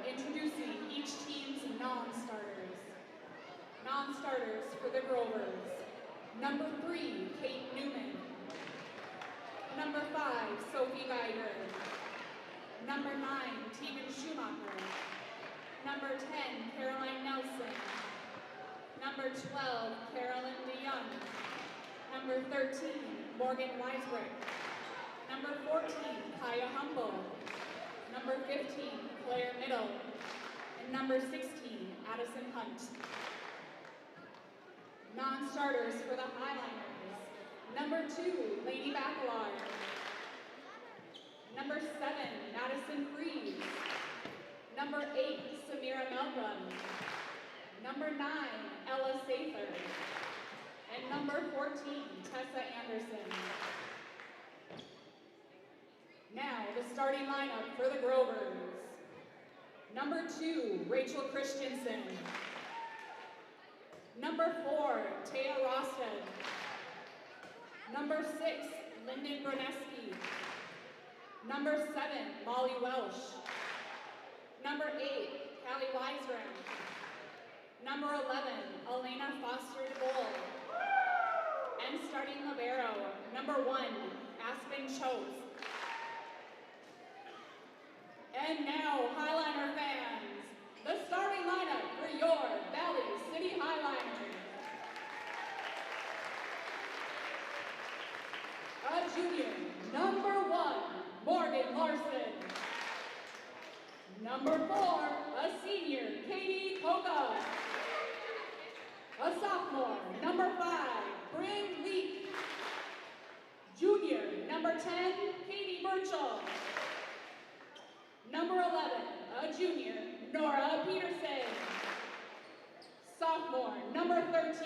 introducing each team's non-starters. Non-starters for the Grovers. Number 3, Kate Newman. Number 5, Sophie Geiger. Number 9, Tegan Schumacher. Number 10, Caroline Nelson. Number 12, Carolyn DeYoung. Number 13, Morgan Weisbrick. Number 14, Kaya Humble. Number 15, Claire Middle. And number 16, Addison Hunt. Non-starters for the Highliners. Number 2, Lady Bacalar. Number 7, Madison Freeze. Number 8, Samira Melgren. Number 9, Ella Sather. And number 14, Tessa Anderson. Now, the starting lineup for the Grovers. Number 2, Rachel Christensen. Number 4, Taya Rosted. Number 6, Lyndon Bruneski. Number 7, Molly Welsh. Number 8, Callie Weisram. Number 11, Elena Foster-DeBold. And starting libero, number 1, Aspen Chose. And now, Highliner fans, the starting lineup for your Valley City Highliners. A junior, number 1, Morgan Larson. Number 4, a senior, Katie Koga. A sophomore, number 5, Bryn Leak. Junior, number 10, Katie Burchell. Number 11, a junior, Nora Peterson. Sophomore, number 13,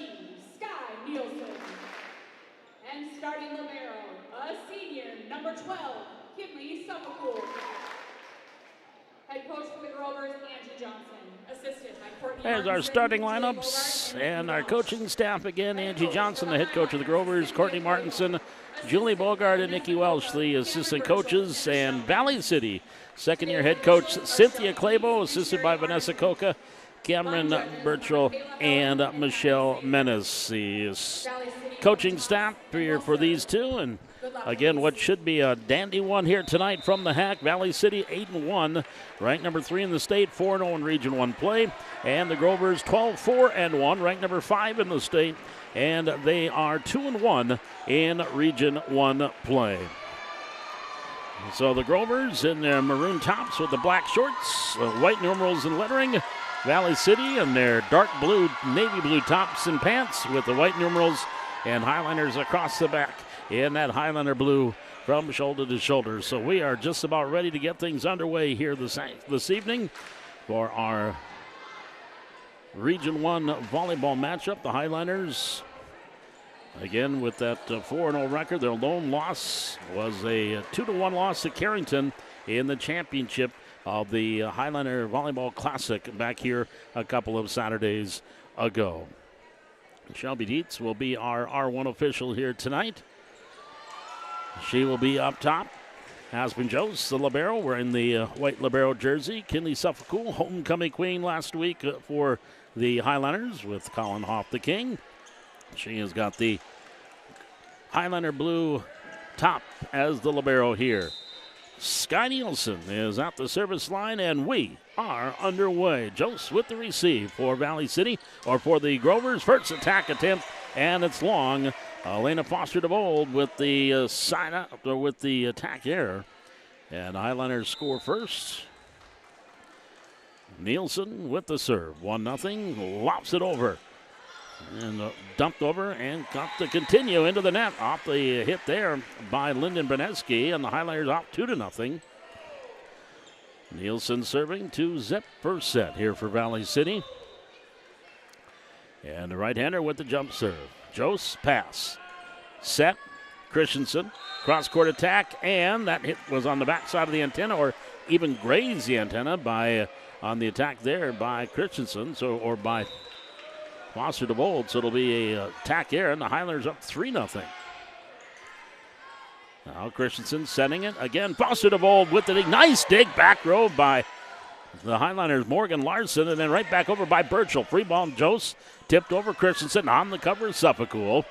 Sky Nielsen. And starting libero, a senior, number 12, Kinley Suffolk. Head coach for the Grovers, Angie Johnson. Assistant by Courtney There's our starting lineups and our coaching staff again. Angie Johnson, the head coach of the Grovers, Courtney Martinson, Julie Bogart, and Nikki Welsh, the assistant coaches, and Valley City, second-year head coach Cynthia Clabo, assisted by Vanessa Coca, Cameron Burchell, and Michelle Menace. The coaching staff for these two, and again, what should be a dandy one here tonight from the HAC. Valley City 8-1, ranked number 3 in the state, 4-0 in Region 1 play. And the Grovers 12-4-1, ranked number 5 in the state, and they are 2-1 in Region 1 play. So the Grovers in their maroon tops with the black shorts, white numerals and lettering. Valley City in their dark blue, navy blue tops and pants with the white numerals and Highliners across the back in that Highliner blue from shoulder to shoulder. So we are just about ready to get things underway here this evening for our Region 1 volleyball matchup. The Highliners, again, with that 4-0 record, their lone loss was a 2-1 loss to Carrington in the championship of the Highliner Volleyball Classic back here a couple of Saturdays ago. Shelby Dietz will be our R1 official here tonight. She will be up top. Aspen Jones, the libero, wearing the white libero jersey. Kinley Suffolk, homecoming queen last week for the Highliners with Colin Hoff, the king. She has got the Highliner blue top as the libero here. Sky Nielsen is at the service line, and we are underway. Jose with the receive for Valley City, or for the Grovers. First attack attempt, and it's long. Elena Foster-DeBold with the side up, or with the attack error. And Highliners score first. Nielsen with the serve. 1-0. Lops it over. And dumped over and got to continue into the net. Off the hit there by Lyndon Bruneski, and the Highliners off 2-0. Nielsen serving to Zep first set here for Valley City. And the right-hander with the jump serve. Jose pass. Set. Christensen. Cross-court attack, and that hit was on the backside of the antenna, or even grazed the antenna by on the attack there by Christensen, or by Foster-DeBold. So it'll be a attack error, and the Highlanders up 3-0. Now Christensen setting it again. Foster-DeBold with the nice dig back row by the Highliners, Morgan Larson, and then right back over by Burchell. Free ball, Jose tipped over Christensen on the cover of Suffolk.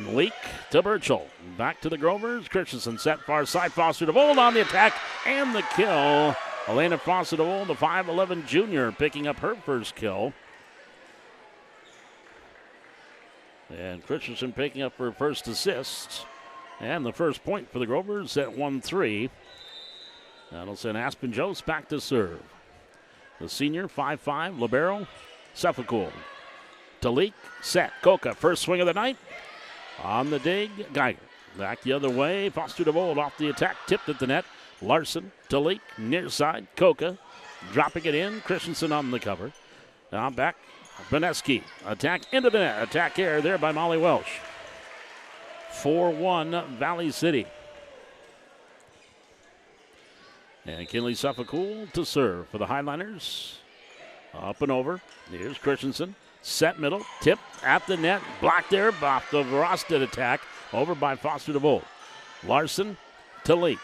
Leak to Burchell. Back to the Grovers. Christensen set far side. Foster DeVold on the attack and the kill. Elena Foster DeVold, the 5'11 junior, picking up her first kill. And Christensen picking up her first assist. And the first point for the Grovers at 1-3. That'll send Aspen Jose back to serve. The senior, 5'5", libero, Suffolk. To Leak, set, Coca, first swing of the night. On the dig, Geiger. Back the other way, Foster DeVold off the attack, tipped at the net. Larson to Leak, near side, Coca, dropping it in. Christensen on the cover. Now back, Beneski, attack into the net. Attack air there by Molly Welsh. 4-1 Valley City. And Kinley Suffolk to serve for the Highliners. Up and over. Here's Christensen. Set middle, tip at the net, blocked there off the Verosted attack, over by Foster DeVold. Larson to Leak.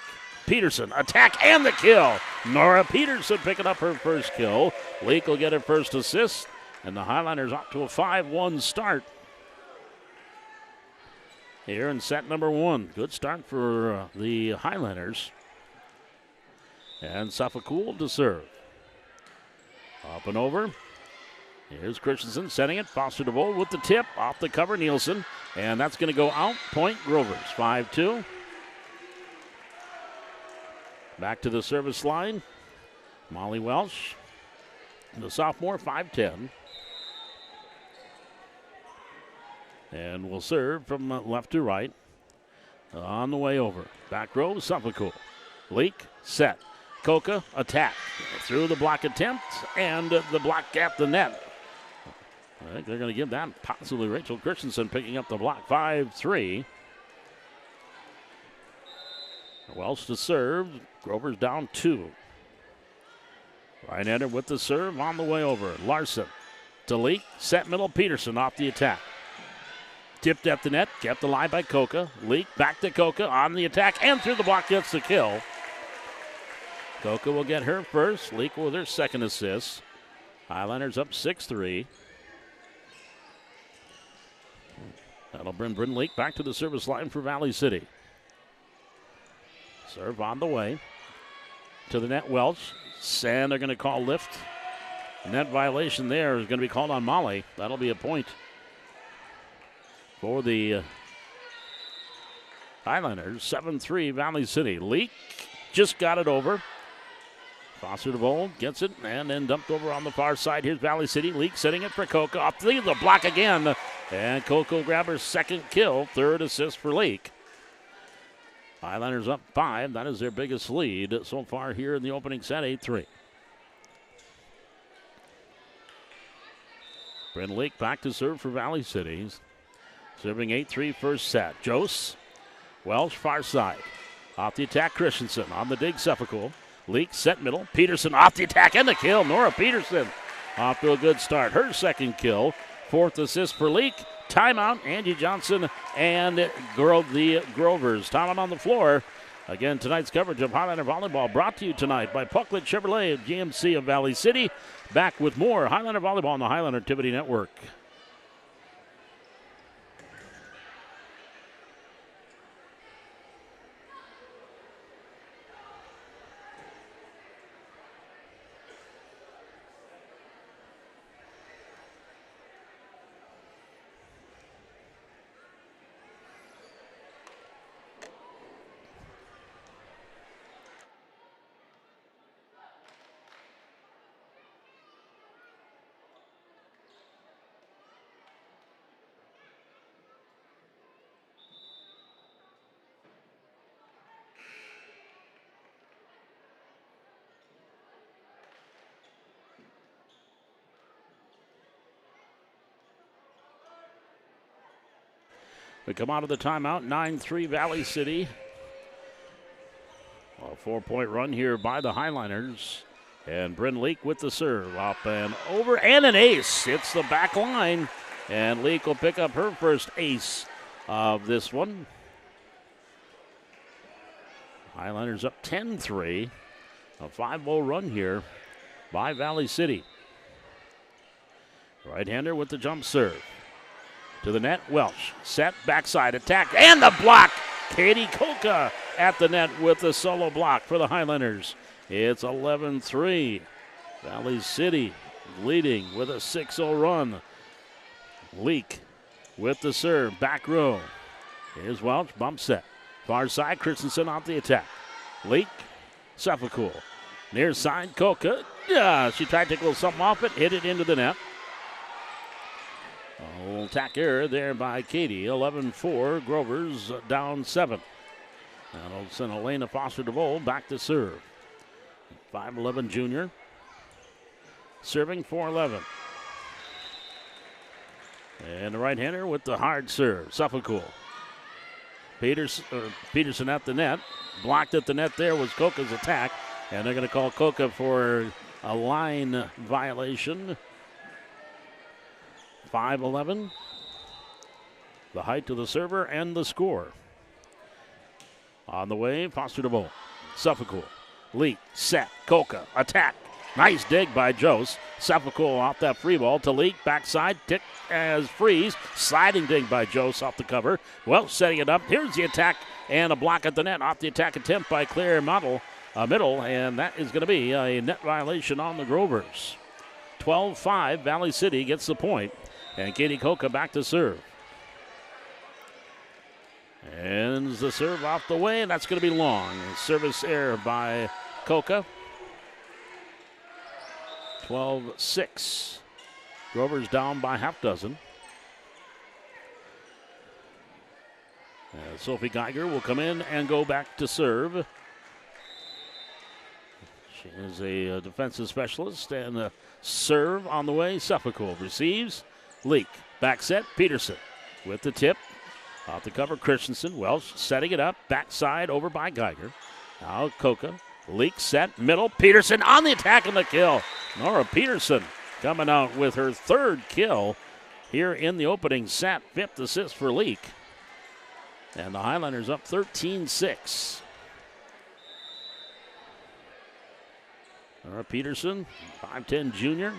Peterson, attack and the kill. Nora Peterson picking up her first kill. Leak will get her first assist, and the Highliners off to a 5-1 start here in set number 1. Good start for the Highliners. And Suffolk to serve. Up and over. Here's Christensen setting it. Foster DeVold with the tip. Off the cover, Nielsen. And that's going to go out. Point Grovers. 5-2. Back to the service line. Molly Welsh, the sophomore, 5'10". And will serve from left to right. On the way over. Back row, Suffolk. Leak, set. Coca, attack. Through the block attempt, and the block gap the net. I think they're going to give that possibly Rachel Christensen picking up the block. 5-3. Welsh to serve. Grover's down 2. Right-hander with the serve on the way over. Larson to Leak. Set middle. Peterson off the attack. Tipped at the net. Kept alive by Coca. Leak back to Coca on the attack and through the block gets the kill. Coca will get her first. Leak with her second assist. Highliners up 6-3. That'll bring Bryn Leak back to the service line for Valley City. Serve on the way. To the net, Welch. And they're going to call lift. Net violation there is going to be called on Molly. That'll be a point for the Highliners. 7-3 Valley City. Leak just got it over. Foster DeVold gets it and then dumped over on the far side. Here's Valley City. Leak setting it for Coca. Off the block again. And Coca will grab her second kill. Third assist for Leak. Highliners up 5. That is their biggest lead so far here in the opening set, 8-3. Bryn Leak back to serve for Valley City. Serving 8-3 first set. Jose. Welsh far side. Off the attack, Christensen. On the dig, Suffolk. Leak set middle. Peterson off the attack and the kill. Nora Peterson off to a good start. Her second kill. Fourth assist for Leak. Timeout. Angie Johnson and the Grovers. Timeout on the floor. Again, tonight's coverage of Highlander Volleyball brought to you tonight by Pucklet Chevrolet GMC of Valley City. Back with more Highlander Volleyball on the Highlander Activity Network. We come out of the timeout, 9-3 Valley City. A 4-point run here by the Highliners. And Bryn Leak with the serve. Up and over, and an ace. It's the back line. And Leak will pick up her first ace of this one. Highliners up 10-3. A 5-0 run here by Valley City. Right-hander with the jump serve. To the net, Welsh. Set, backside attack, and the block! Katie Koka at the net with the solo block for the Highlanders. It's 11-3. Valley City leading with a 6-0 run. Leak with the serve, back row. Here's Welch, bump set. Far side, Christensen off the attack. Leak, Suffolk. Near side, Koka. She tried to take a little something off it, hit it into the net. A little tack error there by Katie. 11-4, Grovers down 7. That'll send Elena Foster DeVoe back to serve. 5'11" junior. Serving 4'11". And the right-hander with the hard serve, Suffolk. Peterson at the net. Blocked at the net there was Koka's attack. And they're going to call Koka for a line violation. 5'11". The height of the server and the score. On the way, Foster DeVoe. Suffolk. Leak, set, Koka, attack. Nice dig by Jose. Suffolk off that free ball to Leak, backside, tick as freeze. Sliding dig by Jose off the cover. Well, setting it up. Here's the attack and a block at the net off the attack attempt by Claire Middle, and that is going to be a net violation on the Grovers. 12-5, Valley City gets the point, and Katie Koka back to serve. And the serve off the way, and that's going to be long. Service error by Koka. 12-6. Grovers down by half dozen. Sophie Geiger will come in and go back to serve. She is a defensive specialist, and a serve on the way. Suffolk receives. Leak. Back set. Peterson with the tip. Off the cover, Christensen. Welsh setting it up. Backside over by Geiger. Now Koka. Leak set. Middle. Peterson on the attack and the kill. Nora Peterson coming out with her third kill here in the opening set. 5th assist for Leak. And the Highlanders up 13-6. Nora Peterson, 5'10" junior.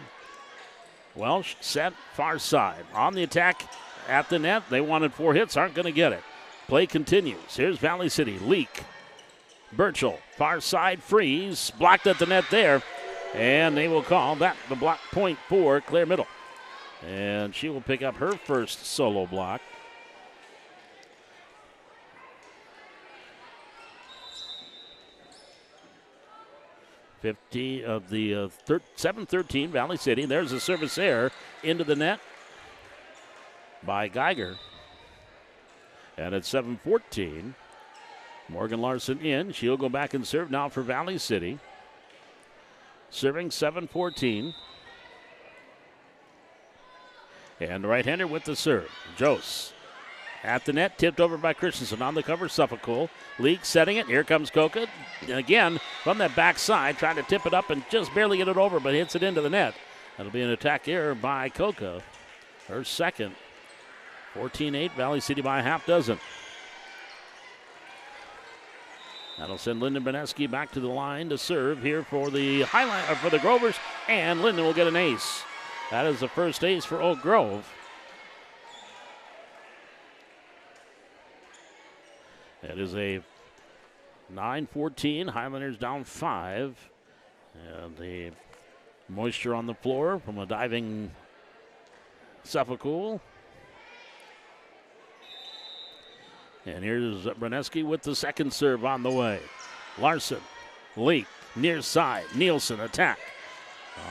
Welsh set, far side. On the attack at the net. They wanted 4 hits, aren't going to get it. Play continues. Here's Valley City. Leak. Birchall, far side, freeze. Blocked at the net there. And they will call that the block point for Claire Middle. And she will pick up her first solo block. Of the 7-13 Valley City. There's a service error into the net by Geiger. And at 7-14, Morgan Larson in. She'll go back and serve now for Valley City. Serving 7-14. And the right-hander with the serve. Jose at the net, tipped over by Christensen. On the cover, Suffolk. Leak setting it. Here comes Koka. And again, from that backside, trying to tip it up and just barely get it over, but hits it into the net. That'll be an attack error by Koka. Her second. 14-8, Valley City by a half dozen. That'll send Lyndon Beneski back to the line to serve here for the for the Grovers, and Lyndon will get an ace. That is the first ace for Oak Grove. It is a 9-14. Highlanders down 5. And the moisture on the floor from a diving Suffolk. And here's Breneski with the second serve on the way. Larson, Leak, near side. Nielsen, attack.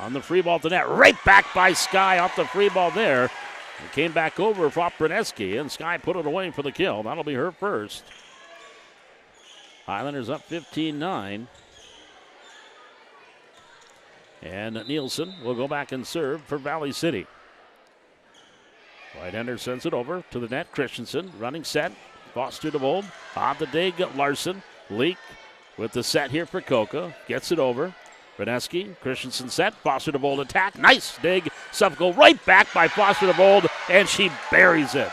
On the free ball to net. Right back by Sky off the free ball there. It came back over for Breneski, and Sky put it away for the kill. That'll be her first. Highlanders up 15-9. And Nielsen will go back and serve for Valley City. Right-hander sends it over to the net. Christensen running set. Foster DeVold on the dig. Larson. Leak with the set here for Koka. Gets it over. Breneski. Christensen set. Foster DeVold attack. Nice dig. Suffolk right back by Foster DeVold, and she buries it.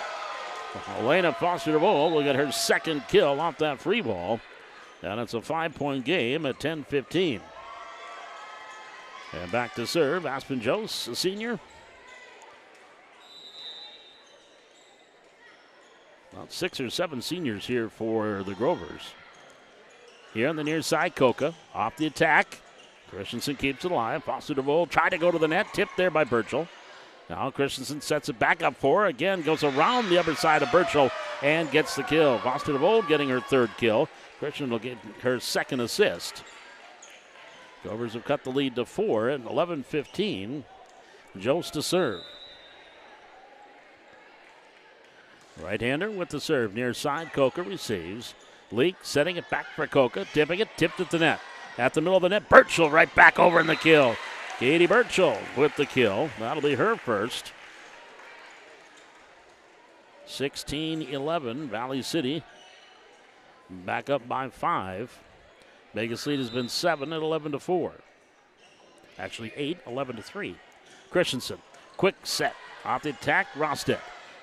Elena Foster DeVold will get her second kill off that free ball. And it's a 5-point game at 10-15. And back to serve, Aspen Jose, a senior. About 6 or 7 seniors here for the Grovers. Here on the near side, Coca off the attack. Christensen keeps it alive. Foster DeVold tried to go to the net, tipped there by Burchell. Now Christensen sets it back up for her. Again, goes around the upper side of Burchell and gets the kill. Foster DeVold getting her 3rd kill. Christensen will get her 2nd assist. Grovers have cut the lead to 4 at 11-15. Jost to serve. Right-hander with the serve. Near side, Coca receives. Leak setting it back for Coca. Tipping it, tipped at the net. At the middle of the net, Burchell right back over in the kill. Katie Burchell with the kill. That'll be her first. 16-11, Valley City back up by 5. Biggest lead has been 7 at 11-4. Actually 8, 11-3. Christensen, quick set. Off the attack, Rosted.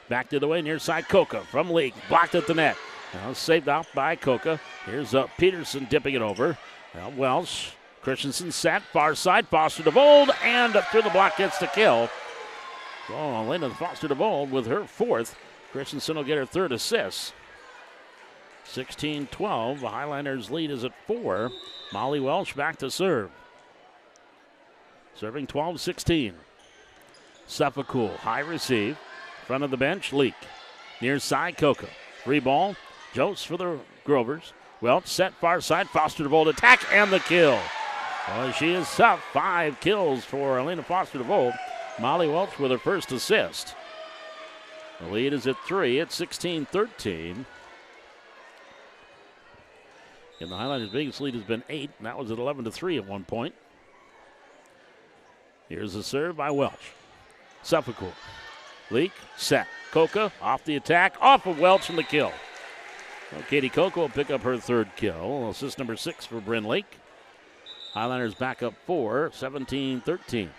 Back to the way, near side, Coca from League. Blocked at the net. Now saved out by Coca. Here's Peterson dipping it over. Now Welsh, Christensen set, far side, Foster DeVold, and through the block gets the kill. Oh, Elena Foster DeVold with her 4th. Christensen will get her 3rd assist. 16-12, the Highlanders lead is at 4. Molly Welsh back to serve. Serving 12-16. Suffolk, high receive. Front of the bench, Leak. Near side, Coca. Free ball. Jost for the Grovers. Welch set far side. Foster DeVold attack and the kill. Well, she is tough. 5 kills for Elena Foster DeVold. Molly Welch with her 1st assist. The lead is at 3 at 16-13. And the Highlanders' biggest lead has been 8, and that was at 11-3 at one point. Here's the serve by Welch. Suffolk. Leak, set. Coca off the attack, off of Welch and the kill. Well, Katie Coca will pick up her 3rd kill. Assist number 6 for Bryn Lake. Highlanders back up 4, 17-13.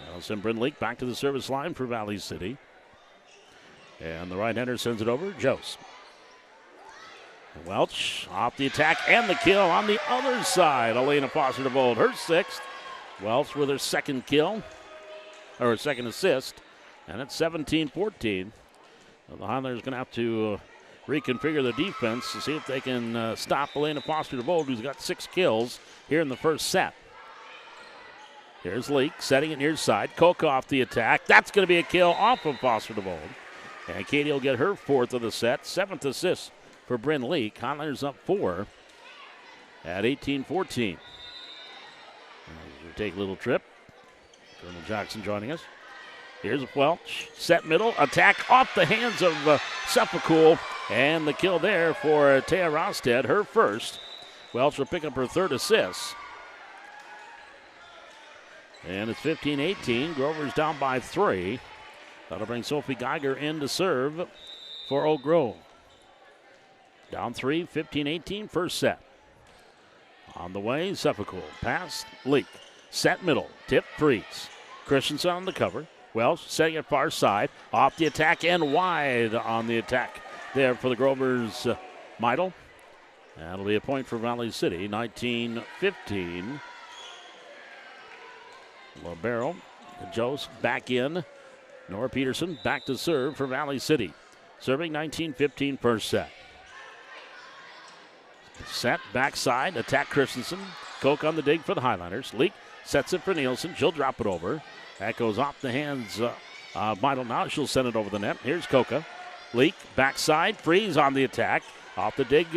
Now send Bryn Lake back to the service line for Valley City. And the right-hander sends it over, Jose. Welch off the attack and the kill on the other side. Elena Foster DeVold, her 6th. Welch with her 2nd kill, or her 2nd assist. And it's 17-14. The Highlanders going to have to reconfigure the defense to see if they can stop Elena Foster DeVold, who's got 6 kills here in the first set. Here's Leak setting it near side. Coca off the attack. That's going to be a kill off of Foster DeVold. And Katie will get her 4th of the set, 7th assist for Bryn Leak. Highlanders up 4 at 18-14. We'll take a little trip. Colonel Jackson joining us. Here's Welch, set middle, attack off the hands of Suffolk, and the kill there for Taya Rosted, her 1st. Welch will pick up her 3rd assist. And it's 15-18. Grover's down by 3. That'll bring Sophie Geiger in to serve for Oak Grove. Down 3, 15-18, first set. On the way, Suffolk. Pass, Leak. Set middle, tip, freeze. Christensen on the cover. Welsh setting it far side. Off the attack and wide on the attack there for the Grovers, Meidel. That'll be a point for Valley City, 19-15. Libero, Jose back in. Nora Peterson back to serve for Valley City. Serving 19-15 first set. Set, backside, attack Christensen. Koch on the dig for the Highlanders. Leak sets it for Nielsen. She'll drop it over. That goes off the hands of Meidel now. She'll send it over the net. Here's Coca. Leak, backside, freeze on the attack. Off the dig,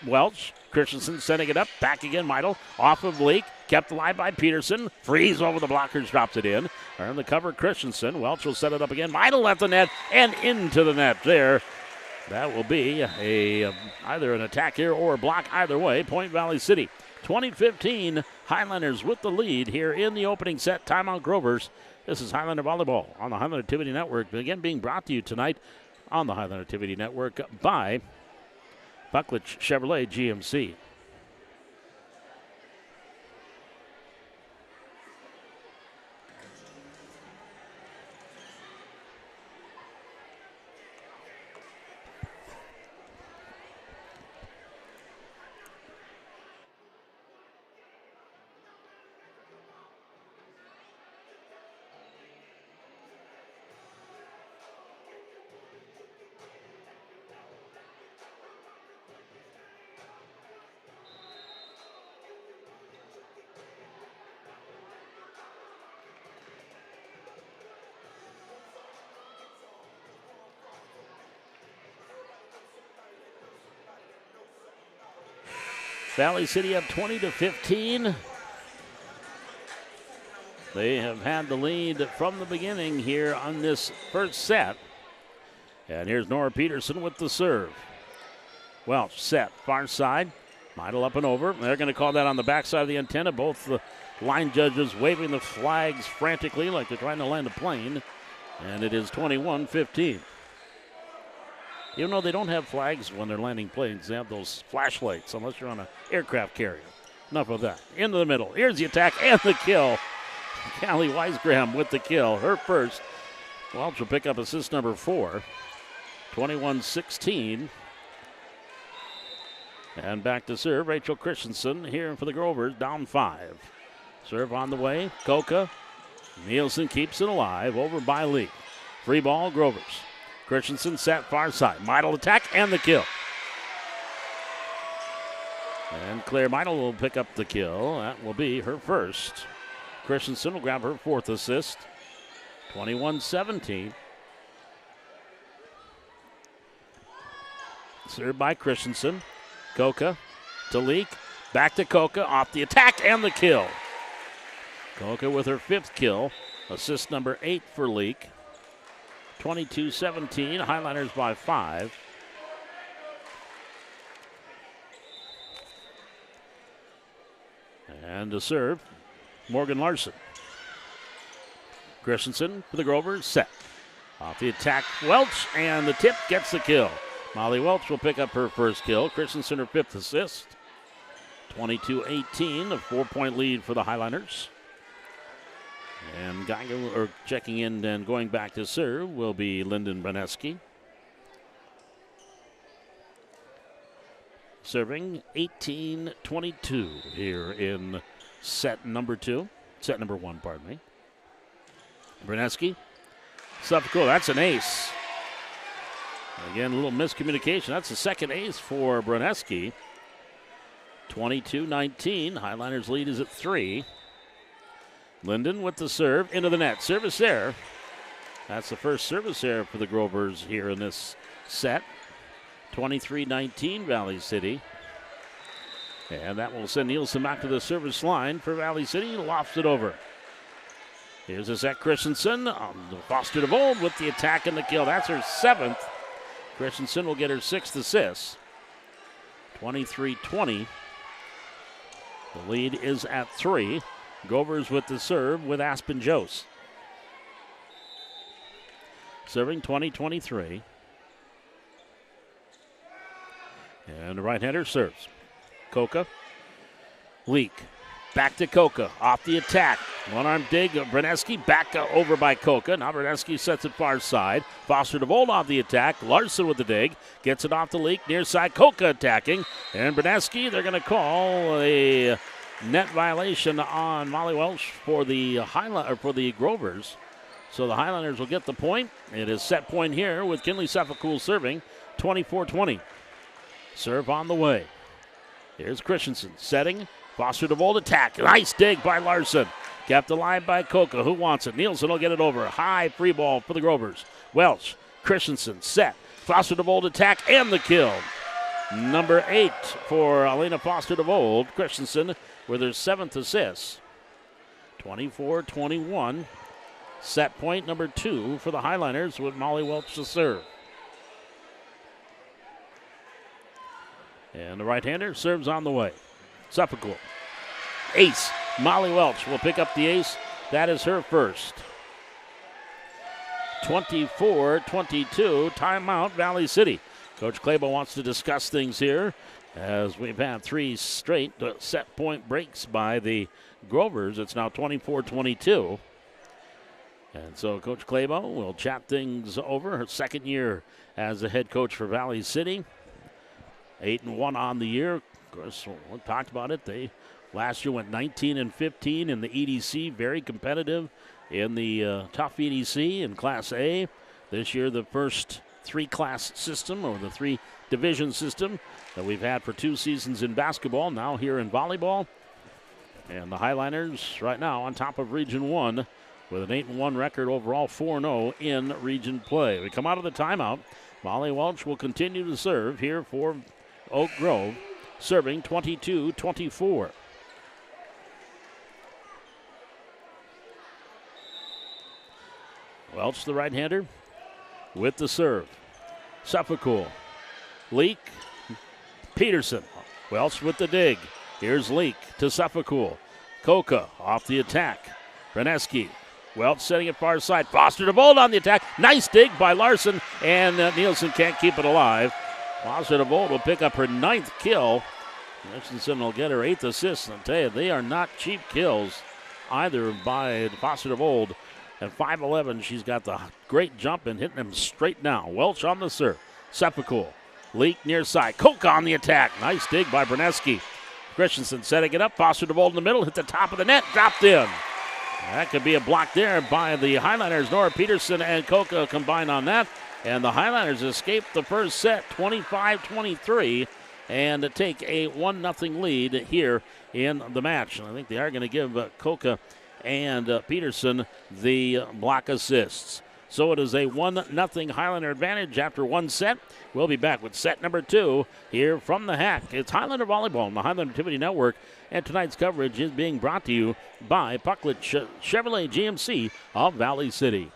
Welch. Christensen sending it up. Back again, Meidel. Off of Leak. Kept alive by Peterson. Freeze over the blockers, drops it in. On the cover, Christensen. Welch will set it up again. Meidel at the net and into the net there. That will be either an attack here or a block either way. Point Valley City. 2015, Highlanders with the lead here in the opening set. Timeout Grovers. This is Highlander Volleyball on the Highlander Activity Network. Again, being brought to you tonight on the Highlander Activity Network by Buckledge Chevrolet GMC. Valley City up 20-15. They have had the lead from the beginning here on this first set. And here's Nora Peterson with the serve. Welch set, far side. Meidel up and over. They're going to call that on the backside of the antenna. Both the line judges waving the flags frantically like they're trying to land a plane. And it is 21-15. Even though they don't have flags when they're landing planes, they have those flashlights unless you're on an aircraft carrier. Enough of that. Into the middle. Here's the attack and the kill. Callie Weisgram with the kill. Her first. Welch will pick up assist number 4. 21-16. And back to serve. Rachel Christensen here for the Grovers. Down 5. Serve on the way. Koka. Nielsen keeps it alive. Over by Lee. Free ball, Grovers. Christensen set far side. Meidel attack and the kill. And Claire Meidel will pick up the kill. That will be her first. Christensen will grab her 4th assist. 21-17. Served by Christensen. Koka to Leak. Back to Koka. Off the attack and the kill. Koka with her 5th kill. Assist number 8 for Leak. 22-17. Highliners by 5. And to serve, Morgan Larson. Christensen for the Grovers. Set. Off the attack, Welch, and the tip gets the kill. Molly Welch will pick up her first kill. Christensen her 5th assist. 22-18, a 4-point lead for the Highliners. And checking in and going back to serve will be Lyndon Braneski. Serving 18-22 here in set number 1, pardon me. Braneski. Cool, that's an ace. Again, a little miscommunication. That's the second ace for Braneski. 22-19. Highliners lead is at 3. Linden with the serve into the net. Service error. That's the first service error for the Grovers here in this set. 23-19 Valley City. And that will send Nielsen back to the service line for Valley City. Lofts it over. Here's a set Christensen. Foster DeVold with the attack and the kill. That's her 7th. Christensen will get her 6th assist. 23-20. The lead is at 3. Govers with the serve with Aspen Jose. Serving 20-23. And the right-hander serves. Koka. Leak. Back to Koka. Off the attack. One-arm dig of Braneski. Back over by Koka. Now Braneski sets it far side. Foster DeVold off the attack. Larson with the dig. Gets it off the Leak. Near side. Koka attacking. And Braneski, they're going to call a net violation on Molly Welch for the Grovers. So the Highlanders will get the point. It is set point here with Kinley Cefacool serving. 24-20. Serve on the way. Here's Christensen setting. Foster DeVold attack. Nice dig by Larson. Kept alive by Koka. Who wants it? Nielsen will get it over. High free ball for the Grovers. Welch. Christensen set. Foster DeVold attack and the kill. Number 8 for Elena Foster DeVold. Christensen with her 7th assist. 24-21. Set point number 2 for the Highliners with Molly Welch to serve. And the right-hander serves on the way. Cefacool. Ace. Molly Welch will pick up the ace. That is her first. 24-22. Timeout, Valley City. Coach Clabo wants to discuss things here as we've had 3 straight set point breaks by the Grovers. It's now 24-22. And so Coach Clabo will chat things over. Her second year as the head coach for Valley City. 8-1 on the year. Of course, we talked about it. They last year went 19-15 in the EDC. Very competitive in the tough EDC in Class A. This year, the first 3-class system or the 3-division system that we've had for 2 seasons in basketball. Now here in volleyball. And the Highliners right now on top of Region 1 with an 8-1 record overall, 4-0 in region play. We come out of the timeout. Molly Welch will continue to serve here for Oak Grove. serving 22-24. Welch, the right-hander, with the serve. Sepet. Leak. Peterson. Welch with the dig. Here's Leak to Sepet. Koka off the attack. Breneski. Welch setting it far side. Foster DeVold on the attack. Nice dig by Larson, and Nielsen can't keep it alive. Foster DeVold will pick up her 9th kill. Christensen will get her 8th assist. I'll tell you, they are not cheap kills either by Foster DeVold. At 5'11", she's got the great jump and hitting them straight down. Welch on the serve. Sepet. Leak near side. Koka on the attack. Nice dig by Breneski. Christensen setting it up. Foster DeVold in the middle. Hit the top of the net. Dropped in. That could be a block there by the Highlanders. Nora Peterson and Koka combined on that. And the Highlanders escape the first set 25-23 and take a 1-0 lead here in the match. And I think they are going to give Koka and Peterson the block assists. So it is a 1-0 Highlander advantage after one set. We'll be back with set number 2 here from the Hack. It's Highlander Volleyball on the Highlander Activity Network, and tonight's coverage is being brought to you by Pucklet Chevrolet GMC of Valley City.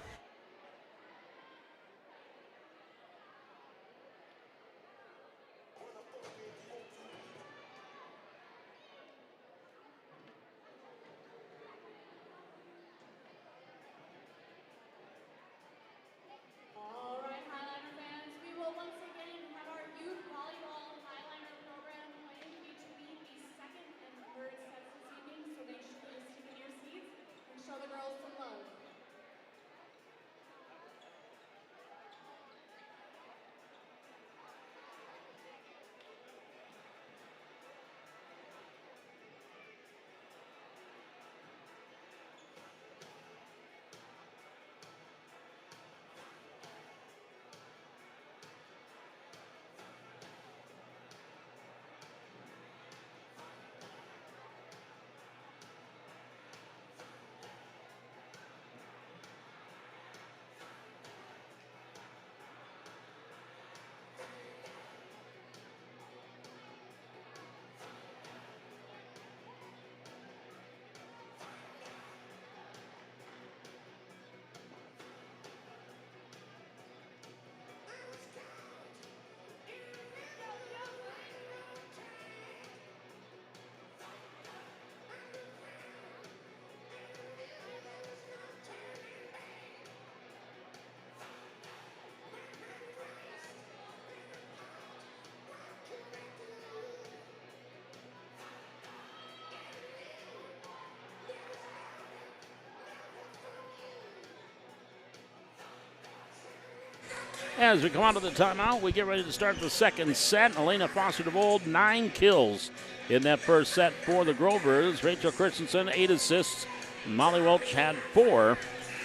As we come out of the timeout, we get ready to start the second set. Elena Foster DeVold, 9 kills in that first set for the Grovers. Rachel Christensen, 8 assists. Molly Welch had 4.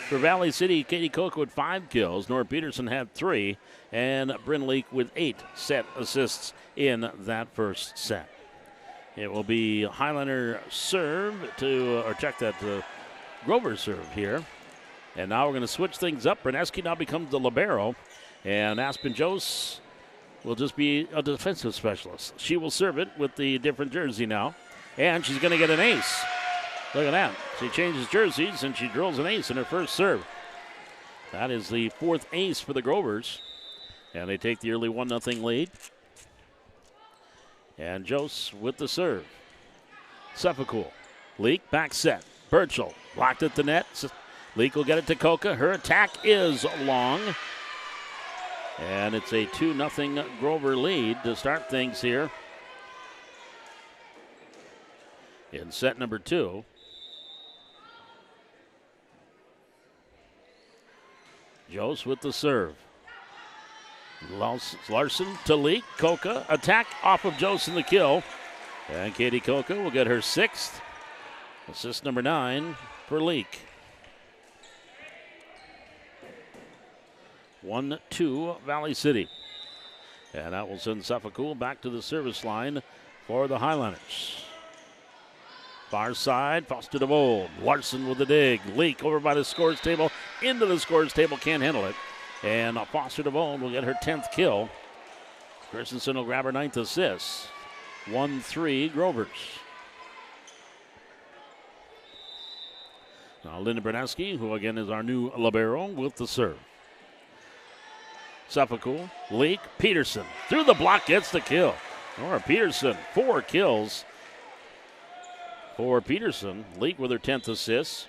For Valley City, Katie Koch with 5 kills. Nora Peterson had 3. And Bryn Leak with 8 set assists in that first set. It will be Highlander serve or check that Grover serve here. And now we're going to switch things up. Breneski now becomes the libero. And Aspen Jose will just be a defensive specialist. She will serve it with the different jersey now. And she's going to get an ace. Look at that. She changes jerseys and she drills an ace in her first serve. That is the 4th ace for the Grovers. And they take the early 1-0 lead. And Jose with the serve. Sepet. Leak, back set. Burchell blocked at the net. Leak will get it to Koka. Her attack is long. And it's a 2-0 Grover lead to start things here in set number 2. Jose with the serve. Larson to Leak. Koka attack off of Jose in the kill. And Katie Koka will get her 6th. Assist number 9 for Leak. 1-2 Valley City. And that will send Sepet back to the service line for the Highlanders. Far side, Foster DeVold. Larson with the dig. Leak over by the scores table. Into the scores table, can't handle it. And Foster DeVold will get her 10th kill. Christensen will grab her 9th assist. 1-3 Grovers. Now Linda Berneski, who again is our new libero, with the serve. Suffolk, Leak, Peterson. Through the block, gets the kill. Nora Peterson, 4 kills for Peterson. Leak with her 10th assist.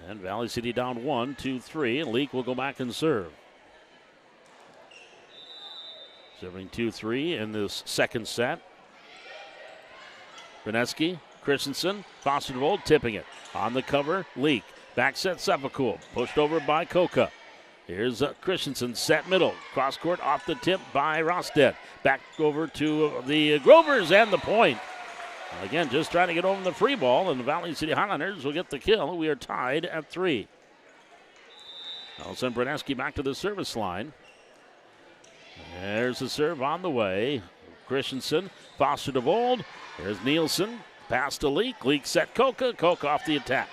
And Valley City down 1-2-3. And Leak will go back and serve. Serving 2-3 in this second set. Berneski, Christensen, Foster DeVold tipping it. On the cover, Leak. Back set, Suffolk. Pushed over by Koka. Here's Christensen, set middle. Cross court off the tip by Rosted. Back over to the Grovers and the point. Again, just trying to get over the free ball, and the Valley City Highlanders will get the kill. We are tied at 3. I'll send Berneski back to the service line. There's the serve on the way. Christensen, Foster DeVold. Here's Nielsen. Pass to Leak. Leak set Koka. Koka off the attack.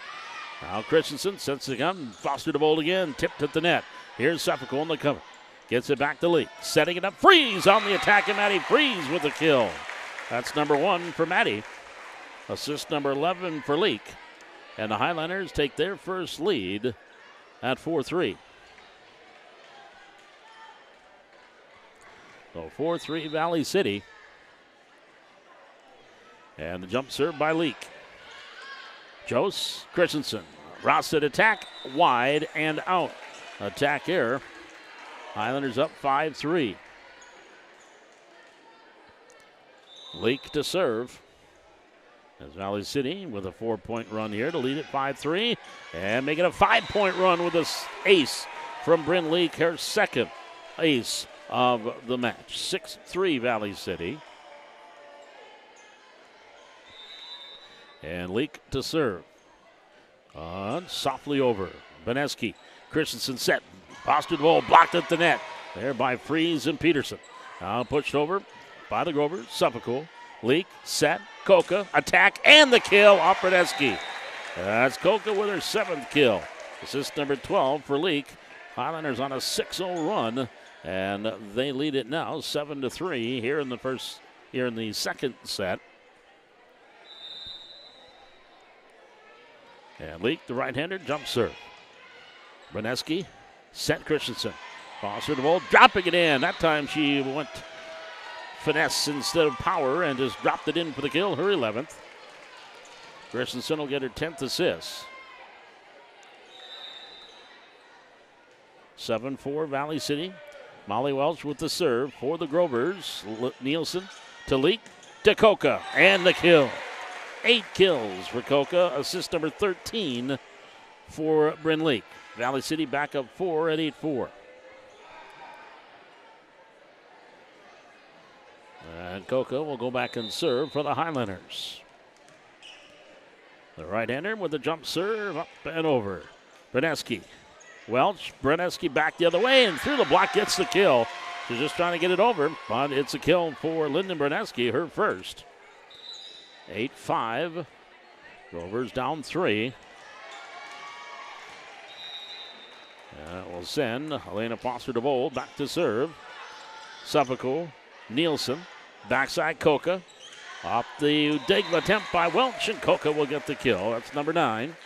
Now Christensen sets the gun. Foster DeVold again. Tipped at the net. Here's Suffolk on the cover. Gets it back to Leak. Setting it up. Freeze on the attack, and Maddie Freeze with the kill. That's number 1 for Maddie. Assist number 11 for Leak. And the Highlanders take their first lead at 4-3. So 4-3 Valley City. And the jump serve by Leak. Jose Christensen. Rosted attack, wide and out. Attack error. Highlanders up 5-3. Leak to serve. As Valley City with a 4-point run here to lead it 5-3. And make it a 5-point run with this ace from Bryn Leak, her second ace of the match. 6-3 Valley City. And Leak to serve. Softly over. Beneski. Christensen set. Foster DeVold blocked at the net. There by Freeze and Peterson. Now pushed over by the Grovers. Suffolk. Leak. Set. Koka. Attack. And the kill off Beneski. That's Koka with her 7th kill. Assist number 12 for Leak. Highlanders on a 6-0 run. And they lead it now 7-3 here in the second set. And Leak, the right-hander, jump serve. Beneski, set Christensen. Foster DeVold dropping it in. That time she went finesse instead of power and just dropped it in for the kill, her 11th. Christensen will get her 10th assist. 7-4 Valley City. Molly Welch with the serve for the Grovers. Nielsen to Leak, to Koka, and the kill. 8 kills for Koka. Assist number 13 for Bryn Leak. Valley City back up 4 at 8-4. And Koka will go back and serve for the Highlanders. The right-hander with the jump serve up and over. Beneski. Welch, Beneski back the other way and through the block gets the kill. She's just trying to get it over, but it's a kill for Lyndon Beneski, her first. 8-5. Rovers down 3. That will send Elena Foster DeVold back to serve. Suffolk, Nielsen, backside Koka. Off the dig attempt by Welch, and Koka will get the kill. That's number 9.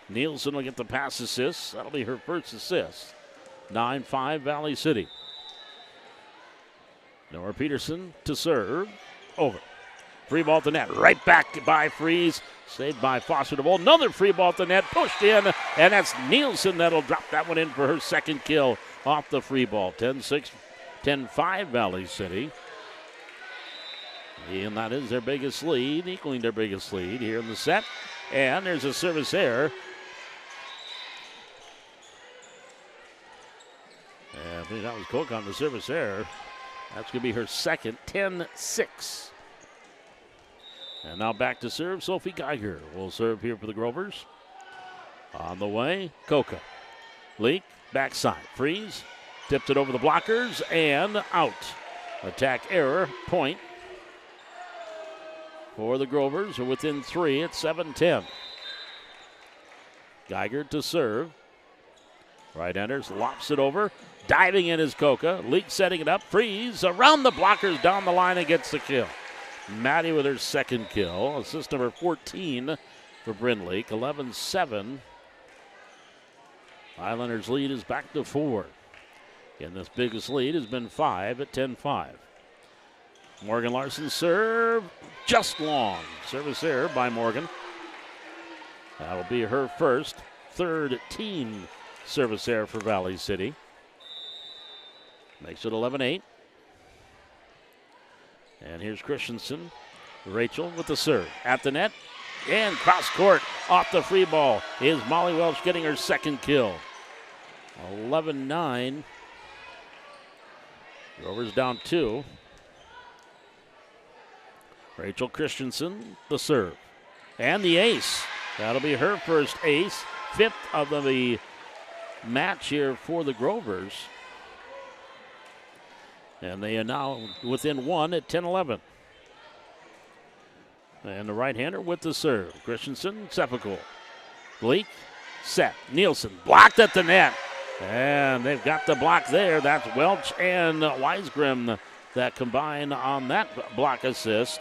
Nielsen will get the pass assist. That'll be her first assist. 9-5 Valley City. Nora Peterson to serve. Over. Free ball at the net. Right back by Freeze. Saved by Foster DeVold. Another free ball at the net. Pushed in. And that's Nielsen that'll drop that one in for her second kill off the free ball. 10-6, 10-5 Valley City. And that is their biggest lead. Equaling their biggest lead here in the set. And there's a service error. And I think that was Cook on the service error. That's going to be her second. 10-6. And now back to serve. Sophie Geiger will serve here for the Grovers. On the way, Koka. Leak, backside. Freeze. Tipped it over the blockers and out. Attack error, point. For the Grovers are within 3 at 7-10. Geiger to serve. Right-handers lops it over. Diving in is Coca. Leak setting it up. Freeze around the blockers down the line and gets the kill. Maddie with her second kill. Assist number 14 for Bryn Leak. 11-7. Highlanders lead is back to 4. And this biggest lead has been 5 at 10-5. Morgan Larson serve just long. Service error by Morgan. That'll be her first, third team service error for Valley City. Makes it 11-8. And here's Christensen. Rachel with the serve. At the net. And cross court off the free ball is Molly Welch getting her second kill. 11-9. Rovers down 2. Rachel Christensen, the serve. And the ace. That'll be her first ace. 5th of the match here for the Grovers. And they are now within 1 at 10-11. And the right-hander with the serve. Christensen, Seppical. Bleak, set. Nielsen blocked at the net. And they've got the block there. That's Welch and Weisgrim that combine on that block assist.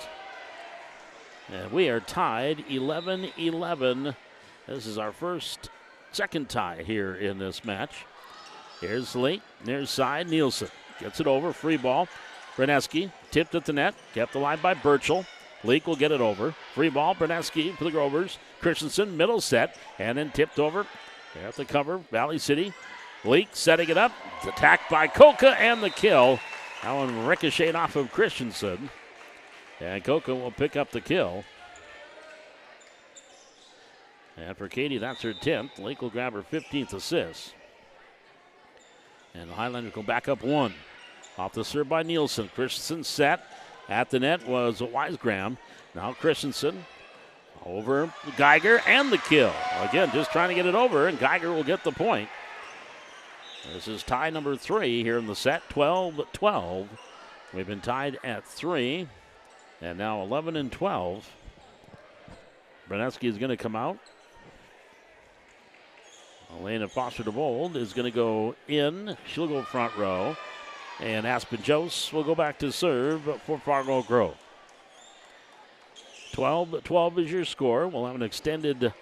And we are tied 11-11. This is our second tie here in this match. Here's Leak, near side, Nielsen. Gets it over, free ball. Berneski tipped at the net, kept alive by Burchell. Leak will get it over. Free ball, Berneski for the Grovers. Christensen, middle set, and then tipped over. At the cover, Valley City. Leak setting it up. It's attacked by Coca and the kill. That one ricocheted off of Christensen. And Coca will pick up the kill. And for Katie, that's her 10th. Leak will grab her 15th assist. And the Highlanders go back up 1. Off the serve by Nielsen. Christensen set. At the net was Weisgram. Now Christensen over Geiger and the kill. Again, just trying to get it over, and Geiger will get the point. This is tie number 3 here in the set, 12-12. We've been tied at 3, and now 11-12. Berneski is going to come out. Elena Foster-DeVold is going to go in. She'll go front row. And Aspen Jose will go back to serve for Fargo Grove. 12-12 is your score. We'll have an extended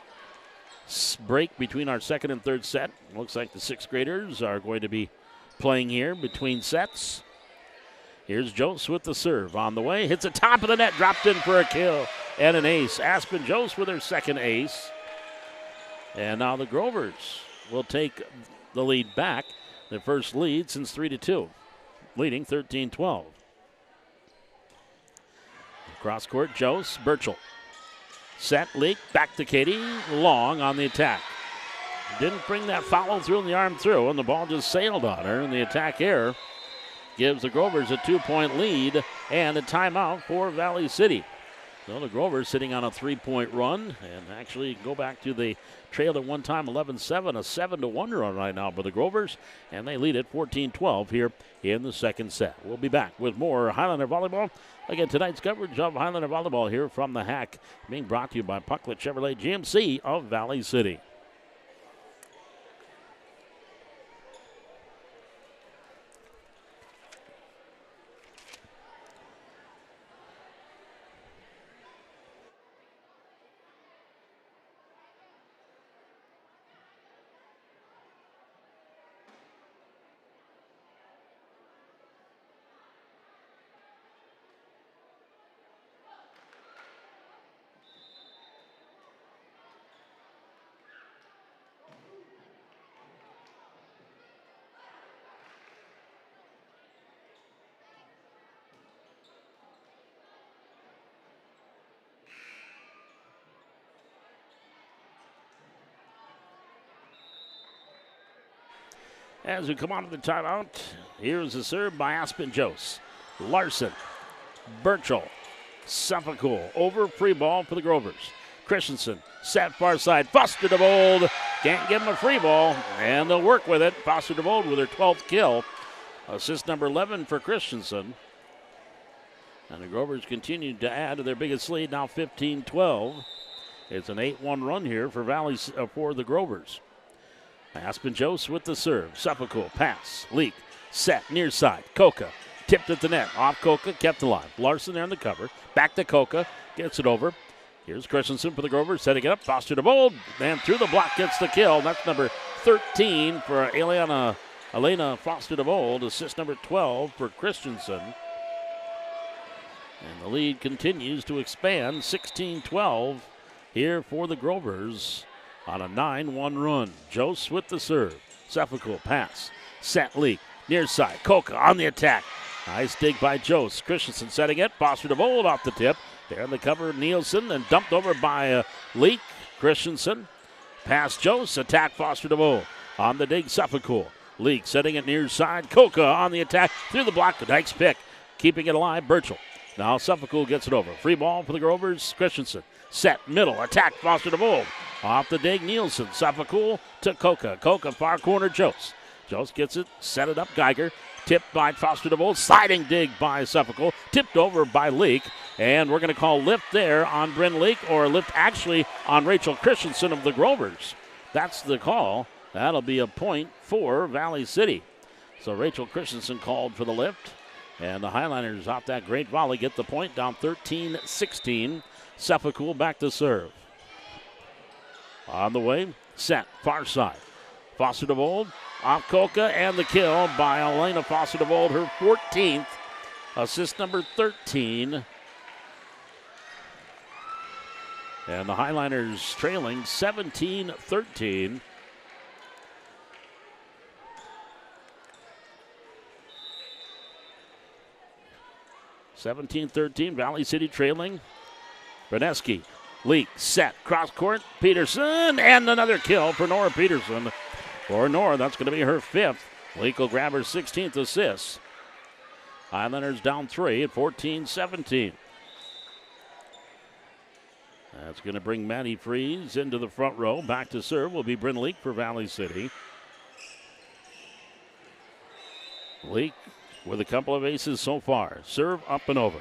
break between our second and third set. Looks like the 6th graders are going to be playing here between sets. Here's Jose with the serve on the way. Hits the top of the net, dropped in for a kill and an ace. Aspen Jose with her second ace. And now the Grovers will take the lead back. Their first lead since 3-2. Leading 13-12. Cross court, Jose, Burchell. Set, Leak, back to Katie. Long on the attack. Didn't bring that follow through in the arm through, and the ball just sailed on her. And the attack error gives the Grovers a 2-point lead and a timeout for Valley City. So the Grovers sitting on a 3-point run and actually go back to the trail at one time 11-7, a 7-1 run right now for the Grovers, and they lead it 14-12 here in the second set. We'll be back with more Highlander Volleyball. Again, tonight's coverage of Highlander Volleyball here from the Hack, being brought to you by Pucklet Chevrolet GMC of Valley City. As we come on to the timeout, here's a serve by Aspen Jose. Larson, Burchell, Seppical over free ball for the Grovers. Christensen, set far side. Foster-DeVold can't give him a free ball, and they'll work with it. Foster-DeVold with her 12th kill. Assist number 11 for Christensen. And the Grovers continue to add to their biggest lead, now 15-12. It's an 8-1 run here for for the Grovers. Aspen Jose with the serve. Suffolk pass. Leak. Set. Near side. Coca. Tipped at the net. Off Coca. Kept alive. Larson there in the cover. Back to Coca. Gets it over. Here's Christensen for the Grovers. Setting it up. Foster DeVold. And through the block gets the kill. That's number 13 for Elena Foster DeVold. Assist number 12 for Christensen. And the lead continues to expand. 16-12 here for the Grovers on a 9-1 run. Jose with the serve. Sefficool pass. Set leak. Near side. Coca on the attack. Nice dig by Jose. Christensen setting it. Foster DeVold off the tip. There in the cover, Nielsen, and dumped over by Leak. Christensen. Pass Jose. Attack Foster DeVold. On the dig, Sefficool. Leak setting it near side. Coca on the attack. Through the block. Dykes pick. Keeping it alive. Burchell. Now Sefficool gets it over. Free ball for the Grovers. Christensen. Set. Middle. Attack Foster DeVold. Off the dig, Nielsen. Sefficool to Coca. Coca far corner, Jose. Jose gets it. Set it up. Geiger. Tipped by Foster DeVold. Sliding dig by Sefficool. Tipped over by Leak. And we're going to call lift there on Bryn Leak, or lift actually on Rachel Christensen of the Grovers. That's the call. That'll be a point for Valley City. So Rachel Christensen called for the lift. And the Highliners off that great volley get the point, down 13-16. Sefficool back to serve. On the way, set, far side. Foster DeVold off Coca, and the kill by Elena Foster DeVold, her 14th, assist number 13. And the Highliners trailing 17-13. Valley City trailing. Berneski, Leak, set, cross court, Peterson, and another kill for Nora Peterson. For Nora, that's going to be her 5th. Leak will grab her 16th assist. Highlanders down 3 at 14-17. That's going to bring Maddie Freeze into the front row. Back to serve will be Bryn Leak for Valley City. Leak with a couple of aces so far. Serve up and over.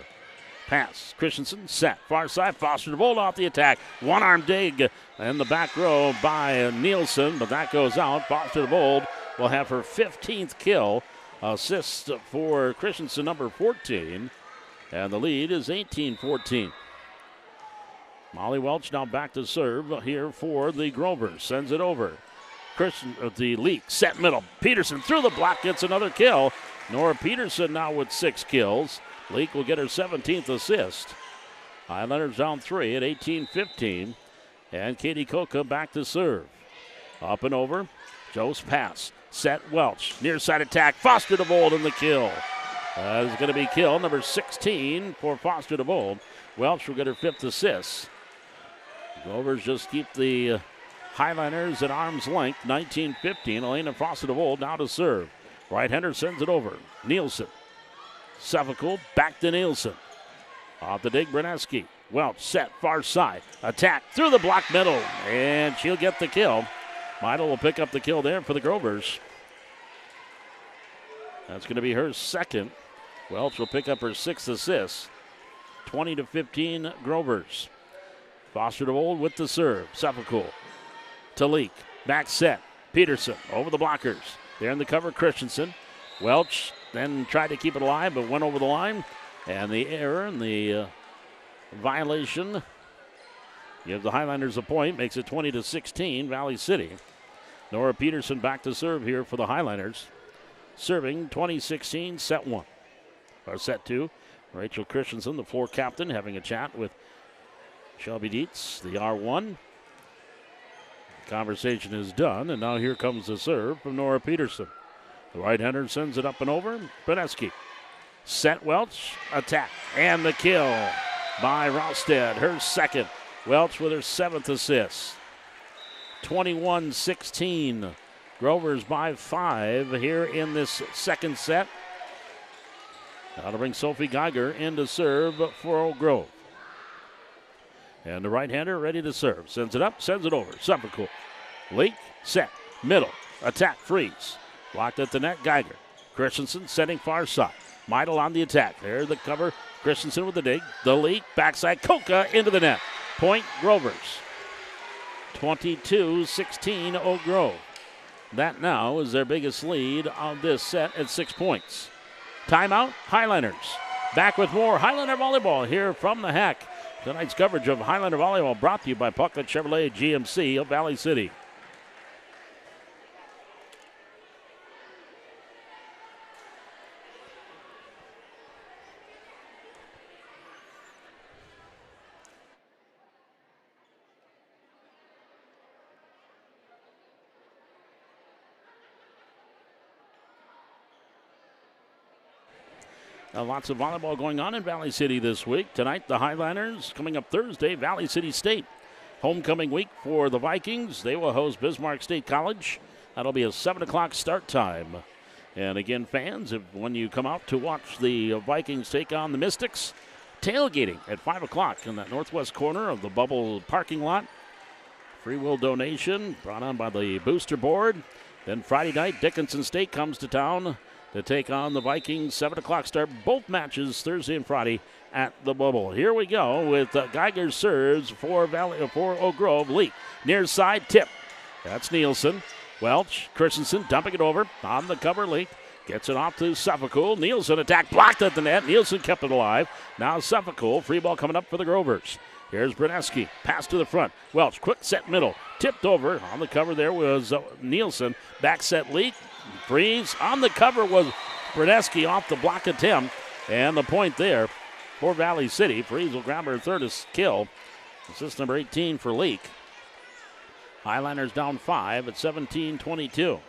Pass. Christensen set. Far side. Foster DeVold off the attack. One arm dig in the back row by Nielsen, but that goes out. Foster DeVold will have her 15th kill. Assist for Christensen, number 14. And the lead is 18-14. Molly Welch now back to serve here for the Grovers. Sends it over. The Leak set middle. Peterson through the block gets another kill. Nora Peterson now with 6 kills. Leak will get her 17th assist. Highlanders down 3 at 18-15. And Katie Coca back to serve. Up and over. Joe's pass. Set Welch. Near side attack. Foster DeVold in the kill. That is going to be kill number 16 for Foster DeVold. Welch will get her 5th assist. Grovers just keep the Highliners at arm's length. 19-15. Elena Foster DeVold now to serve. Right-hander sends it over. Nielsen. Sefficool back to Nielsen. Off the dig, Berneski. Welch set, far side. Attack through the block middle, and she'll get the kill. Midel will pick up the kill there for the Grovers. That's going to be her 2nd. Welch will pick up her 6th assist. 20-15 Grovers. Foster DeVold with the serve. Sefficool to Leak. Back set. Peterson over the blockers. There in the cover, Christensen. Welch then tried to keep it alive, but went over the line. And the error and the violation gives the Highlanders a point. Makes it 20-16, Valley City. Nora Peterson back to serve here for the Highlanders. Serving 2016, set 1. Or set 2. Rachel Christensen, the floor captain, having a chat with Shelby Dietz, the R1. Conversation is done, and now here comes the serve from Nora Peterson. The right-hander sends it up and over. Berneski. Set Welch. Attack. And the kill by Rosted. Her 2nd. Welch with her 7th assist. 21-16. Grovers by 5 here in this 2nd set. Now to bring Sophie Geiger in to serve for Oak Grove. And the right-hander ready to serve. Sends it up, sends it over. Sefficool. Leak, set, middle, attack, freeze. Blocked at the net, Geiger. Christensen setting far side. Midel on the attack. There the cover. Christensen with the dig. The Leak, backside, Coca into the net. Point, Grovers. 22-16, Oak Grove. That now is their biggest lead on this set at 6 points. Timeout, Highlanders. Back with more Highlander Volleyball here from the HEC. Tonight's coverage of Highlander Volleyball brought to you by Puckett Chevrolet GMC of Valley City. Lots of volleyball going on in Valley City this week. Tonight, the Highlanders. Coming up Thursday, Valley City State. Homecoming week for the Vikings. They will host Bismarck State College. That'll be a 7 o'clock start time. And again, fans, when you come out to watch the Vikings take on the Mystics, tailgating at 5 o'clock in that northwest corner of the Bubble parking lot. Free will donation brought on by the Booster Board. Then Friday night, Dickinson State comes to town to take on the Vikings. 7 o'clock start, both matches Thursday and Friday at the Bubble. Here we go with Geiger serves for Oak Grove. Lee, near side tip. That's Nielsen. Welch, Christensen dumping it over on the cover. Lee gets it off to Suffolk. Nielsen attack blocked at the net. Nielsen kept it alive. Now Suffolk. Free ball coming up for the Grovers. Here's Bruneski. Pass to the front. Welch, quick set middle. Tipped over. On the cover there was Nielsen. Back set Lee. Freeze. On the cover was Bruneski off the block attempt. And the point there for Valley City. Freeze will grab her third kill. Assist number 18 for Leak. Highlanders down 5 at 17-22.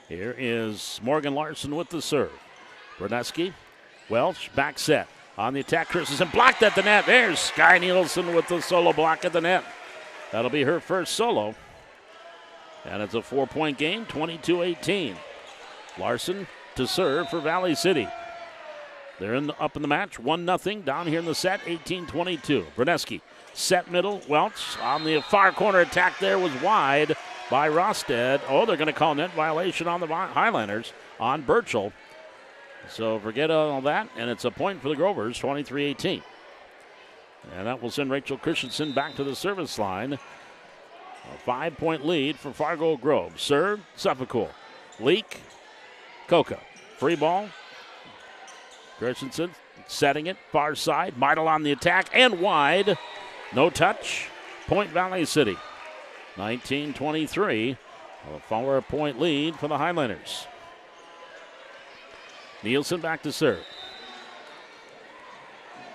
Here is Morgan Larson with the serve. Bruneski. Welch. Back set. On the attack, Christensen blocked at the net. There's Sky Nielsen with the solo block at the net. That'll be her first solo. And it's a 4-point game, 22-18. Larson to serve for Valley City. They're up in the match, 1-0 down here in the set, 18-22. Bruneski, set middle. Welch on the far corner attack there was wide by Rosted. Oh, they're going to call net violation on the Highlanders on Burchell. So forget all that, and it's a point for the Grovers, 23-18. And that will send Rachel Christensen back to the service line. A 5-point lead for Fargo Grove. Serve, Suffolk. Leak, Coca. Free ball. Christensen setting it, far side. Meidel on the attack, and wide. No touch. Point Valley City. 19-23. A 4-point lead for the Highlanders. Nielsen back to serve.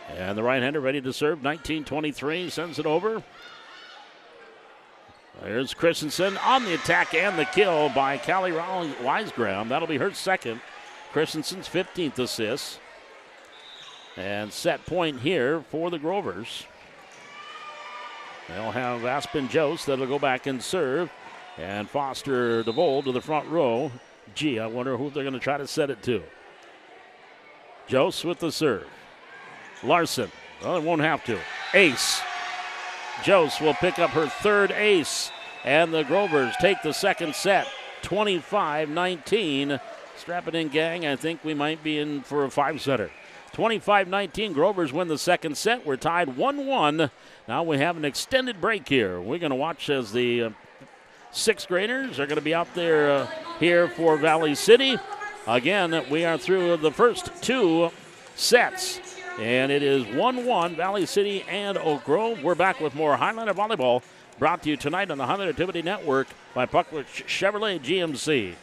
And the right-hander ready to serve. 19-23, sends it over. There's Christensen on the attack and the kill by Callie Wisegram. That'll be her second. Christensen's 15th assist. And set point here for the Grovers. They'll have Aspen Jost that'll go back and serve. And Foster DeVold to the front row. Gee, I wonder who they're going to try to set it to. Jost with the serve. Larson. Well, they won't have to. Ace. Jost will pick up her third ace. And the Grovers take the second set. 25-19. Strap it in, gang. I think we might be in for a 5-setter. 25-19. Grovers win the second set. We're tied 1-1. Now we have an extended break here. We're going to watch as the sixth graders are going to be out there here for Valley City. Again, we are through the first two sets, and it is 1-1, Valley City and Oak Grove. We're back with more Highlander Volleyball, brought to you tonight on the Highlander Activity Network by Puckett Chevrolet GMC.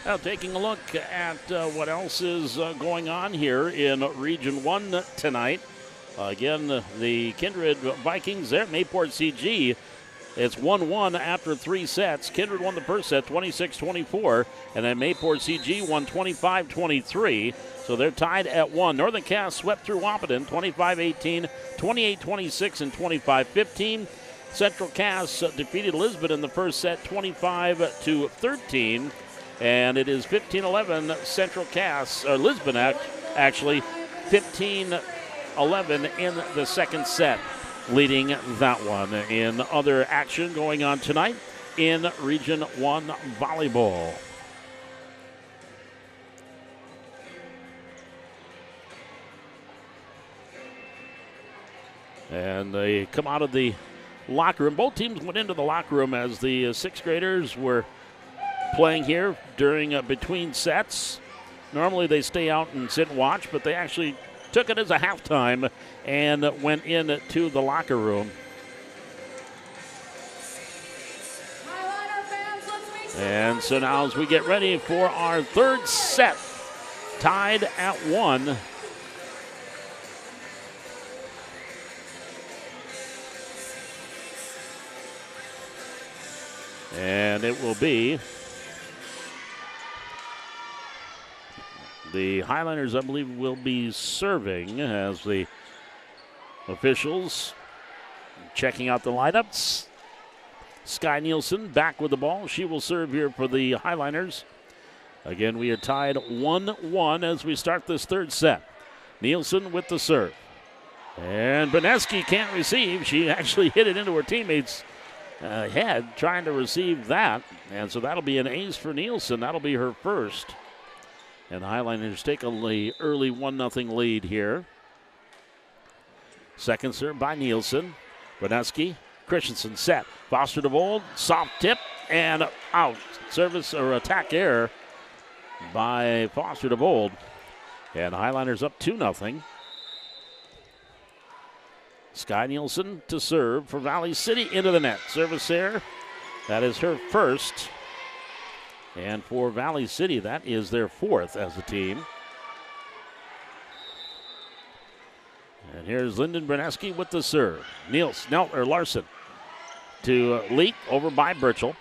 Now, taking a look at what else is going on here in Region 1 tonight. Again, the Kindred Vikings there, Mayport CG. It's 1-1 after 3 sets. Kindred won the first set 26-24, and then Mayport CG won 25-23. So they're tied at 1. Northern Cass swept through Wahpeton 25-18, 28-26, and 25-15. Central Cass defeated Lisbon in the first set 25-13. And it is 15-11 Central Cass, or Lisbon actually, 15-11 in the second set, leading that one. In other action going on tonight in Region 1 Volleyball. And they come out of the locker room. Both teams went into the locker room as the sixth graders were playing here during between sets. Normally they stay out and sit and watch, but they actually took it as a halftime and went into the locker room. And so now as we get ready for our third set, tied at 1. And it will be the Highlanders, I believe, will be serving as the officials checking out the lineups. Sky Nielsen back with the ball. She will serve here for the Highlanders. Again, we are tied 1-1 as we start this third set. Nielsen with the serve. And Beneski can't receive. She actually hit it into her teammate's head trying to receive that. And so that'll be an ace for Nielsen. That'll be her first. And the Highlanders take a early 1-0 lead here. Second serve by Nielsen. Beneski, Christensen set. Foster DeVold, soft tip, and out. Service or attack error by Foster DeVold. And the Highlanders up 2-0. Sky Nielsen to serve for Valley City into the net. Service error. That is her first. And for Valley City, that is their fourth as a team. And here's Lyndon Berneski with the serve. Larson to Leak over by Birchall.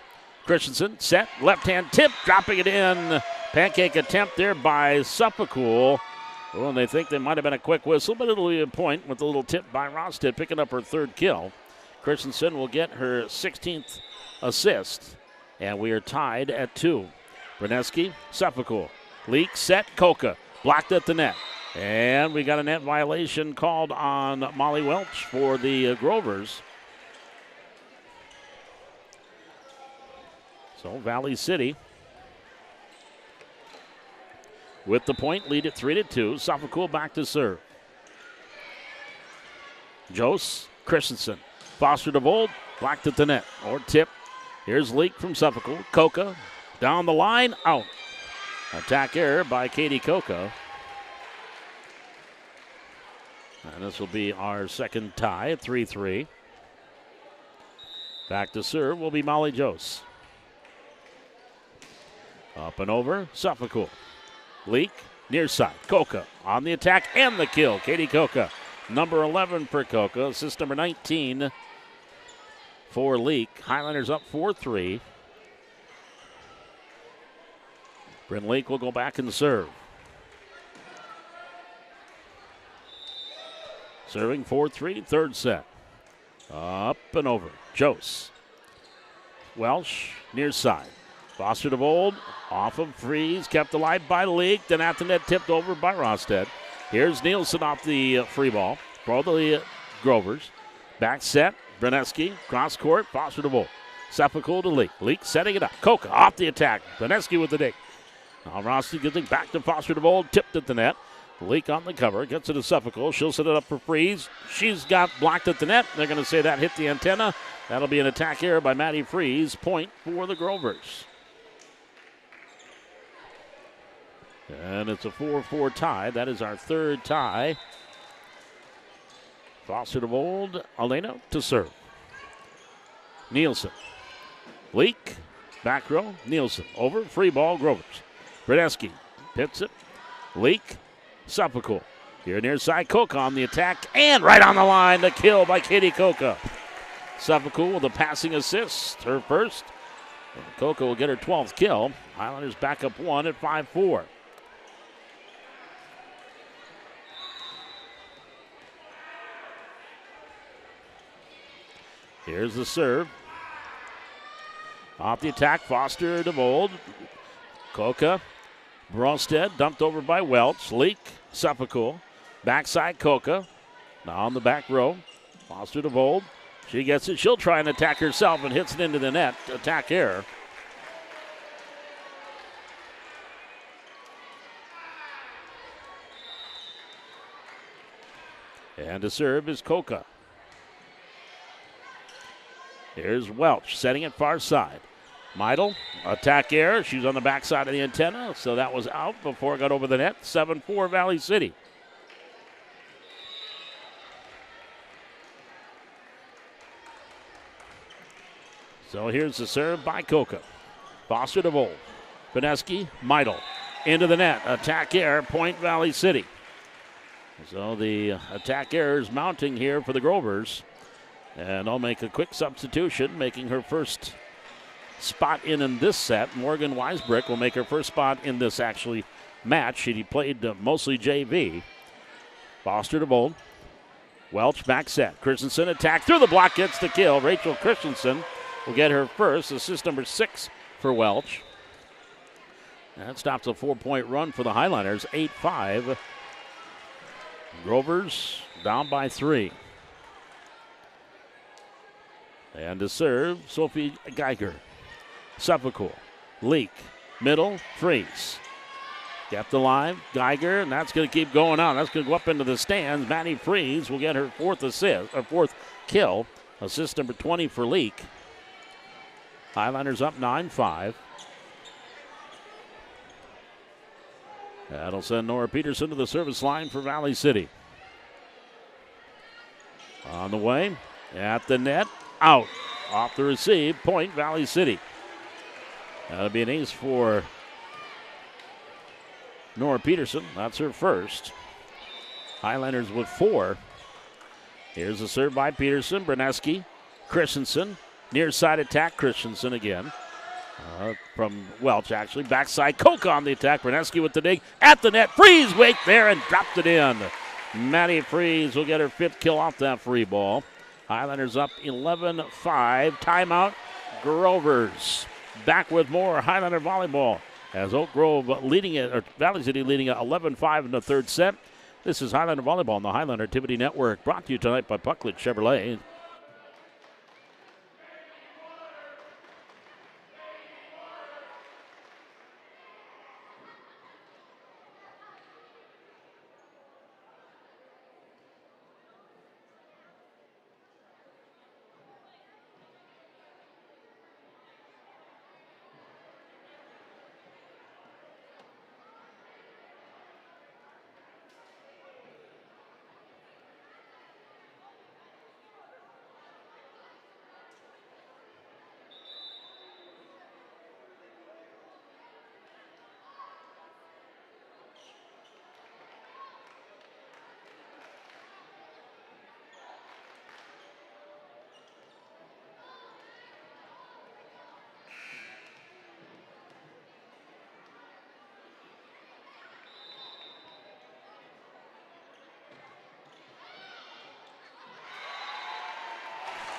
Christensen set, left-hand tip, dropping it in. Pancake attempt there by Suffolcool. Oh, and they think there might have been a quick whistle, but it'll be a point with a little tip by Rosted, picking up her third kill. Christensen will get her 16th assist. And we are tied at 2. Berneski, Suffolcool. Leak, set, Coca. Blocked at the net. And we got a net violation called on Molly Welch for the Grovers. So Valley City with the point, lead at 3-2. Suffolcool back to serve. Jose, Christensen. Foster DeVold, blocked at the net. Or tip. Here's Leak from Suffolcool. Coca down the line, out. Attack error by Katie Coca. And this will be our second tie at 3-3. Back to serve will be Molly Jose. Up and over, Suffolcool. Leak, near side. Coca on the attack and the kill. Katie Coca, number 11 for Coca. Assist number 19 for Leak. Highlanders up 4-3. Bryn Leak will go back and serve. Serving 4-3, third set. Up and over. Jose. Welsh, near side. Foster DeVold, off of Freeze, kept alive by Leak, then at the net tipped over by Rosted. Here's Nielsen off the free ball for the Grovers. Back set, Breneski, cross court, Foster DeVold. Suffolcool to Leak. Leak setting it up. Coca off the attack. Breneski with the dig. Now Rosted gets it back to Foster DeVold, tipped at the net. Leak on the cover, gets it to Suffolcool. She'll set it up for Freeze. She's got blocked at the net. They're going to say that hit the antenna. That'll be an attack error by Maddie Freeze. Point for the Grovers. And it's a 4-4 tie. That is our third tie. Foster DeVold, Elena to serve. Nielsen. Leak, back row, Nielsen. Over, free ball, Grovers. Brodesky hits it. Leak. Seppical. Here near side, Koka on the attack. And right on the line, the kill by Katie Koka. Seppical with a passing assist, her first. Koka will get her 12th kill. Highlanders back up 1 at 5-4. Here's the serve. Off the attack, Foster DeVold. Koka. Bronsted dumped over by Welch. Leak. Seppical. Backside Koka. Now on the back row. Foster DeVold. She gets it. She'll try and attack herself and hits it into the net. Attack error. And to serve is Koka. Here's Welch setting it far side. Meidel, attack error. She's on the backside of the antenna, so that was out before it got over the net. 7-4 Valley City. So here's the serve by Koka. Foster DeVold. Pineski, Meidel. Into the net. Attack error, Point Valley City. So the attack error is mounting here for the Grovers. And I'll make a quick substitution, making her first spot in this set. Morgan Weisbrick will make her first spot in this actually match. She played mostly JV. Foster DeVold. Welch back set. Christensen attack through the block, gets the kill. Rachel Christensen will get her first, assist number 6 for Welch. That stops a 4-point run for the Highlanders, 8-5. Grovers down by 3. And to serve, Sophie Geiger. Seppical. Leak. Middle. Freeze. Kept alive. Geiger, and that's going to keep going on. That's going to go up into the stands. Maddie Freeze will get her 4th kill. Assist number 20 for Leak. Highlanders up 9-5. That'll send Nora Peterson to the service line for Valley City. On the way, at the net, out. Off the receive, Point Valley City. That'll be an ace for Nora Peterson. That's her first. Highlanders with 4. Here's the serve by Peterson. Berneski, Christensen. Near side attack, Christensen again. From Welch, actually. Backside, Koka on the attack. Berneski with the dig. At the net, Freeze, wait there, and dropped it in. Maddie Freeze will get her 5th kill off that free ball. Highlanders up 11-5. Timeout, Grovers. Back with more Highlander volleyball as Oak Grove leading it, or Valley City leading it 11-5 in the 3rd set. This is Highlander volleyball on the Highlander Activity Network, brought to you tonight by Pucklet Chevrolet.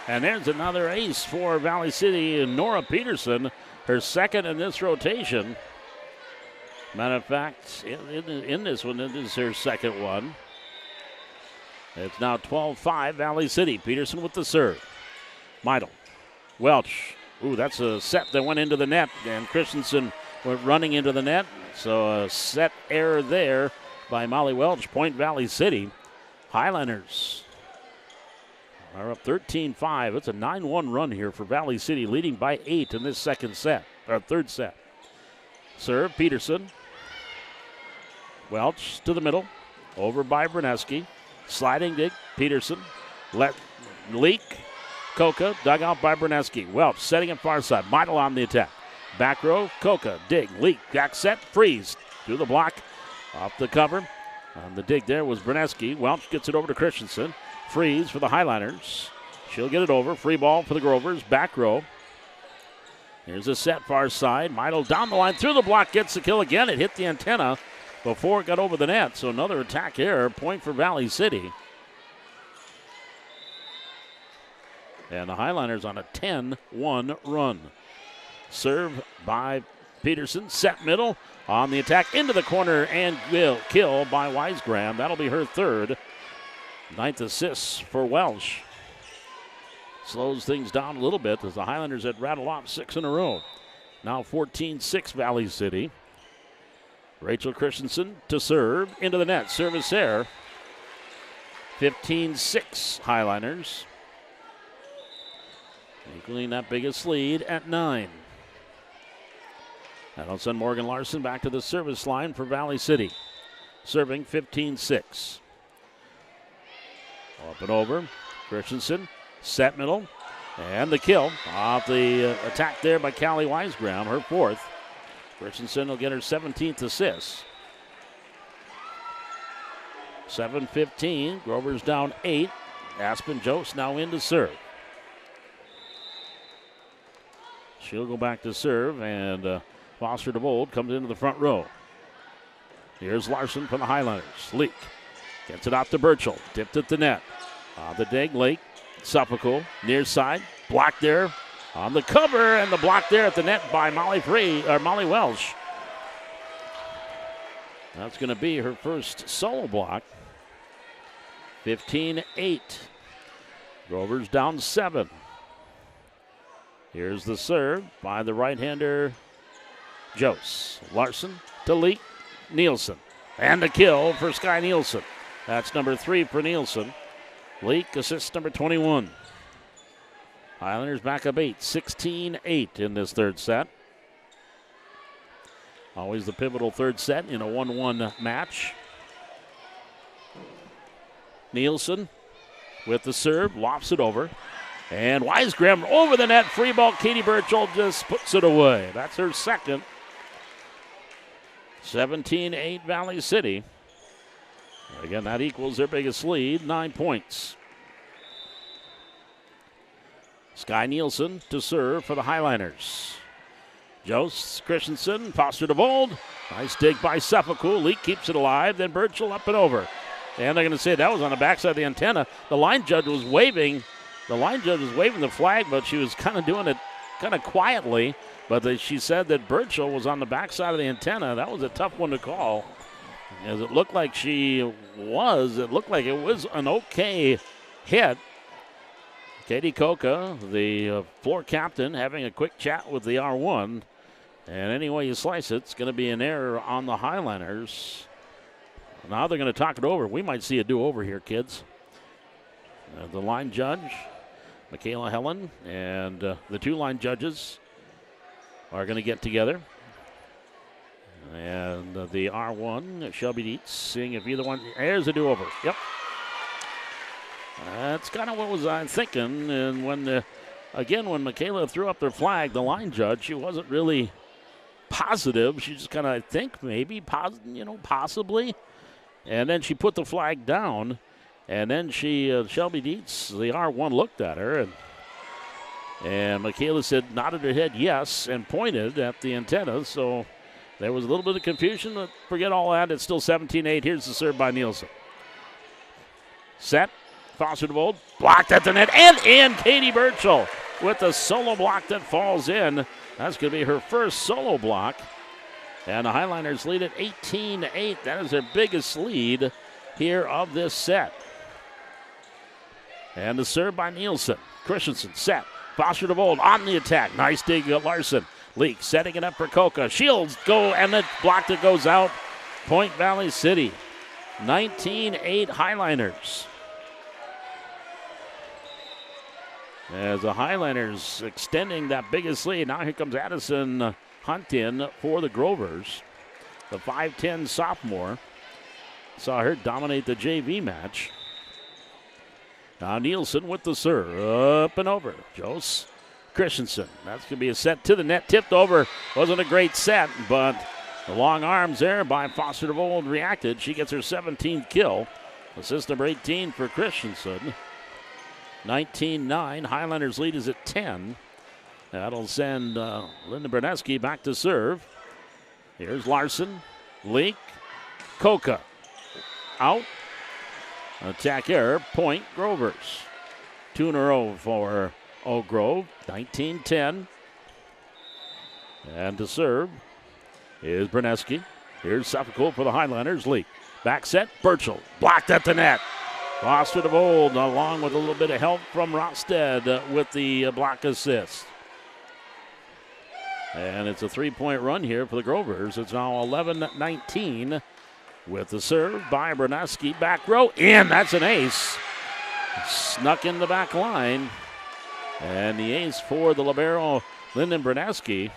And there's another ace for Valley City, Nora Peterson, her 2nd in this rotation. Matter of fact, in this one, it is her 2nd one. It's now 12-5 Valley City. Peterson with the serve. Meidel. Welch. Ooh, that's a set that went into the net, and Christensen went running into the net. So a set error there by Molly Welch. Point Valley City. Highlanders are up 13-5. It's a 9-1 run here for Valley City, leading by 8 in this 3rd set. Serve, Peterson. Welch to the middle. Over by Berneski. Sliding dig, Peterson. Leak. Koka, dug out by Berneski. Welch setting it far side. Meidel on the attack. Back row, Coca, dig, leak, back set, freeze. Through the block, off the cover. On the dig there was Berneski. Welch gets it over to Christensen. Freeze for the Highliners. She'll get it over. Free ball for the Grovers. Back row. Here's a set far side. Midle down the line through the block. Gets the kill again. It hit the antenna before it got over the net. So another attack error. Point for Valley City. And the Highliners on a 10-1 run. Serve by Peterson. Set middle. On the attack into the corner and will kill by Wisegram. That'll be her third. 9th assist for Welsh. Slows things down a little bit as the Highlanders had rattled off 6 in a row. Now 14-6 Valley City. Rachel Christensen to serve into the net. Service there. 15-6 Highlanders. Equaling that biggest lead at 9. That'll send Morgan Larson back to the service line for Valley City. Serving 15-6. Up and over. Christensen, set middle, and the kill off the attack there by Callie Wisegram, her 4th. Christensen will get her 17th assist. 7-15. Grover's down 8. Aspen Jost now in to serve. She'll go back to serve, and Foster DeVold comes into the front row. Here's Larson for the Highlanders. Leak gets it out to Burchell. Tipped at the net. The dig, Lake. Suffolk, near side. Block there on the cover, and the block there at the net by Molly Welsh. That's going to be her first solo block. 15-8. Grover's down 7. Here's the serve by the right-hander, Jose. Larson to Leak. Nielsen. And a kill for Sky Nielsen. That's number 3 for Nielsen. Leak, assist number 21. Highlanders back up 8. 16-8 in this third set. Always the pivotal third set in a 1-1 match. Nielsen with the serve. Lofts it over. And Wisegram over the net. Free ball. Katie Burchell just puts it away. That's her second. 17-8 Valley City. Again, that equals their biggest lead, 9 points. Sky Nielsen to serve for the Highliners. Jose, Christensen, Foster DeVold. Nice dig by Suffolk. Leak keeps it alive. Then Burchell up and over. And they're going to say that was on the backside of the antenna. The line judge was waving. The line judge was waving the flag, but she was kind of doing it kind of quietly. But she said that Burchell was on the backside of the antenna. That was a tough one to call. As it looked like it looked like it was an okay hit. Katie Coca, the floor captain, having a quick chat with the R1. And any way you slice it, it's going to be an error on the Highlanders. Now they're going to talk it over. We might see a do-over here, kids. The line judge, Michaela Helen, and the 2 line judges are going to get together. And the R1, Shelby Dietz, seeing if either one. There's a do-over. Yep. That's kind of what was I thinking. And when Michaela threw up their flag, the line judge, she wasn't really positive. She just kind of, I think, maybe, possibly. And then she put the flag down. And then Shelby Dietz, the R1, looked at her. And Michaela nodded her head yes, and pointed at the antenna. So there was a little bit of confusion, but forget all that. It's still 17-8. Here's the serve by Nielsen. Set. Foster DeVold. Blocked at the net. And in Katie Burchell with a solo block that falls in. That's going to be her first solo block. And the Highlanders lead at 18-8. That is their biggest lead here of this set. And the serve by Nielsen. Christensen set. Foster DeVold on the attack. Nice dig at Larson. Leak setting it up for Coca. Shields go and the block that goes out. Point Valley City. 19-8 Highlanders. As the Highlanders extending that biggest lead. Now here comes Addison Hunt in for the Grovers. The 5'10 sophomore. Saw her dominate the JV match. Now Nielsen with the serve. Up and over. Jose Christensen. That's going to be a set to the net. Tipped over. Wasn't a great set, but the long arms there by Foster DeVold reacted. She gets her 17th kill. Assist number 18 for Christensen. 19-9. Highlanders lead is at 10. That'll send Linda Berneski back to serve. Here's Larson. Leak. Koka. Out. Attack error. Point Grovers. 2 in a row for Oak Grove. 19-10. And to serve is Berneski. Here's Suffolk for the Highlanders. Leak. Back set. Burchell. Blocked at the net. Foster DeVold, along with a little bit of help from Rosted with the block assist. And it's a 3-point run here for the Grovers. It's now 11-19 with the serve by Berneski. Back row in. That's an ace. Snuck in the back line. And the ace for the libero, Lyndon Berneski.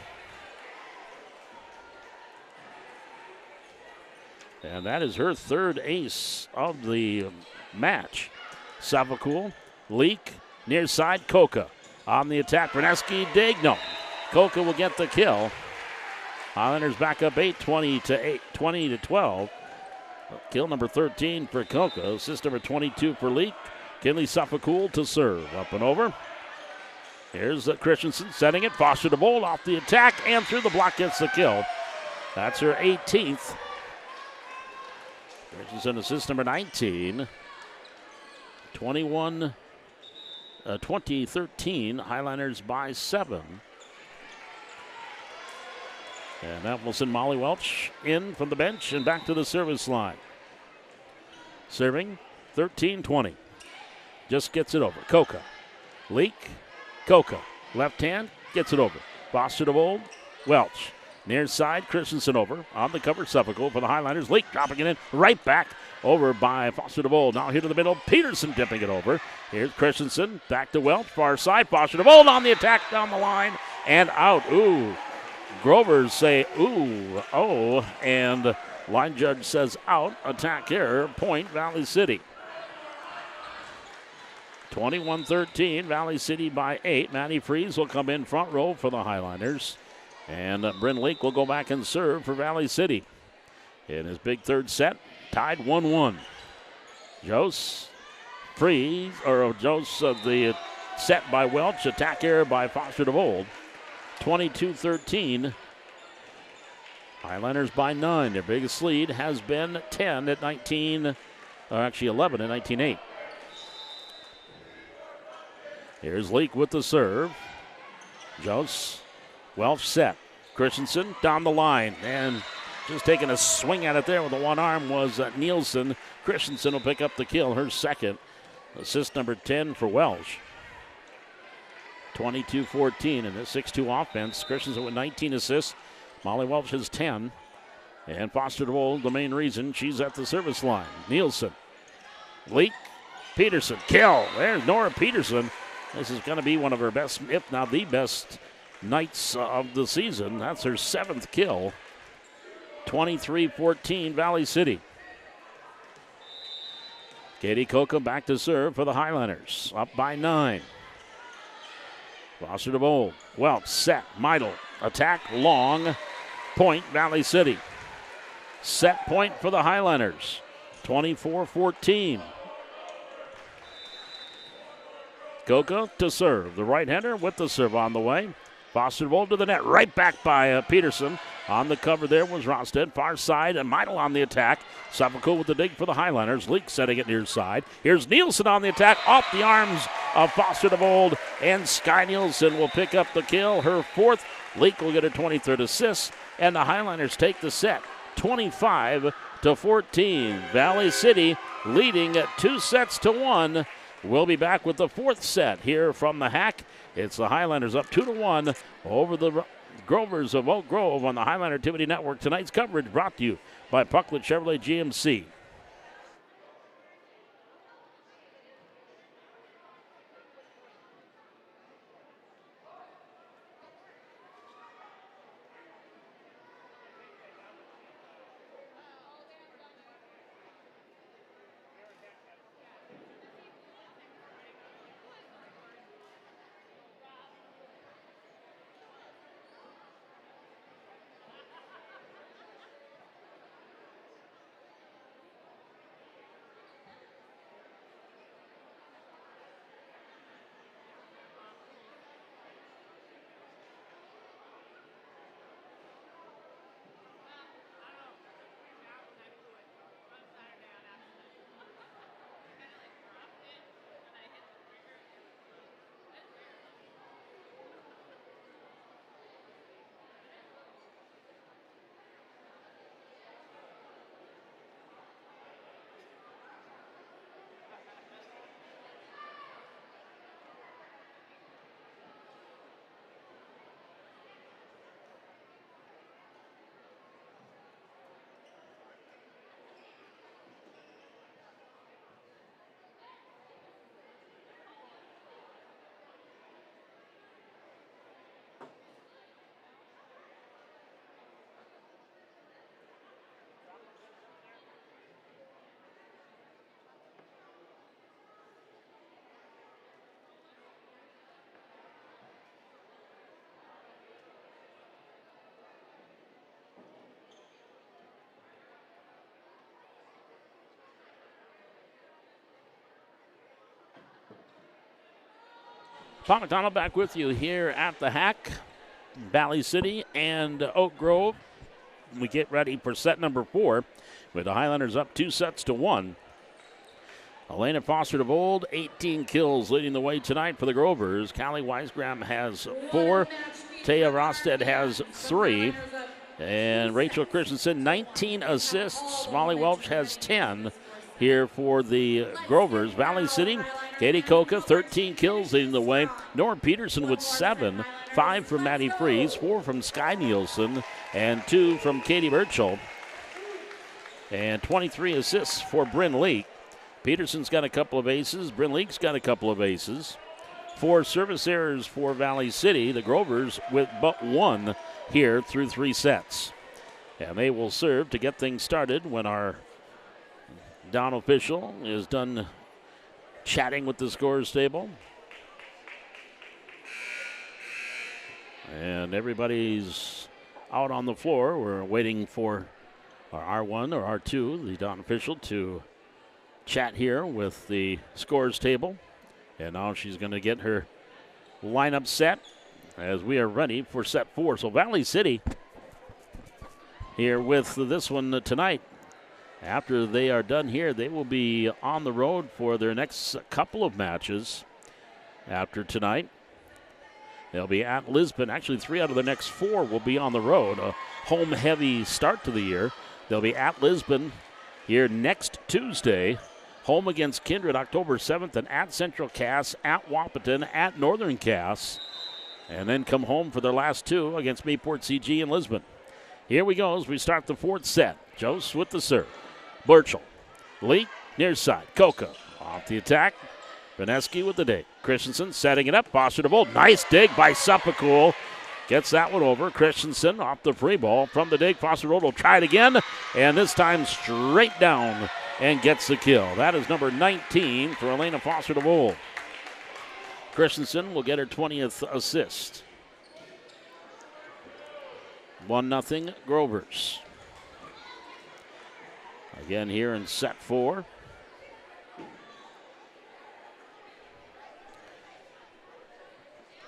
And that is her third ace of the match. Savakul, Leak, near side, Koka. On the attack, Berneski, dig, no. Koka will get the kill. Highlanders back up 20-12. Kill number 13 for Koka. Assist number 22 for Leak. Kinley Suffolk to serve. Up and over. Here's Christensen setting it. Foster DeVold off the attack and through the block gets the kill. That's her 18th. Christensen assist number 19. 20-13. Highlanders by 7. And that will send Molly Welch in from the bench and back to the service line. Serving 13-20. Just gets it over. Koka. Leak. Koka. Left hand. Gets it over. Foster DeVold. Welch. Near side. Christensen over. On the cover. Suffolk for the Highlanders. Leak dropping it in. Right back over by Foster DeVold. Now here to the middle. Peterson dipping it over. Here's Christensen. Back to Welch. Far side. Foster DeVold on the attack down the line. And out. Ooh. Grovers say ooh, oh, and line judge says out. Attack error, point Valley City. 21-13, Valley City by 8. Maddie Freeze will come in front row for the Highlanders. And Bryn Leak will go back and serve for Valley City. In his big third set, tied 1-1. Jose Freeze, or Jose the set by Welch, attack error by Foster DeVold. 22-13. Highlanders by 9. Their biggest lead has been 10 at 19, or actually 11 at 19-8. Here's Leak with the serve. Jose. Welch set. Christensen down the line. And just taking a swing at it there with the one arm was Nielsen. Christensen will pick up the kill, her second. Assist number 10 for Welch. 22-14 in the 6-2 offense. Christensen with 19 assists. Molly Welch has 10. And Foster DeVold, the main reason she's at the service line. Nielsen. Leak. Peterson. Kill. There's Nora Peterson. This is going to be one of her best, if not the best, nights of the season. That's her 7th kill. 23-14 Valley City. Katie Koka back to serve for the Highlanders. Up by 9. Foster DeVold. Welch set. Meidel. Attack long. Point Valley City. Set point for the Highlanders. 24-14. Koka to serve. The right-hander with the serve on the way. Foster DeVold to the net. Right back by Peterson. On the cover there was Rosted. Far side and Meidel on the attack. Suffolk with the dig for the Highlanders. Leak setting it near side. Here's Nielsen on the attack. Off the arms of Foster DeVold. And Sky Nielsen will pick up the kill. Her 4th. Leak will get her 23rd assist. And the Highlanders take the set. 25-14. Valley City leading at 2-1. We'll be back with the 4th set here from the Hack. It's the Highlanders up 2-1 over the Grovers of Oak Grove on the Highlander Activity Network. Tonight's coverage brought to you by Pucklet Chevrolet GMC. Tom McDonald back with you here at the Hack, Valley City and Oak Grove. We get ready for set number 4 with the Highlanders up 2-1. Elena Foster of old, 18 kills leading the way tonight for the Grovers. Callie Weisgram has 4. Taya Rosted has 3. And Rachel Christensen, 19 assists. Molly Welch has 10 here for the Grovers. Valley City, Katie Koka, 13 kills leading the way. Nora Peterson with 7. 5 from Maddie Fries, 4 from Sky Nielsen, and 2 from Katie Birchall. And 23 assists for Bryn Leak. Peterson's got a couple of aces. Bryn Leak's got a couple of aces. 4 service errors for Valley City. The Grovers with but 1 here through 3 sets. And they will serve to get things started when our down official is done chatting with the scores table. And everybody's out on the floor. We're waiting for our R1 or R2, the down official, to chat here with the scores table. And now she's going to get her lineup set as we are ready for set 4. So Valley City here with this one tonight. After they are done here, they will be on the road for their next couple of matches after tonight. They'll be at Lisbon. Actually, 3 out of the next 4 will be on the road. A home-heavy start to the year. They'll be at Lisbon here next Tuesday. Home against Kindred October 7th, and at Central Cass, at Wahpeton, at Northern Cass. And then come home for their last 2 against Mayport CG and Lisbon. Here we go as we start the 4th set. Jose with the serve. Birchall. Leak near side. Koka off the attack. Beneski with the dig. Christensen setting it up. Foster to Bolt. Nice dig by Suppacool. Gets that one over. Christensen off the free ball from the dig. Foster will try it again. And this time straight down and gets the kill. That is number 19 for Elena Foster de Vol. Christensen will get her 20th assist. 1-0 Grovers. Again here in set 4.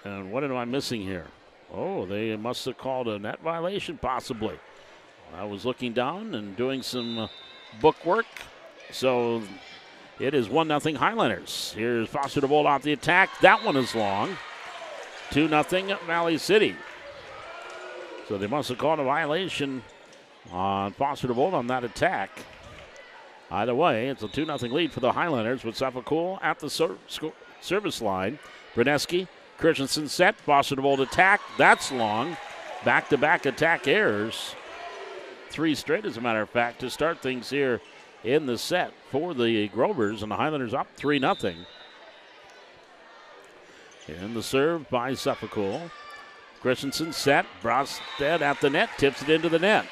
And what am I missing here? Oh, they must have called a net violation possibly. I was looking down and doing some book work. So it is 1-0 Highlanders. Here's Foster de Vol off the attack. That one is long. 2-0 Valley City. So they must have called a violation on Foster de Vol on that attack. Either way, it's a 2-0 lead for the Highlanders with Suppacool at the service line. Brineski, Christensen set. Foster de Vol attack. That's long. Back-to-back attack errors. 3 straight, as a matter of fact, to start things here in the set for the Grovers, and the Highlanders up 3-0. And the serve by Suppacool. Christensen set. Brosted at the net. Tips it into the net.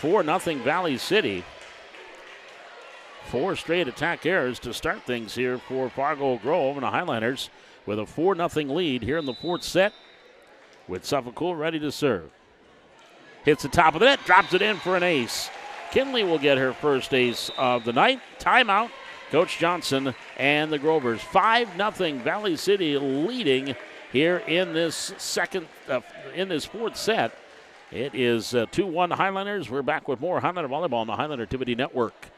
4-0 Valley City. 4 straight attack errors to start things here for Fargo Grove, and the Highlanders with a 4-0 lead here in the 4th set with Suppacool ready to serve. Hits the top of the net. Drops it in for an ace. Kinley will get her first ace of the night. Timeout, Coach Johnson and the Grovers. 5-0 Valley City leading here in this in this 4th set. It is 2-1 Highlanders. We're back with more Highlander Volleyball on the Highlander Activity Network.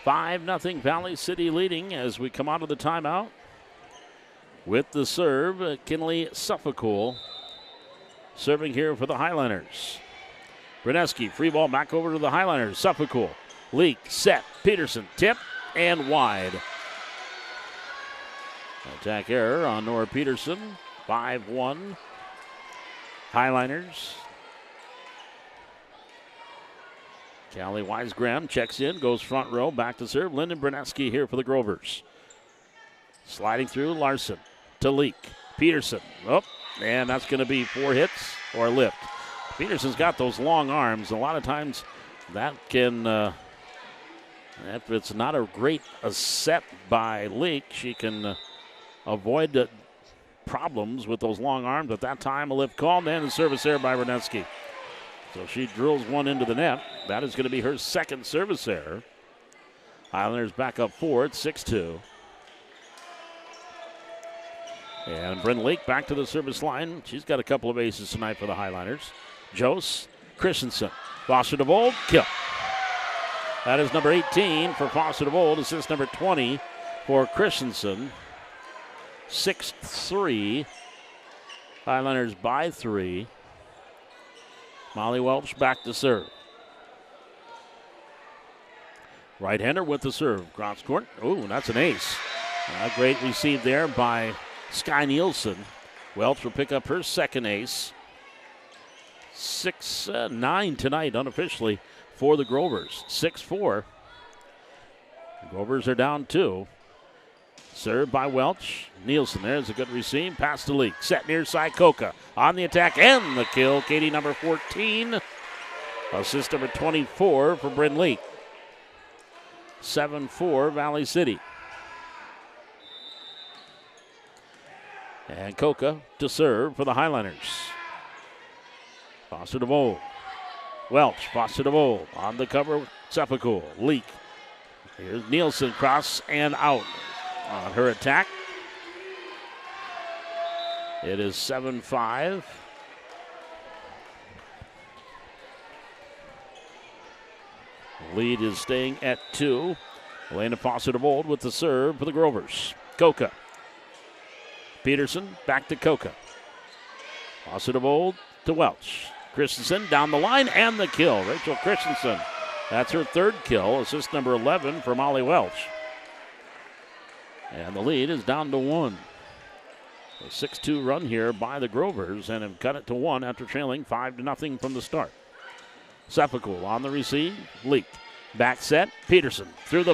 Five 0 Valley City leading as we come out of the timeout. With the serve, Kinley Suppacool serving here for the Highlanders. Brineski, free ball back over to the Highlanders. Suppacool, leak, set, Peterson, tip, and wide. Attack error on Nora Peterson. 5-1 Highlanders. Callie Weisgram checks in, goes front row, back to serve. Lyndon Bruneski here for the Grovers. Sliding through, Larson to Leak. Peterson, and that's going to be 4 hits or a lift. Peterson's got those long arms. A lot of times that can, if it's not a great set by Leak, she can avoid problems with those long arms. At that time, a lift called and a service error by Bruneski. So she drills one into the net. That is going to be her second service error. Highlanders back up 4 at 6-2. And Bryn Leak back to the service line. She's got a couple of aces tonight for the Highlanders. Jose Christensen. Foster DeVold, kill. That is number 18 for Foster DeVold. Assist number 20 for Christensen. 6-3. Highlanders by 3. Molly Welch back to serve. Right-hander with the serve. Cross court. Ooh, that's an ace. A great receive there by Sky Nielsen. Welch will pick up her second ace. 6-9 tonight unofficially for the Grovers. 6-4. The Grovers are down 2. Served by Welch. Nielsen, there's a good receive. Pass to Leak. Set near side. Coca on the attack and the kill. Katie number 14. Assist number 24 for Bryn Leak. 7-4 Valley City. And Coca to serve for the Highlanders. Foster DeVold. Welch, Foster DeVold on the cover. Seppicool. Leak. Here's Nielsen, cross and out on her attack. It is 7-5. Lead is staying at 2. Elena Foster DeVold with the serve for the Grovers. Coca. Peterson back to Coca. Foster DeVold to Welch. Christensen down the line and the kill. Rachel Christensen. That's her third kill. Assist number 11 for Molly Welch. And the lead is down to 1. A 6-2 run here by the Grovers and have cut it to 1 after trailing 5-0 from the start. Seppicool on the receive. Leak. Back set. Peterson through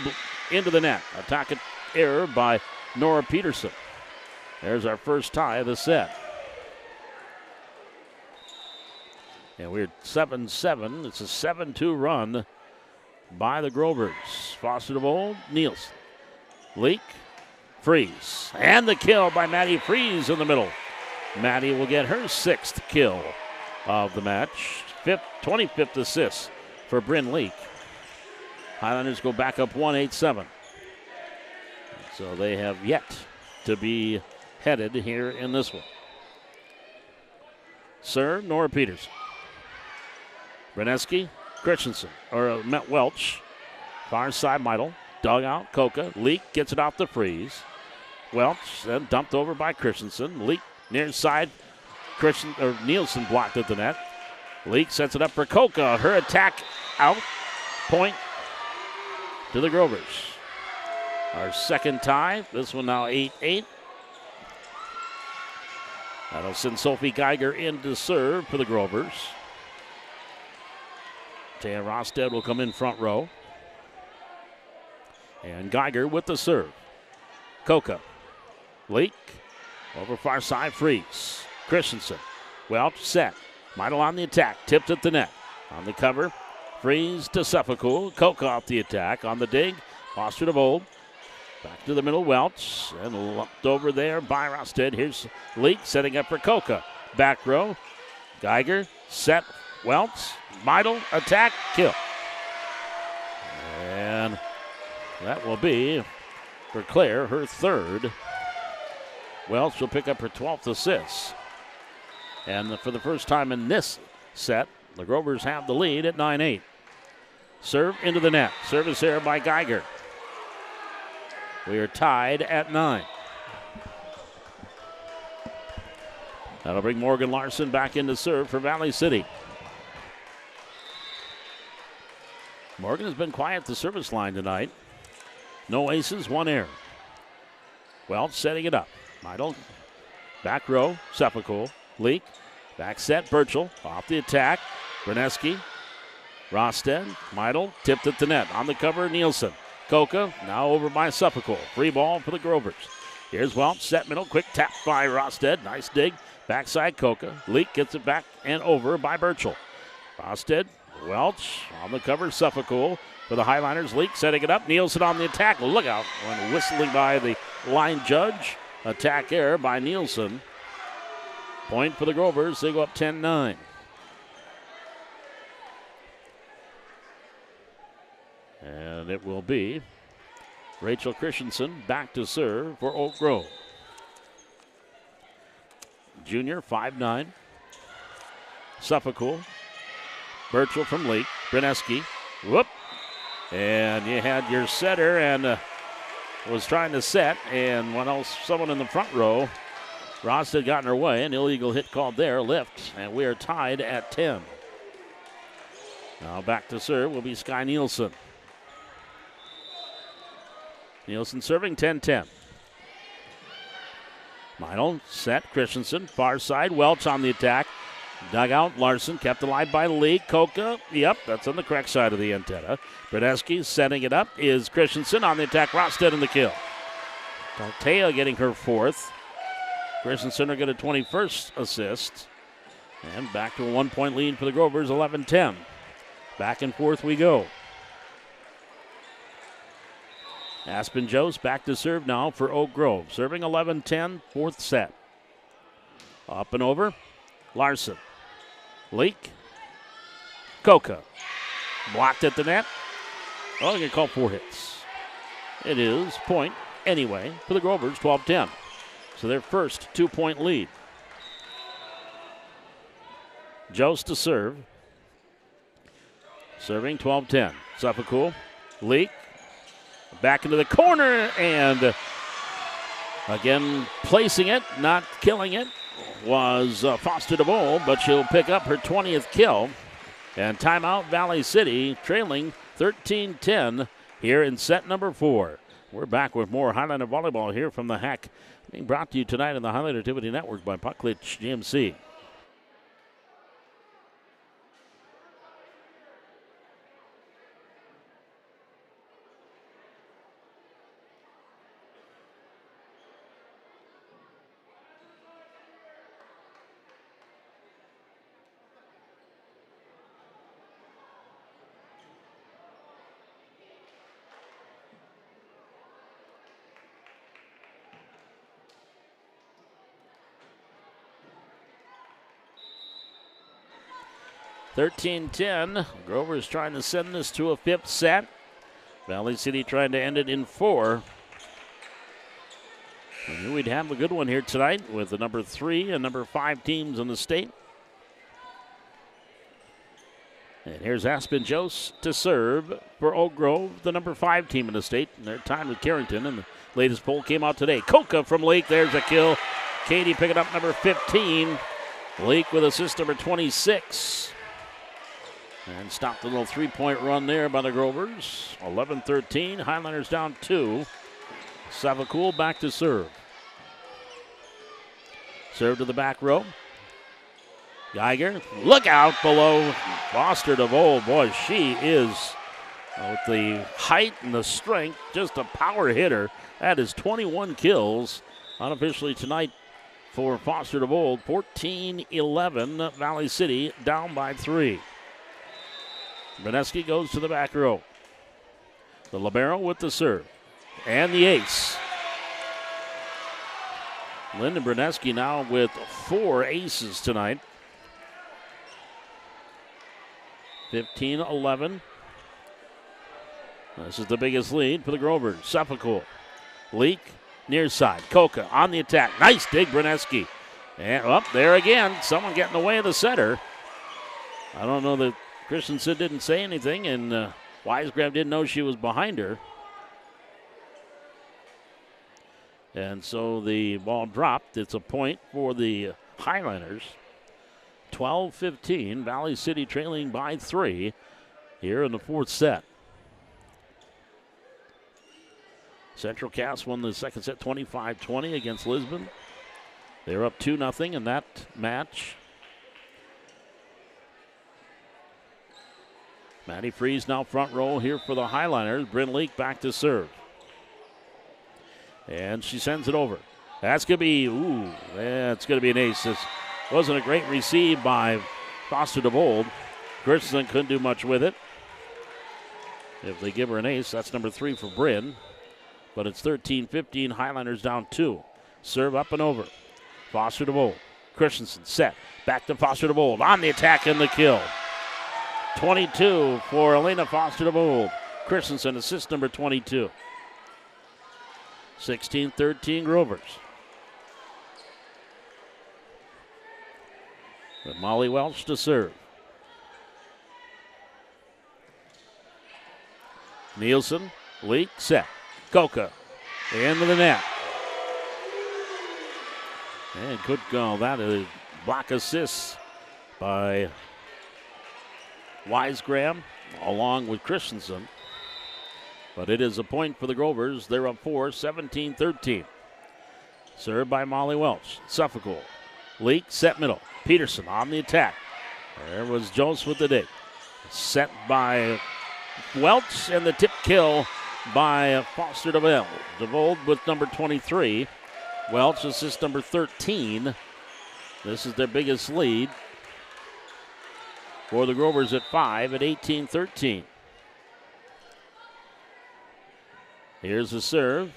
into the net. Attack error by Nora Peterson. There's our first tie of the set. And we're 7-7. It's a 7-2 run by the Grovers. Foster DeVold, Nielsen. Leak, Freeze. And the kill by Maddie Freeze in the middle. Maddie will get her 6th kill of the match. 25th assist for Bryn Leak. Highlanders go back up 1-8-7. So they have yet to be headed here in this one. Serve, Nora Peterson. Bruneski, Christensen, or Welch. Far side, Meidel. Dug out, Coca. Leak gets it off the Freeze. Welch then dumped over by Christensen. Leak near side. Nielsen blocked at the net. Leak sets it up for Coca. Her attack out. Point to the Grovers. Our second tie. This one now 8-8. That'll send Sophie Geiger in to serve for the Grovers. Taya Rosted will come in front row. And Geiger with the serve. Coca. Leak. Over far side, Freeze. Christensen. Welch set. Meidel on the attack. Tipped at the net. On the cover. Freeze to Seppicool. Coca off the attack. On the dig. Foster DeVold. Back to the middle, Welch. And lumped over there by Rosted. Here's Leak setting up for Coca. Back row. Geiger. Set. Welch. Meidel. Attack. Kill. And that will be for Claire, her third. Welch will pick up her 12th assist. And for the first time in this set, the Grovers have the lead at 9-8. Serve into the net. Service error by Geiger. We are tied at 9. That'll bring Morgan Larson back in to serve for Valley City. Morgan has been quiet at the service line tonight. No aces, 1 error. Welch setting it up. Meidel, back row, Seppicool, Leak, back set, Birchall, off the attack. Bruneski Rosted, Meidel, tipped at the net. On the cover, Nielsen. Koka, now over by Suffolk. Free ball for the Grovers. Here's Welch, set middle, quick tap by Rosted. Nice dig. Backside Koka. Leak gets it back and over by Birchall. Rosted, Welch, on the cover, Suffolk for the Highliners. Leak setting it up. Nielsen on the attack. Look out when whistling by the line judge. Attack error by Nielsen. Point for the Grovers. They go up 10-9. And it will be Rachel Christensen back to serve for Oak Grove. Junior, 5'9". Suffolk. Birchall from Leak. Brineski. Whoop. And you had your setter and was trying to set. And what else? Someone in the front row. Ross had gotten her way. An illegal hit called there. Lift. And we are tied at 10. Now back to serve will be Sky Nielsen. Nielsen serving 10-10. Meidel set. Christensen. Far side. Welch on the attack. Dugout. Larson kept alive by Leak. Koka. Yep, that's on the correct side of the antenna. Bradesky setting it up is Christensen on the attack. Rosted in the kill. Taltea getting her 4th. Christensen will get a 21st assist. And back to a 1-point lead for the Grovers, 11-10. Back and forth we go. Aspen Jost back to serve now for Oak Grove. Serving 11-10, 4th set. Up and over. Larson. Leak. Koka. Blocked at the net. Oh, they're going to call 4 hits. It is point anyway for the Grovers, 12-10. So their first 2-point lead. Jost to serve. Serving 12-10. Suffolk. Leak. Back into the corner and again placing it, not killing it, was Foster DeVoe, but she'll pick up her 20th kill. And timeout Valley City trailing 13-10 here in set number 4. We're back with more Highlander volleyball here from the Hack, being brought to you tonight on the Highlander Activity Network by Puckledge GMC. (13-10). Grover's trying to send this to a 5th set. Valley City trying to end it in 4. We knew we'd have a good one here tonight with the number 3 and number 5 teams in the state. And here's Aspen Jost to serve for Oak Grove, the number 5 team in the state. And they're tied with Carrington, and the latest poll came out today. Koka from Lake, there's a kill. Katie picking up number 15. Lake with assist number 26. And stopped a little 3-point run there by the Grovers. 11-13, Highlanders down 2. Savacool back to serve. Serve to the back row. Geiger, look out below Foster DeVoe. Boy, she is, with the height and the strength, just a power hitter. That is 21 kills unofficially tonight for Foster DeVoe. 14-11, Valley City down by 3. Brineski goes to the back row. The libero with the serve. And the ace. Lyndon Brineski now with 4 aces tonight. 15-11. This is the biggest lead for the Grovers. Suffolk. Leak, near side. Koka on the attack. Nice dig, Brineski. And up there again. Someone getting away of the center. I don't know that Christensen didn't say anything, and Wisegrave didn't know she was behind her. And so the ball dropped. It's a point for the Highlanders. 12-15, Valley City trailing by 3 here in the 4th set. Central Cass won the second set 25-20 against Lisbon. They're up 2-0 in that match. Maddie Freeze now front row here for the Highliners. Bryn Leak back to serve. And she sends it over. That's going to be, that's going to be an ace. This wasn't a great receive by Foster DeVold. Christensen couldn't do much with it. If they give her an ace, that's number 3 for Bryn. But it's 13-15, Highlanders down 2. Serve up and over. Foster DeVold. Christensen set. Back to Foster DeVold. On the attack and the kill. 22 for Elena Foster DeVold. Christensen assist number 22. 16-13 Grovers. With Molly Welch to serve. Nielsen, Leak, set. Coca into the net. And good goal. That is block assists by Wisegraham along with Christensen. But it is a point for the Grovers. They're up 4, 17-13. Served by Molly Welch. Suffolk. Leak, set middle. Peterson on the attack. There was Jones with the dig. Set by Welch, and the tip kill by Foster DeVold. DeVold with number 23. Welch assist number 13. This is their biggest lead for the Grovers at 5 at 18-13. Here's the serve.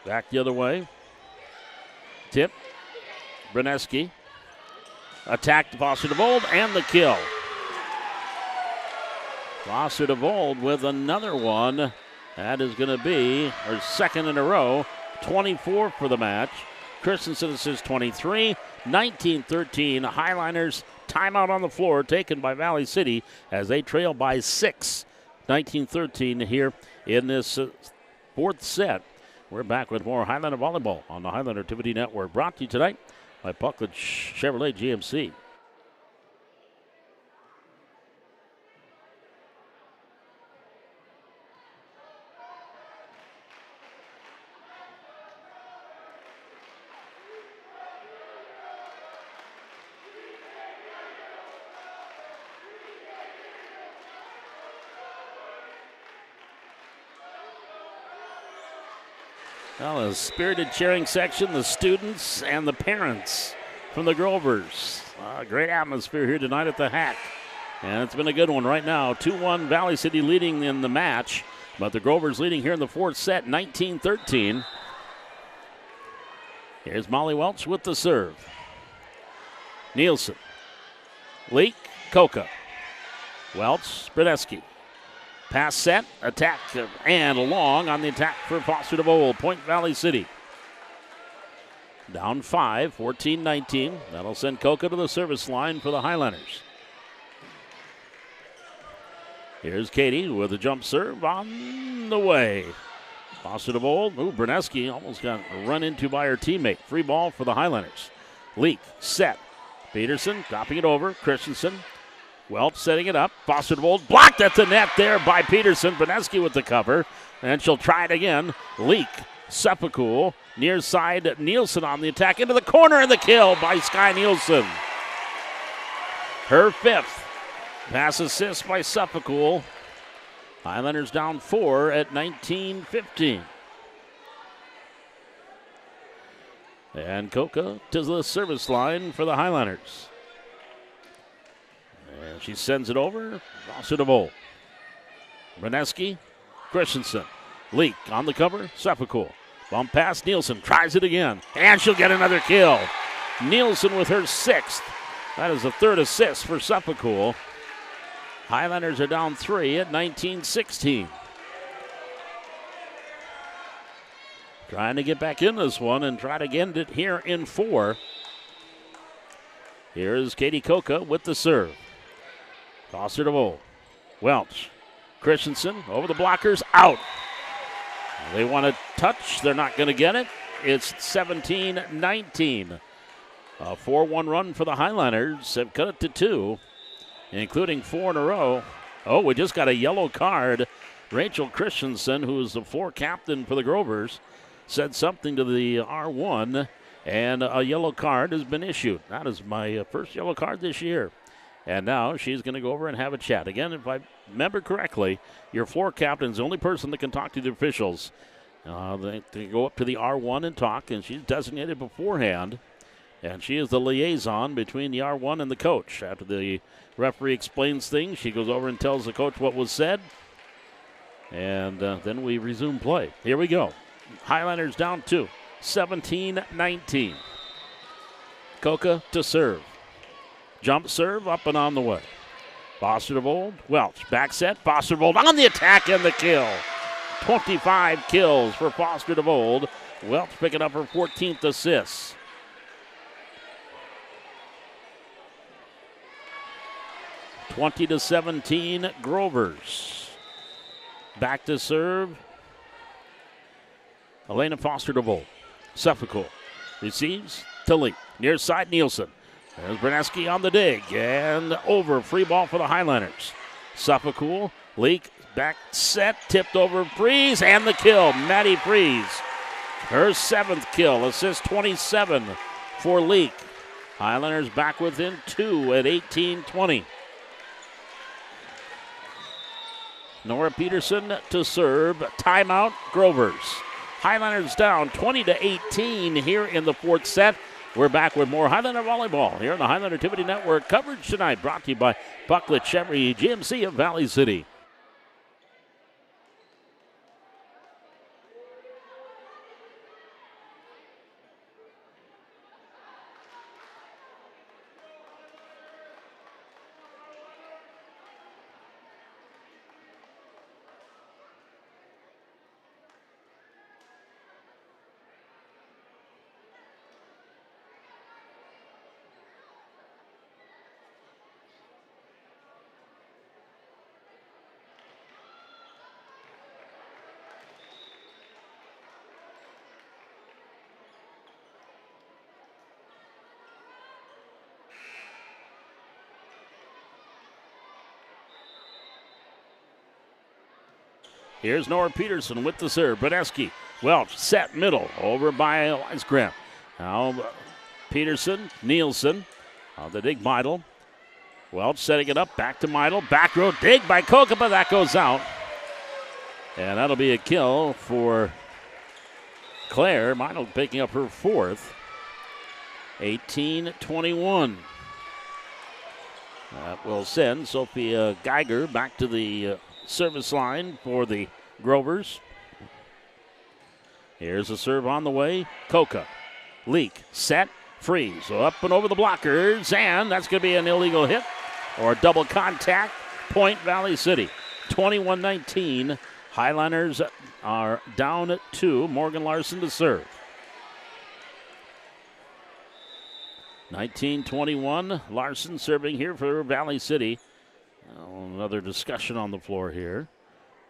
Back the other way. Tip. Bruneski. Attack to Foster DeVold and the kill. Foster DeVold with another one. That is going to be her second in a row. 24 for the match. Christensen assists 23. 19-13. Highliners timeout on the floor taken by Valley City as they trail by 6. 19-13 here in this fourth set. We're back with more Highlander Volleyball on the Highlander Activity Network. Brought to you tonight by Puckett Chevrolet GMC. Well, a spirited cheering section, the students and the parents from the Grovers. Great atmosphere here tonight at the Hack. And it's been a good one right now. 2-1 Valley City leading in the match, but the Grovers leading here in the fourth set, 19-13. Here's Molly Welch with the serve. Nielsen. Leak, Coca. Welch, Bruneski. Pass set, attack, and long on the attack for Foster DeVold. Point Valley City. Down 5, 14-19. That'll send Coca to the service line for the Highlanders. Here's Katie with a jump serve on the way. Foster DeVold. Bruneski almost got run into by her teammate. Free ball for the Highlanders. Leak, set. Peterson dropping it over. Christensen. Welch setting it up. Foster DeVold blocked at the net there by Peterson. Bruneski with the cover. And she'll try it again. Leak. Sepakul. Near side. Nielsen on the attack. Into the corner and the kill by Sky Nielsen. Her fifth. Pass assist by Sepakul. Highlanders down 4 at 19-15. And Coca to the service line for the Highlanders. And she sends it over. Foster DeVold. Bruneski. Christensen. Leak on the cover. Sepakul. Bump pass. Nielsen tries it again. And she'll get another kill. Nielsen with her 6th. That is the 3rd assist for Sepakul. Highlanders are down 3 at 19-16. Trying to get back in this one and try to end it here in 4. Here's Katie Coca with the serve. Foster DeVold. Welch. Christensen over the blockers. Out. They want to touch. They're not going to get it. It's 17-19. A 4-1 run for the Highlanders. Have cut it to 2, including 4 in a row. Oh, we just got a yellow card. Rachel Christensen, who is the floor captain for the Grovers, said something to the R1, and a yellow card has been issued. That is my first yellow card this year. And now she's going to go over and have a chat. Again, if I remember correctly, your floor captain is the only person that can talk to the officials. They go up to the R1 and talk, and she's designated beforehand. And she is the liaison between the R1 and the coach. After the referee explains things, she goes over and tells the coach what was said. And then we resume play. Here we go. Highlanders down 2, 17-19. Coca to serve. Jump serve up and on the way. Foster-DeVold, Welch, back set. Foster-DeVold on the attack and the kill. 25 kills for Foster-DeVold. Welch picking up her 14th assist. 20-17 Grovers. Back to serve. Elena Foster-DeVold. Suffolk receives to Lee. Near side Nielsen. There's Berneski on the dig. And over. Free ball for the Highlanders. Suffolk, Leak, back set, tipped over Freeze, and the kill. Maddie Freeze. Her 7th kill. Assist 27 for Leak. Highlanders back within 2 at 18-20. Nora Peterson to serve. Timeout, Grovers. Highlanders down 20-18 here in the 4th set. We're back with more Highlander Volleyball here on the Highlander Activity Network. Coverage tonight brought to you by Bucklet Chevy GMC of Valley City. Here's Nora Peterson with the serve. Berneski, Welch, set middle, over by Weisgrim. Now Peterson, Nielsen, on the dig Meidel. Welch setting it up, back to Meidel. Back row dig by Coca, but that goes out. And that'll be a kill for Claire. Meidel picking up her 4th. 18-21. That will send Sophia Geiger back to the service line for the Grovers. Here's a serve on the way. Coca, Leak, set, freeze. So up and over the blockers, and that's going to be an illegal hit or a double contact. Point Valley City. 21-19. Highlanders are down at 2. Morgan Larson to serve. 19-21. Larson serving here for Valley City. Another discussion on the floor here.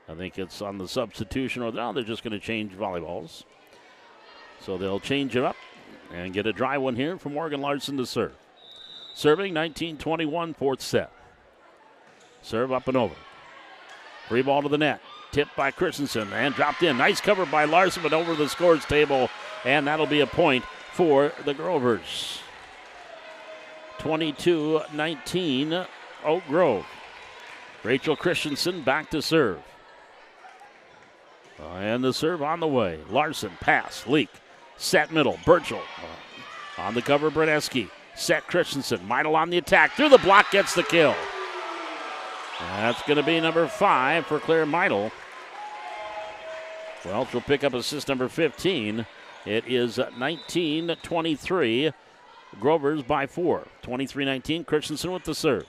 I think it's on the substitution, or no, they're just going to change volleyballs. So they'll change it up and get a dry one here for Morgan Larson to serve. Serving 19-21, 4th set. Serve up and over. Free ball to the net. Tipped by Christensen and dropped in. Nice cover by Larson, but over the scores table, and that'll be a point for the Grovers. 22-19, Oak Grove. Rachel Christensen back to serve. And the serve on the way. Larson, pass, Leak, set middle, Burchell. On the cover, Berneski. Set Christensen, Meidel on the attack. Through the block, gets the kill. That's going to be number 5 for Claire Meidel. Welch will pick up assist number 15. It is 19-23. Grovers by 4. 23-19. Christensen with the serve.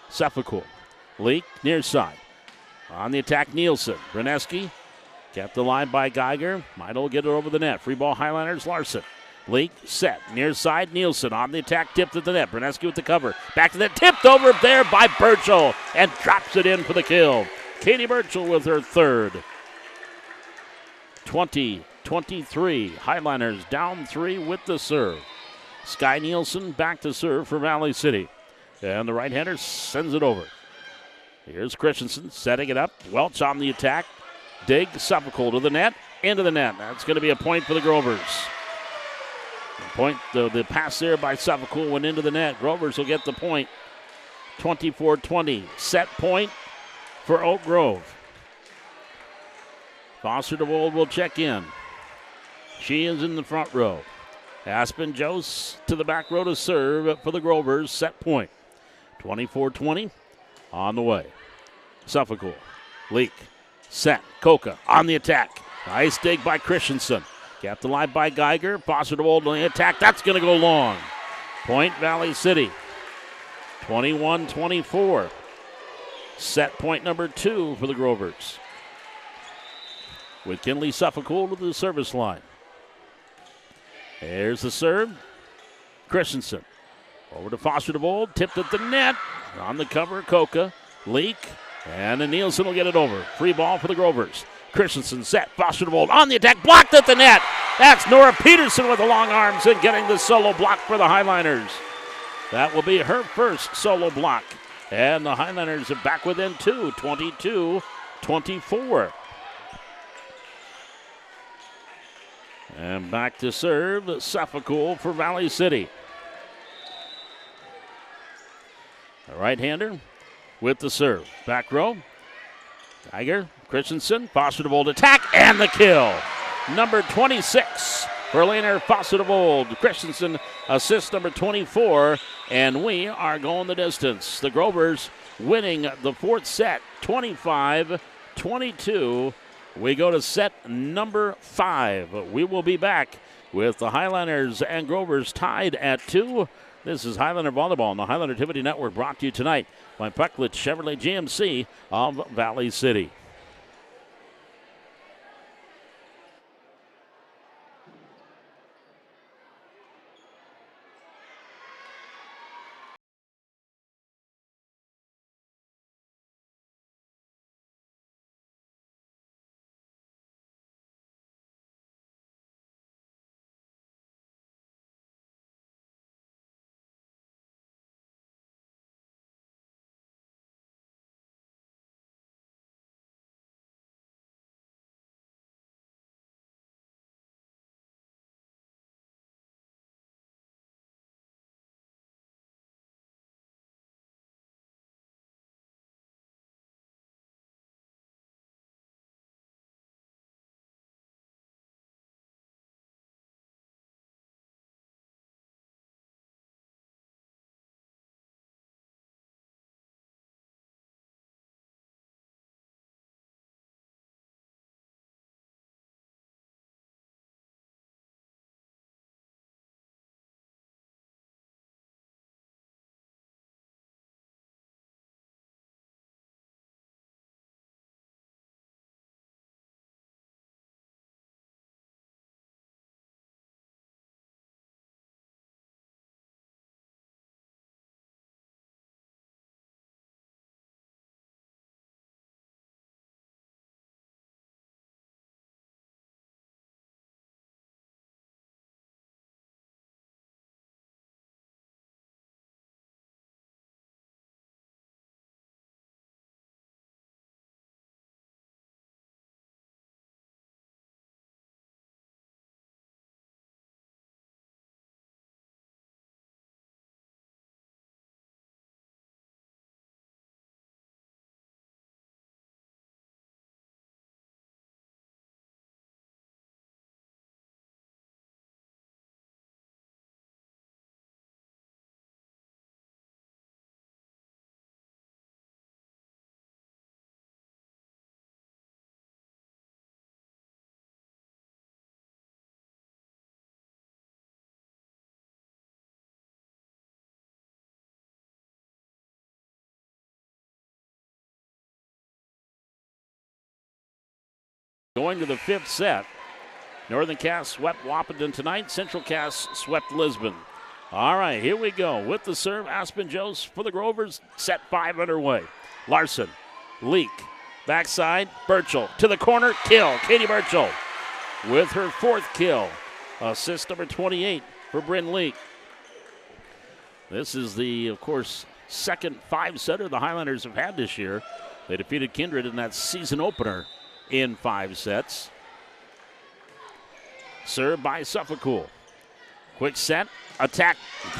Sefakul. Leak near side. On the attack, Nielsen. Berneski kept the line by Geiger. Meidel will get it over the net. Free ball, Highlanders. Larson. Leak set. Near side, Nielsen. On the attack, tipped at the net. Berneski with the cover. Back to the net. Tipped over there by Burchell. And drops it in for the kill. Katie Burchell with her 3rd. 20-23. Highlanders down 3 with the serve. Sky Nielsen back to serve for Valley City. And the right-hander sends it over. Here's Christensen setting it up. Welch on the attack. Dig, Suffolk to the net. Into the net. That's going to be a point for the Grovers. The pass there by Suffolk went into the net. Grovers will get the point. 24-20. Set point for Oak Grove. Foster DeWold will check in. She is in the front row. Aspen Jose to the back row to serve for the Grovers. Set point. 24-20 on the way. Suffolk. Leak. Set. Coca on the attack. Nice dig by Christensen. Kept alive by Geiger. Foster DeWold on the attack. That's going to go long. Point Valley City. 21-24. Set point number 2 for the Grovers. With Kinley Suffolk to the service line. There's the serve. Christensen. Over to Foster DeWold. Tipped at the net. On the cover, Coca. Leak. And then Nielsen will get it over. Free ball for the Grovers. Christensen set. Foster DeWold on the attack. Blocked at the net. That's Nora Peterson with the long arms and getting the solo block for the Highliners. That will be her first solo block. And the Highliners are back within 2, 22-24. And back to serve, Suffolk for Valley City. A right-hander with the serve. Back row. Geiger, Christensen, Foster DeWold attack, and the kill. Number 26 for Laner Foster DeWold. Christensen assist number 24, and we are going the distance. The Grovers winning the fourth set, 25-22. We go to set number 5. We will be back with the Highlanders and Grovers tied at 2. This is Highlander Volleyball on the Highlander Activity Network, brought to you tonight by Pucklet Chevrolet GMC of Valley City. Going to the 5th set. Northern Cass swept Wapaton tonight. Central Cass swept Lisbon. All right, here we go. With the serve, Aspen Jose for the Grovers. Set 5 underway. Larson, Leak, backside, Burchell to the corner, kill. Katie Burchell with her 4th kill. Assist number 28 for Bryn Leak. This is the, of course, second 5-setter the Highlanders have had this year. They defeated Kindred in that season opener in 5 sets. Served by Suffolk. Quick set, attack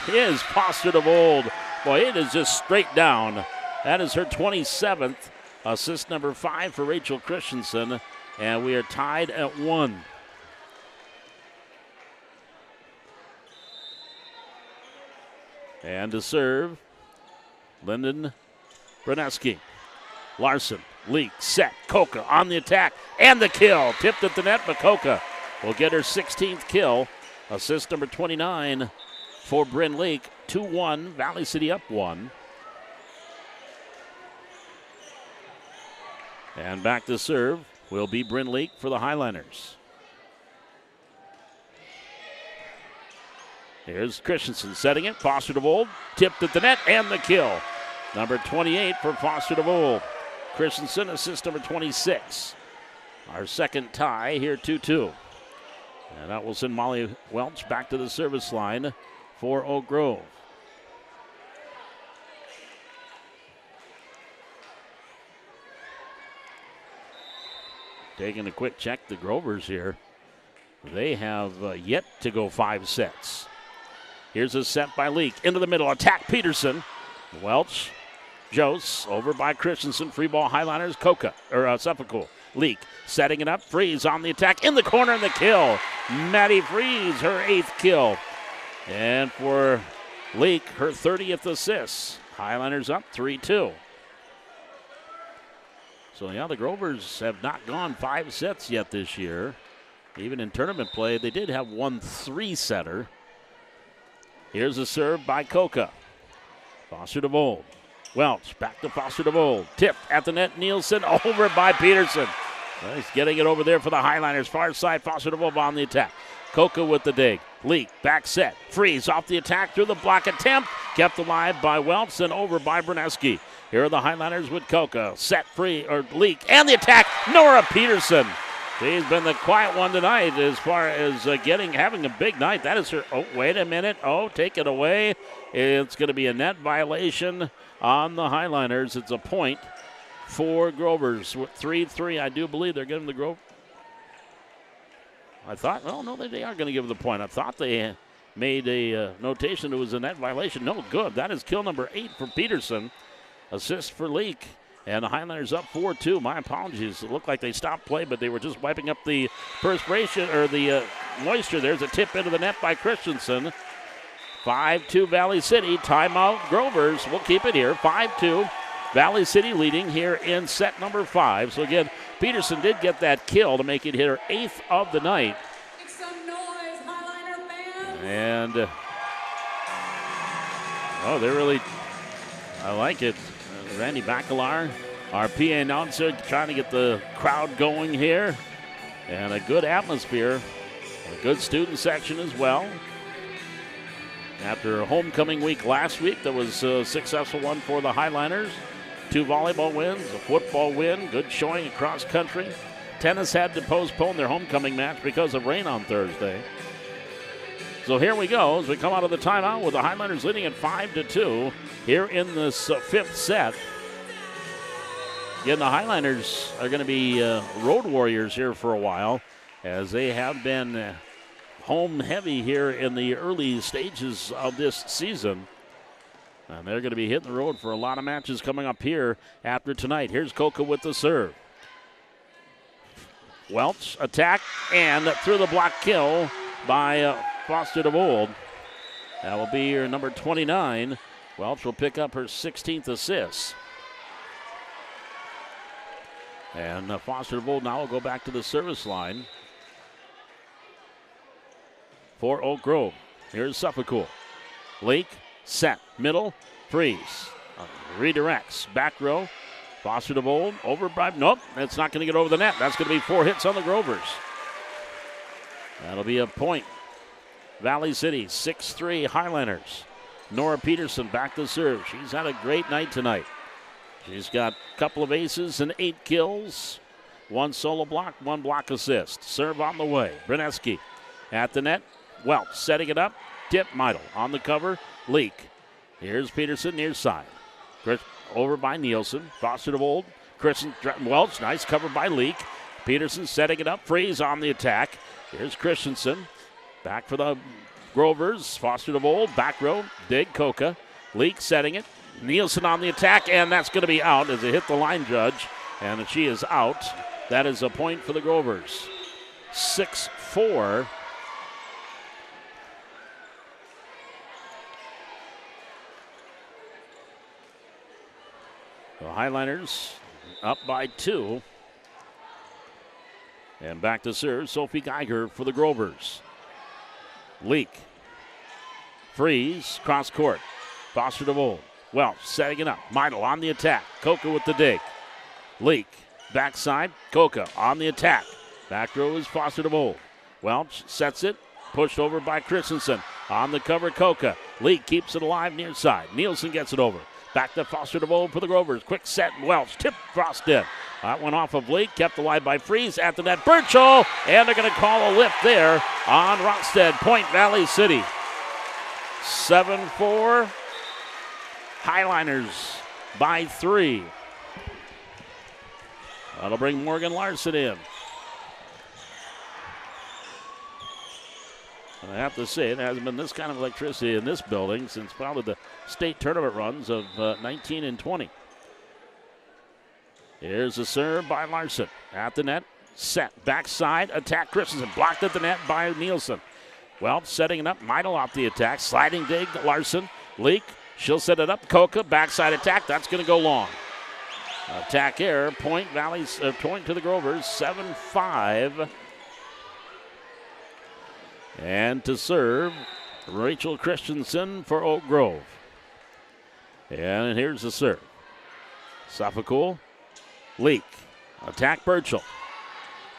is Foster DeWold Boy, it is just straight down. That is her 27th. Assist number 5 for Rachel Christensen. And we are tied at 1. And to serve, Lyndon Bruneski. Larson, Leak, set, Coca on the attack, and the kill. Tipped at the net, but Coca will get her 16th kill. Assist number 29 for Bryn Leak. 2-1, Valley City up 1. And back to serve will be Bryn Leak for the Highliners. Here's Christensen setting it. Foster DeVold tipped at the net and the kill. Number 28 for Foster DeVold. Christensen, assist number 26. Our second tie here, 2-2. And that will send Molly Welch back to the service line for Oak Grove. Taking a quick check, the Grovers here. They have yet to go 5 sets. Here's a set by Leak. Into the middle, attack Peterson. Welch, Jose, over by Christensen. Free ball, Highliners, Coca, or Suffolk. Leak, setting it up. Freeze on the attack. In the corner, and the kill. Maddie Freeze, her 8th kill. And for Leak, her 30th assist. Highliners up 3-2. So, yeah, the Grovers have not gone 5 sets yet this year. Even in tournament play, they did have 1 3-setter. Here's a serve by Coca. Foster DeVold. Welch back to Foster DeVold. Tipped at the net. Nielsen over by Peterson. He's getting it over there for the Highliners. Far side, Foster DeVold on the attack. Coca with the dig. Leak, back set. Freeze off the attack through the block attempt. Kept alive by Welch and over by Bruneski. Here are the Highliners with Coca. Set free, or Leak, and the attack. Nora Peterson. She's been the quiet one tonight as far as having a big night. That is her. Oh, wait a minute. Oh, take it away. It's going to be a net violation on the Highliners. It's a point for Grovers. With 3-3, I do believe they're giving the Grove. I thought, oh, no, they are going to give the point. I thought they made a notation it was a net violation. No good. That is kill number 8 for Peterson. Assist for Leak. And the Highlanders up 4-2. My apologies. It looked like they stopped play, but they were just wiping up the perspiration or the moisture. There's a tip into the net by Christensen. 5-2 Valley City. Timeout Grovers. We'll keep it here. 5-2. Valley City leading here in set number 5. So again, Peterson did get that kill to make it her 8th of the night. Make some noise, Highliner fans. And they're really, I like it. Randy Bacalar, our PA announcer, trying to get the crowd going here. And a good atmosphere. A good student section as well. After a homecoming week last week, that was a successful one for the Highliners. 2 volleyball wins, a football win, good showing across country. Tennis had to postpone their homecoming match because of rain on Thursday. So here we go as we come out of the timeout with the Highlanders leading at 5-2 here in this 5th set. Again, the Highlanders are going to be road warriors here for a while as they have been home heavy here in the early stages of this season. And they're going to be hitting the road for a lot of matches coming up here after tonight. Here's Coca with the serve. Welch attack and through the block kill by Foster DeVold. That will be your number 29. Welch will pick up her 16th assist. And Foster DeVold now will go back to the service line for Oak Grove. Here's Suffolk. Leak, set, middle, freeze. Redirects, back row. Foster DeVold over by, nope, that's not going to get over the net. That's going to be 4 hits on the Grovers. That'll be a point. Valley City, 6-3 Highlanders. Nora Peterson back to serve. She's had a great night tonight. She's got a couple of aces and 8 kills. 1 solo block, 1 block assist. Serve on the way. Bruneski at the net. Welch setting it up. Tip Meidel on the cover. Leak. Here's Peterson near side. Over by Nielsen. Foster DeVold. Welch. Nice cover by Leak. Peterson setting it up. Freeze on the attack. Here's Christensen. Back for the Grovers. Foster DeVold. Back row. Dig Coca. Leak setting it. Nielsen on the attack, and that's going to be out as it hit the line judge, and she is out. That is a point for the Grovers. 6-4. The Highliners up by 2. And back to serve, Sophie Geiger for the Grovers. Leak. Freeze, cross court. Foster DeVold. Welch setting it up. Meidel on the attack. Coca with the dig. Leak. Backside. Coca on the attack. Back row is Foster DeVold. Welch sets it. Pushed over by Christensen. On the cover, Coca. Leak keeps it alive near side. Nielsen gets it over. Back to Foster DeVold for the Grovers. Quick set. Welch. Tip Frosted. That went off of Leak. Kept alive by Freeze. At the net, Burchell. And they're going to call a lift there on Rockstead. Point Valley City. 7-4. Highliners by 3. That'll bring Morgan Larson in. And I have to say, there hasn't been this kind of electricity in this building since probably the state tournament runs of 19 and 20. Here's a serve by Larson. At the net, set, backside, attack Christensen. Blocked at the net by Nielsen. Well, setting it up, Meidel off the attack. Sliding dig, Larson. Leak, she'll set it up. Coca, backside attack, that's going to go long. Attack error, point Valley's, point to the Grovers, 7-5. And to serve, Rachel Christensen for Oak Grove. And here's the serve. Suffolk, Leak, attack Burchell.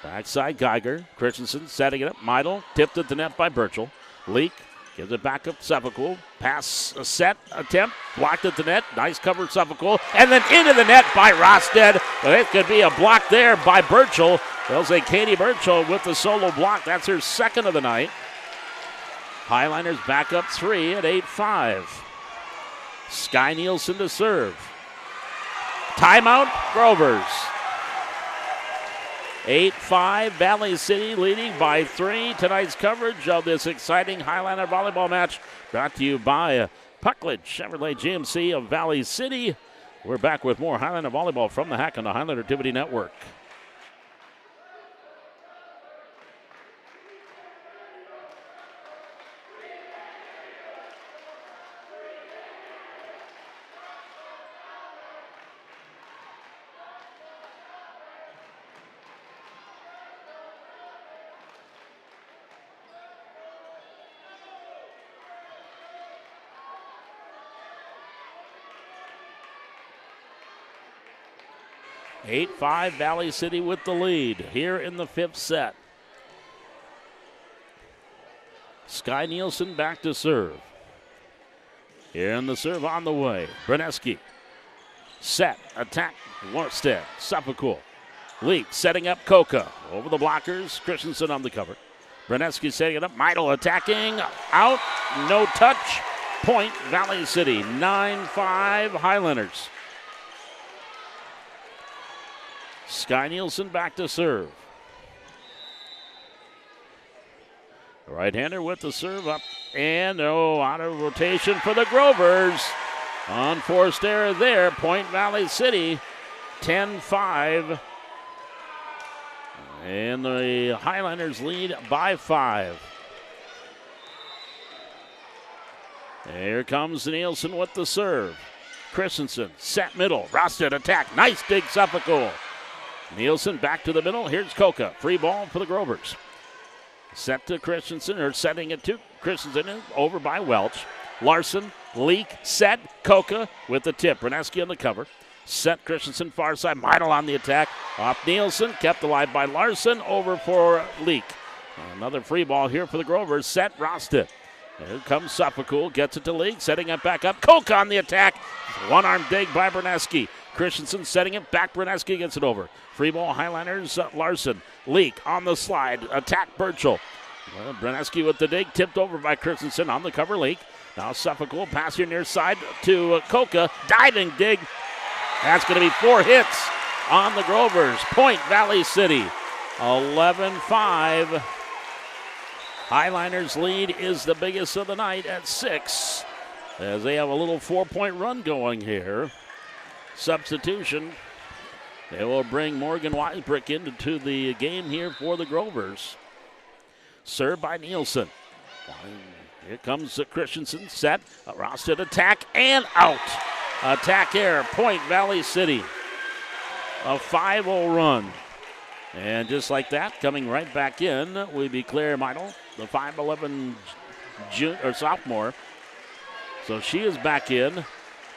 Backside Geiger, Christensen setting it up. Meidel tipped at the net by Burchell. Leak gives it back up Suffolk. Pass set attempt, blocked at the net. Nice cover Suffolk. And then into the net by Rosted. It could be a block there by Burchell. They'll say Katie Burchell with the solo block. That's her second of the night. Highliners back up 3 at 8-5. Sky Nielsen to serve. Timeout, Grovers. 8-5, Valley City leading by 3. Tonight's coverage of this exciting Highliner volleyball match brought to you by Puckledge Chevrolet GMC of Valley City. We're back with more Highliner volleyball from the Hack on the Highliner Activity Network. Eight 8-5, Valley City with the lead here in the 5th set. Sky Nielsen back to serve. And the serve on the way. Bruneski. Set, attack, Warstead, Suffolk. Leak setting up Coca. Over the blockers, Christensen on the cover. Bruneski setting it up, Meidel attacking, out, no touch. Point, Valley City, 9-5, Highlanders. Sky Nielsen back to serve. Right-hander with the serve up. And out of rotation for the Grovers. Unforced error there. Point Valley City, 10-5. And the Highlanders lead by 5. Here comes Nielsen with the serve. Christensen, set middle. Rosted attack. Nice dig, Suffolk. Nielsen back to the middle. Here's Coca. Free ball for the Grovers. Set to Christensen, or setting it to Christensen, over by Welch. Larson, Leak, set, Coca with the tip. Bruneski on the cover. Set Christensen, far side. Meidel on the attack. Off Nielsen, kept alive by Larson, over for Leak. Another free ball here for the Grovers. Set, Rosted. Here comes Suffolk, gets it to Leak, setting it back up. Coca on the attack. One-arm dig by Bruneski. Christensen setting it back. Bruneski gets it over. Free ball, Highliners, Larson. Leak on the slide. Attack Burchell. Bruneski with the dig. Tipped over by Christensen on the cover. Leak. Now Suffolk pass here near side to Coca. Diving dig. That's going to be 4 hits on the Grovers. Point Valley City. 11-5. Highliners lead is the biggest of the night at 6. as they have a little 4-point run going here. Substitution. They will bring Morgan Weisbrick into the game here for the Grovers. Served by Nielsen. Here comes Christensen, set, a Rosted attack, and out. Attack air, point Valley City. A 5-0 run. And just like that, coming right back in will be Claire Meidel, the 5'11" sophomore. So she is back in.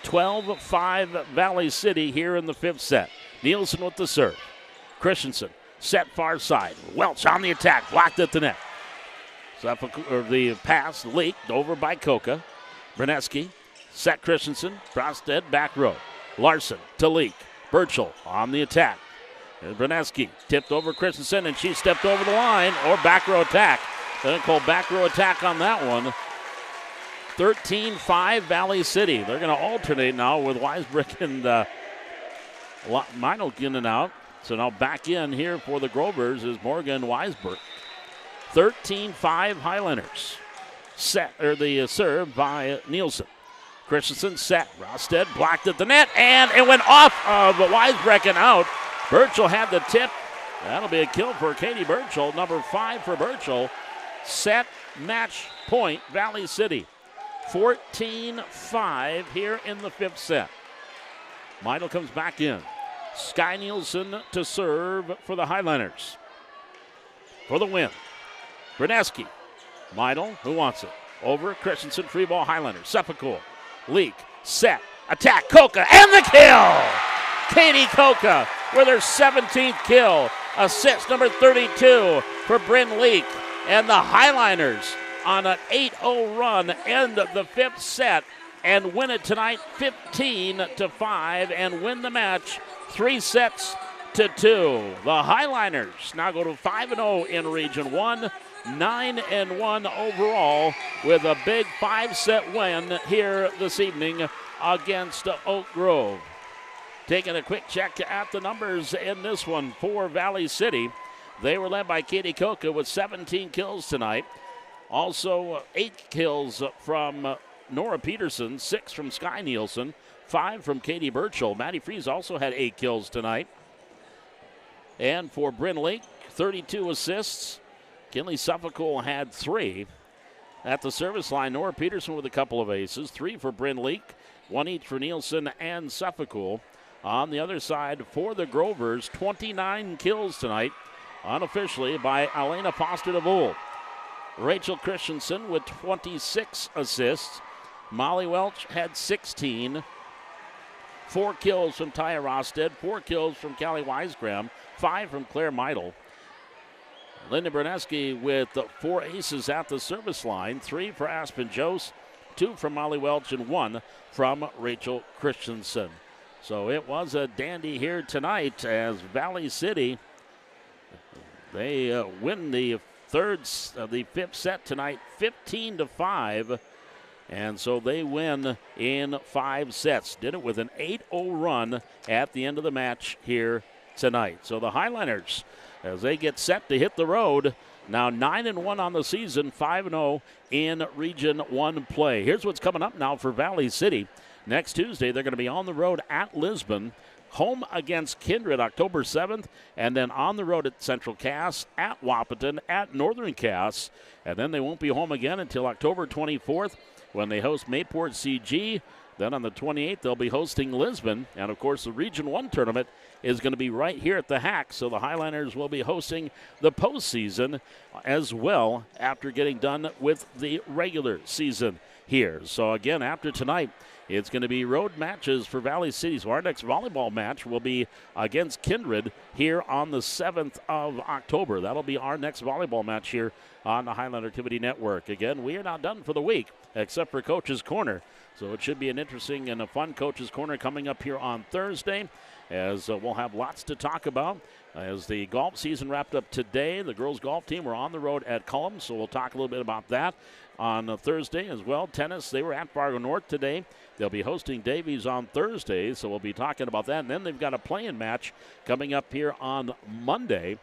12-5 Valley City here in the 5th set. Nielsen with the serve. Christensen, set far side. Welch on the attack, blocked at the net. The pass leaked over by Koka. Berneski, set Christensen, Brosted, back row. Larson to Leak. Burchell on the attack. And Berneski tipped over Christensen, and she stepped over the line, or back row attack. They call back row attack on that one. 13-5 Valley City. They're going to alternate now with Weisbrick and Meidel in and out. So now back in here for the Grovers is Morgan Weisbrick. 13-5 Highlanders. Set, or the serve by Nielsen. Christensen set. Rosted blocked at the net, and it went off of Weisbrick and out. Burchell had the tip. That'll be a kill for Katie Burchell. Number 5 for Burchell. Set, match, point, Valley City. 14-5 here in the 5th set. Meidel comes back in. Sky Nielsen to serve for the Highlanders. For the win. Berneski. Meidel, who wants it? Over Christensen, free ball Highlanders. Seppicool. Leak. Set. Attack. Koka. And the kill! Katie Koka with her 17th kill. Assist number 32 for Bryn Leak. And the Highlanders on an 8-0 run end of the 5th set and win it tonight 15-5 and win the match 3-2. The Highlanders now go to 5-0 in Region 1, 9-1 overall with a big 5-set win here this evening against Oak Grove. Taking a quick check at the numbers in this one for Valley City. They were led by Katie Koka with 17 kills tonight. Also 8 kills from Nora Peterson, 6 from Sky Nielsen, 5 from Katie Burchell. Maddie Fries also had 8 kills tonight. And for Bryn Lake, 32 assists. Kinley Suffolk had 3. At the service line, Nora Peterson with a couple of aces, 3 for Bryn Lake, 1 each for Nielsen and Suffolk. On the other side, for the Grovers, 29 kills tonight, unofficially by Elena Foster DeVoe. Rachel Christensen with 26 assists. Molly Welch had 16. 4 kills from Taya Rosted, 4 kills from Callie Weisgram, 5 from Claire Meidel. Linda Berneski with 4 aces at the service line, 3 for Aspen Jose, 2 from Molly Welch, and 1 from Rachel Christensen. So it was a dandy here tonight as Valley City, they win the 5th set tonight, 15-5. And so they win in 5 sets. Did it with an 8-0 run at the end of the match here tonight. So the Highlanders, as they get set to hit the road, now 9-1 on the season, 5-0 in Region 1 play. Here's what's coming up now for Valley City. Next Tuesday, they're going to be on the road at Lisbon, home against Kindred October 7th, and then on the road at Central Cass, at Wahpeton, at Northern Cass, and then they won't be home again until October 24th when they host Mayport CG. Then on the 28th, they'll be hosting Lisbon, and of course the Region 1 tournament is going to be right here at the Hack, so the Highlanders will be hosting the postseason as well after getting done with the regular season here. So again, after tonight, it's going to be road matches for Valley City. So our next volleyball match will be against Kindred here on the 7th of October. That'll be our next volleyball match here on the Highlander Activity Network. Again, we are not done for the week, except for Coach's Corner. So it should be an interesting and a fun Coach's Corner coming up here on Thursday, as we'll have lots to talk about. As the golf season wrapped up today, the girls golf team were on the road at Cullum, so we'll talk a little bit about that on Thursday as well. Tennis, they were at Fargo North today. They'll be hosting Davies on Thursday, so we'll be talking about that. And then they've got a play-in match coming up here on Monday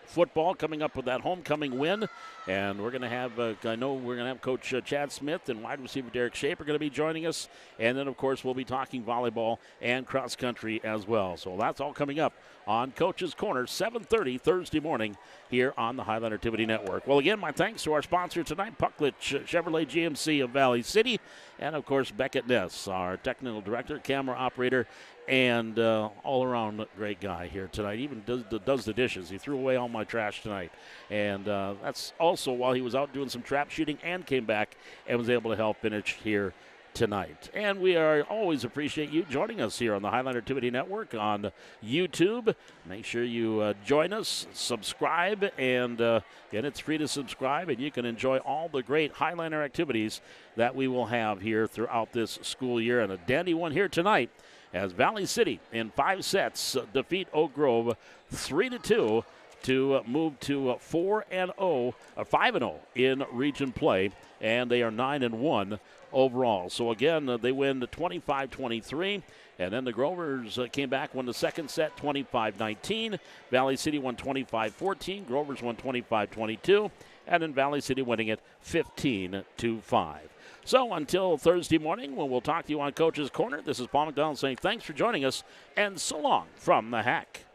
football coming up with that homecoming win. And we're going to have, I know we're going to have Coach Chad Smith and wide receiver Derek Shape are going to be joining us. And then, of course, we'll be talking volleyball and cross country as well. So that's all coming up on Coach's Corner, 7:30 Thursday morning here on the Highland Activity Network. Well, again, my thanks to our sponsor tonight, Pucklet Chevrolet GMC of Valley City. And, of course, Beckett Ness, our technical director, camera operator, and all-around great guy here tonight. Even does the dishes. He threw away all my trash tonight. And that's also while he was out doing some trap shooting and came back and was able to help finish here tonight. And we always appreciate you joining us here on the Highland Activity Network on YouTube. Make sure you join us, subscribe, and again, it's free to subscribe, and you can enjoy all the great Highlander activities that we will have here throughout this school year. And a dandy one here tonight as Valley City in 5 sets defeat Oak Grove 3-2 to move to 5-0 in region play, and they are 9-1 overall. So again, they win 25-23, and then the Grovers came back, won the second set 25-19. Valley City won 25-14. Grovers won 25-22, and then Valley City winning it 15-5. So until Thursday morning, when we'll talk to you on Coach's Corner, this is Paul McDonald saying thanks for joining us, and so long from the Hack.